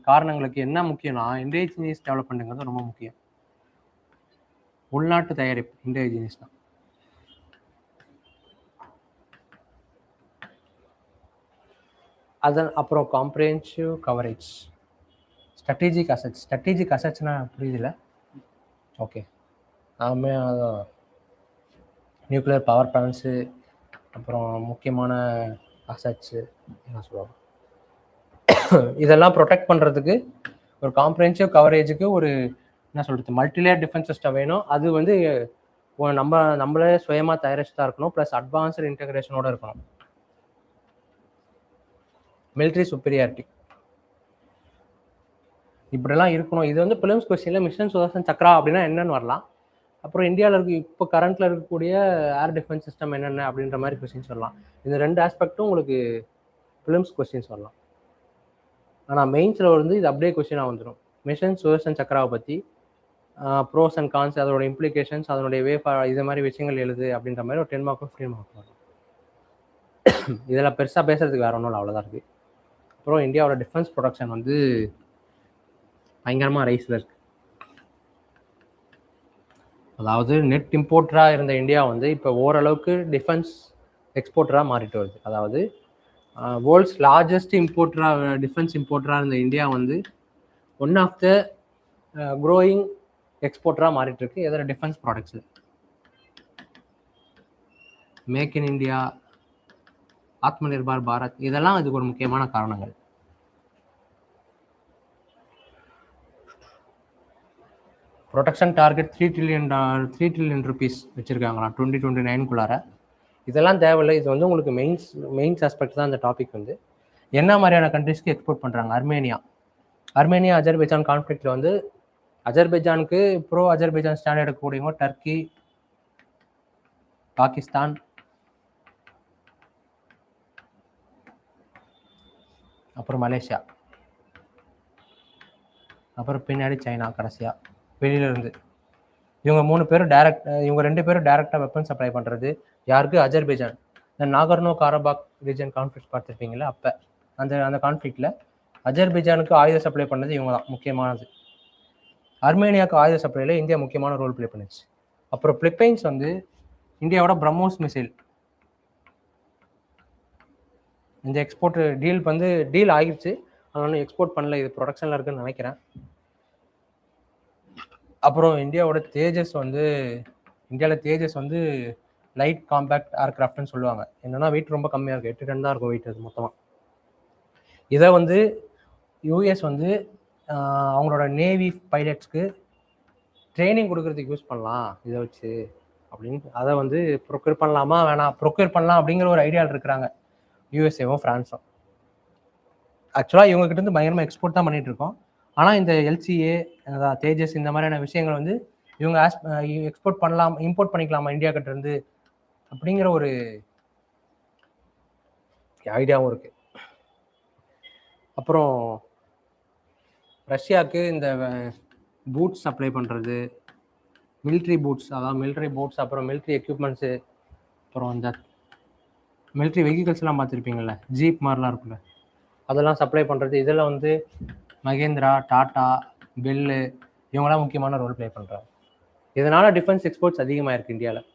Speaker 1: காரணங்களுக்கு என்ன முக்கியம்னா இண்டிஜினியஸ் டெவலப்மெண்ட்டுங்கிறது ரொம்ப முக்கியம். உள்நாட்டு தயாரிப்பு இண்டிஜினியஸ் தான். அப்புறம் காம்ப்ரிஹென்சிவ் கவரேஜ், ஸ்ட்ராட்டஜிக் அசட்ஸ்னா புரியுதுல? ஓகே, நியூக்ளியர் பவர் பிளான்ஸு, அப்புறம் முக்கியமான அசட்ஸு என்ன சொல்லுவாங்க, இதெல்லாம் ப்ரொடெக்ட் பண்ணுறதுக்கு ஒரு காம்ப்ரிஹென்சிவ் கவரேஜுக்கு ஒரு என்ன சொல்கிறது மல்டிலேயர் டிஃபென்ஸ் சிஸ்டம் வேணும். அது வந்து நம்மளே சுயமாக தயாரிச்சுதான் இருக்கணும், ப்ளஸ் அட்வான்ஸ்டு இன்டெகிரேஷனோட இருக்கணும், மிலிட்ரி சுப்பீரியாரிட்டி இப்படிலாம் இருக்கணும். இது வந்து பிலிம்ஸ் கொஸ்டினில் மிஷன் சுதர்சன் சக்ரா அப்படின்னா என்னன்னு வரலாம். அப்புறம் இந்தியாவில் இப்போ கரண்ட்டில் இருக்கக்கூடிய ஏர் டிஃபென்ஸ் சிஸ்டம் என்னென்ன அப்படின்ற மாதிரி கொஸ்டின்ஸ் வரலாம். இந்த 2 ஆஸ்பெக்டும் உங்களுக்கு பிலிம்ஸ் கொஸ்டின்ஸ் வரலாம். ஆனால் மெயின்ஸில் வந்து இது அப்படியே கொஸ்டினாக வந்துடும். மிஷன் சுதர்சன் சக்ராவை பற்றி ப்ரோஸ் அண்ட் கான்ஸ், அதோட இம்ப்ளிகேஷன்ஸ், அதனுடைய இது மாதிரி விஷயங்கள் எழுது அப்படின்ற மாதிரி ஒரு 10 மார்க் 15 மார்க் வரும். இதெல்லாம் பெருசாக பேசுறதுக்கு வேற ஒன்றும் அவ்வளோதான் இருக்குது. அப்புறம் இந்தியாவோட டிஃபென்ஸ் ப்ரொடக்ஷன் வந்து பயங்கரமாக ரைஸில் இருக்குது. அதாவது நெட் இம்போர்ட்டராக இருந்த இந்தியா வந்து இப்போ ஓரளவுக்கு டிஃபென்ஸ் எக்ஸ்போர்ட்டராக மாறிட்டு வருது. அதாவது வேர்ல்ட்ஸ் லார்ஜஸ்ட் டிஃபென்ஸ் இம்போர்ட்டராக இருந்த இந்தியா வந்து ஒன் ஆஃப் த க்ரோயிங் எக்ஸ்போர்ட்டராக மாறிட்டு இருக்கு. எதில் defence ப்ராடக்ட்ஸில் make in India, Atma Nirbhar Bharat, இதெல்லாம் இதுக்கு ஒரு முக்கியமான காரணங்கள். ப்ரொடக்ஷன் டார்கெட் 3 ட்ரில்லியன் ருபீஸ் வச்சுருக்காங்களாம் 2029 இதெல்லாம் தேவையில்லை. இது வந்து உங்களுக்கு மெயின்ஸ் ஆஸ்பெக்ட் தான். இந்த டாபிக் வந்து என்ன மாதிரியான கண்ட்ரிஸ்க்கு எக்ஸ்போர்ட் பண்ணுறாங்க. அர்மேனியா அஜர்பைஜான் கான்ஃப்ளிக்டில் வந்து அஜர்பைஜானுக்கு ப்ரோ அஜர்பைஜான் ஸ்டாண்ட் எடுக்கக்கூடியவங்க டர்க்கி, பாகிஸ்தான், அப்புறம் மலேசியா, அப்புறம் பின்னாடி சைனா கடைசியாக வெளியிலேருந்து. இவங்க 2 பேரும் டைரெக்டாக வெப்பன் சப்ளை பண்ணுறது யாருக்கு? அஜர்பைஜான். இந்த நாகர்னோ காரபாக் ரீஜன் கான்ஃப்ளிக்ட் பார்த்துருப்பீங்களா, அப்போ அந்த கான்ஃப்ளிக்டில் அஜர்பைஜானுக்கு ஆயுத சப்ளை பண்ணது இவங்க தான் முக்கியமானது. அர்மேனியாவுக்கு ஆயுத சப்ளைல இந்தியா முக்கியமான ரோல் ப்ளே பண்ணுச்சு. அப்புறம் பிலிப்பைன்ஸ் வந்து இந்தியாவோட பிரம்மோஸ் மிசைல் இந்த எக்ஸ்போர்ட் டீல் வந்து டீல் ஆகிடுச்சு, அதனால எக்ஸ்போர்ட் பண்ணல, இது ப்ரொடக்ஷனில் இருக்குன்னு நினைக்கிறேன். அப்புறம் இந்தியாவில் தேஜஸ் வந்து லைட் காம்பேக்ட் ஏர்கிராஃப்ட்னு சொல்லுவாங்க. என்னன்னா வெயிட் ரொம்ப கம்மியாக இருக்கும், 8 டன் தான் இருக்கும் வெயிட் அது மொத்தமாக. இதை வந்து யூஎஸ் வந்து அவங்களோட நேவி பைலட்ஸ்க்கு ட்ரைனிங் கொடுக்கறதுக்கு யூஸ் பண்ணலாம் இதை வச்சு அப்படின்னு, அதை வந்து ப்ரொக்யூர் பண்ணலாமா வேணாம், ப்ரொக்யூர் பண்ணலாம் அப்படிங்கிற ஒரு ஐடியாவில் இருக்கிறாங்க யூஎஸ்ஏவும் ஃப்ரான்ஸும். ஆக்சுவலாக இவங்ககிட்ட இருந்து பயங்கரமாக எக்ஸ்போர்ட் தான் பண்ணிட்டு இருக்கோம். ஆனால் இந்த எல்சிஏ தேஜஸ் இந்த மாதிரியான விஷயங்கள் வந்து இவங்க எக்ஸ்போர்ட் பண்ணலாம், இம்போர்ட் பண்ணிக்கலாமா இந்தியா கிட்ட இருந்து அப்படிங்கிற ஒரு ஐடியாவும் இருக்கு. அப்புறம் ரஷ்யாவுக்கு இந்த பூட்ஸ் சப்ளை பண்ணுறது, மிலிட்ரி பூட்ஸ், அதாவது மிலிட்ரி பூட்ஸ், அப்புறம் மிலிட்ரி எக்யூப்மெண்ட்ஸு, அப்புறம் இந்த மிலிட்ரி வெஹிக்கிள்ஸ்லாம் பார்த்துருப்பீங்கள்ல, ஜீப் மாதிரிலாம் இருக்குல்ல, அதெல்லாம் சப்ளை பண்ணுறது. இதில் வந்து மகேந்திரா, டாட்டா, பெல்லு இவங்களாம் முக்கியமான ரோல் ப்ளே பண்ணுறாங்க. இதனால் டிஃபென்ஸ் எக்ஸ்போர்ட்ஸ் அதிகமாக இருக்குது இந்தியாவில்.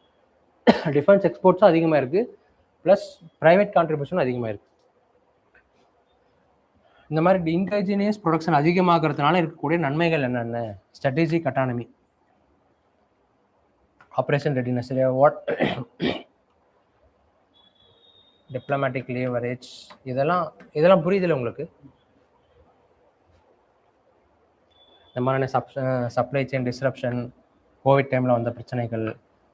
Speaker 1: டிஃபென்ஸ் எக்ஸ்போர்ட்ஸும் அதிகமாக இருக்குது, ப்ளஸ் ப்ரைவேட் கான்ட்ரிபியூஷனும் அதிகமாக இருக்குது. இந்த மாதிரி இன்டிஜினியஸ் ப்ரொடக்ஷன் அதிகமாகிறதுனால இருக்கக்கூடிய நன்மைகள் என்னென்ன? Strategic autonomy, operation readiness, diplomatic leverage, இதெல்லாம் புரியுதில்ல உங்களுக்கு? இந்த மாதிரியான சப்ளை செயின் டிஸ்ரப்ஷன், கோவிட் டைமில் வந்த பிரச்சனைகள்,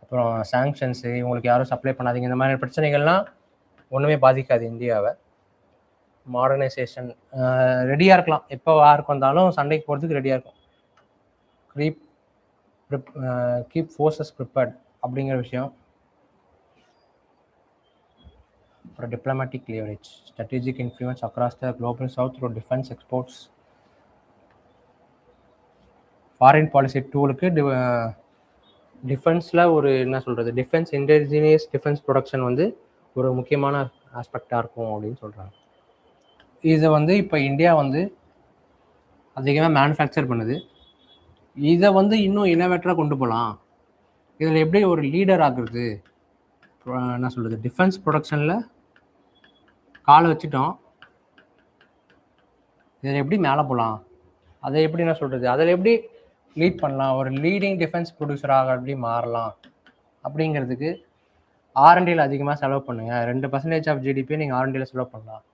Speaker 1: அப்புறம் சாங்ஷன்ஸு, இவங்களுக்கு யாரும் சப்ளை பண்ணாதீங்க, இந்த மாதிரி பிரச்சனைகள்லாம் ஒன்றுமே பாதிக்காது இந்தியாவை. மாடர்னைசேஷன் ரெடியாக இருக்கலாம், எப்போ யாருக்கு வந்தாலும் சண்டைக்கு போகிறதுக்கு ரெடியாக இருக்கும். கீப் ஃபோர்ஸஸ் ப்ரிப்பேர்ட் அப்படிங்கிற விஷயம். அப்புறம் diplomatic leverage, strategic influence across the global south through defence exports. Foreign policy டூலுக்கு டிஃபென்ஸில் ஒரு என்ன சொல்கிறது, டிஃபென்ஸ் இன்டெலிஜினியஸ் டிஃபென்ஸ் ப்ரொடக்ஷன் வந்து ஒரு முக்கியமான ஆஸ்பெக்டாக இருக்கும் அப்படின்னு சொல்கிறாங்க. இதை வந்து இப்போ இந்தியா வந்து அதிகமாக மேனுஃபேக்சர் பண்ணுது. இதை வந்து இன்னும் இனோவேட்டராக கொண்டு போகலாம். இதில் எப்படி ஒரு லீடர் ஆகுறது, என்ன சொல்கிறது, டிஃபென்ஸ் ப்ரொடக்ஷனில் காலை வச்சுட்டோம், இதில் எப்படி மேலே போகலாம், அதை எப்படி என்ன சொல்கிறது, அதில் எப்படி லீட் பண்ணலாம், ஒரு லீடிங் டிஃபென்ஸ் ப்ரொடியூசராக எப்படி மாறலாம் அப்படிங்கிறதுக்கு R&Dயில் அதிகமாக செலவு பண்ணுங்கள். 2% ஆஃப் ஜிடிபியை நீங்கள் R&Dயில் செலவு பண்ணலாம்.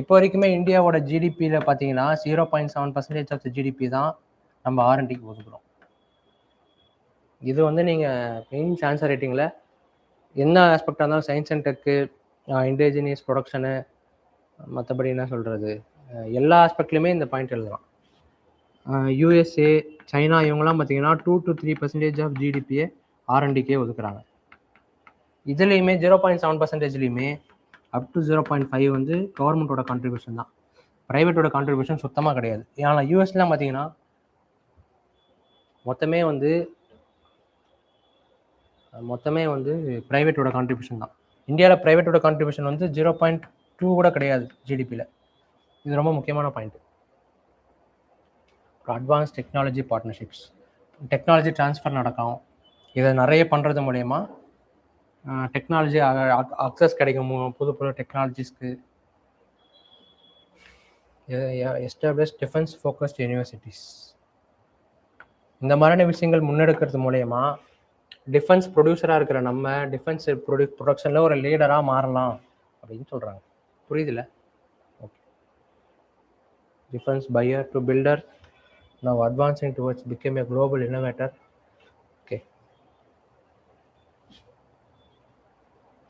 Speaker 1: இப்போ வரைக்குமே இந்தியாவோட ஜிடிபியில் பார்த்தீங்கன்னா 0.7% ஆஃப் ஜிடிபி தான் நம்ம R&Dக்கு ஒதுக்குறோம். இது வந்து நீங்கள் மெயின் ஆன்சர் ரேட்டிங்கில் என்ன ஆஸ்பெக்டாக இருந்தாலும் science and tech, indigenous production, மற்றபடி என்ன சொல்கிறது, எல்லா ஆஸ்பெக்ட்லையுமே இந்த பாயிண்ட் எழுதலாம். யூஎஸ்ஏ, சைனா இவங்கெல்லாம் பார்த்தீங்கன்னா 2 to 3% ஆஃப் ஜிடிபியை R&Dக்கே ஒதுக்குறாங்க. இதுலேயுமே 0.7%லேயுமே அப் டு 0.5 வந்து கவர்மெண்ட்டோட கான்ட்ரிபியூஷன் தான், ப்ரைவேட்டோட கான்ட்ரிபியூஷன் சுத்தமாக கிடையாது. ஏன்னா யூஎஸ்லாம் பார்த்தீங்கன்னா மொத்தமே வந்து ப்ரைவேட்டோட கான்ட்ரிபியூஷன் தான். இந்தியாவில் ப்ரைவேட்டோட கான்ட்ரிபியூஷன் வந்து 0.2 கூட கிடையாது ஜிடிபியில். இது ரொம்ப முக்கியமான point. Advance technology partnerships, technology transfer நடக்கும். இதை நிறைய பண்ணுறது மூலயமா டெக்னாலஜி அக்சஸ் கிடைக்கும், புது புது டெக்னாலஜிஸ்க்கு. எஸ்டாப்ளிஷ் டிஃபென்ஸ் ஃபோக்கஸ்ட் யூனிவர்சிட்டிஸ், இந்த மாதிரியான விஷயங்கள் முன்னெடுக்கிறது மூலயமா டிஃபென்ஸ் ப்ரொடியூசராக இருக்கிற நம்ம டிஃபென்ஸ் ப்ரொடக்ஷனில் ஒரு லீடராக மாறலாம் அப்படின்னு சொல்கிறாங்க. புரியுதுல்ல? Okay. Defence buyer to builder, now advancing towards become a global innovator. Okay.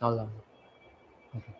Speaker 1: அவ்வளோதான். ஓகே.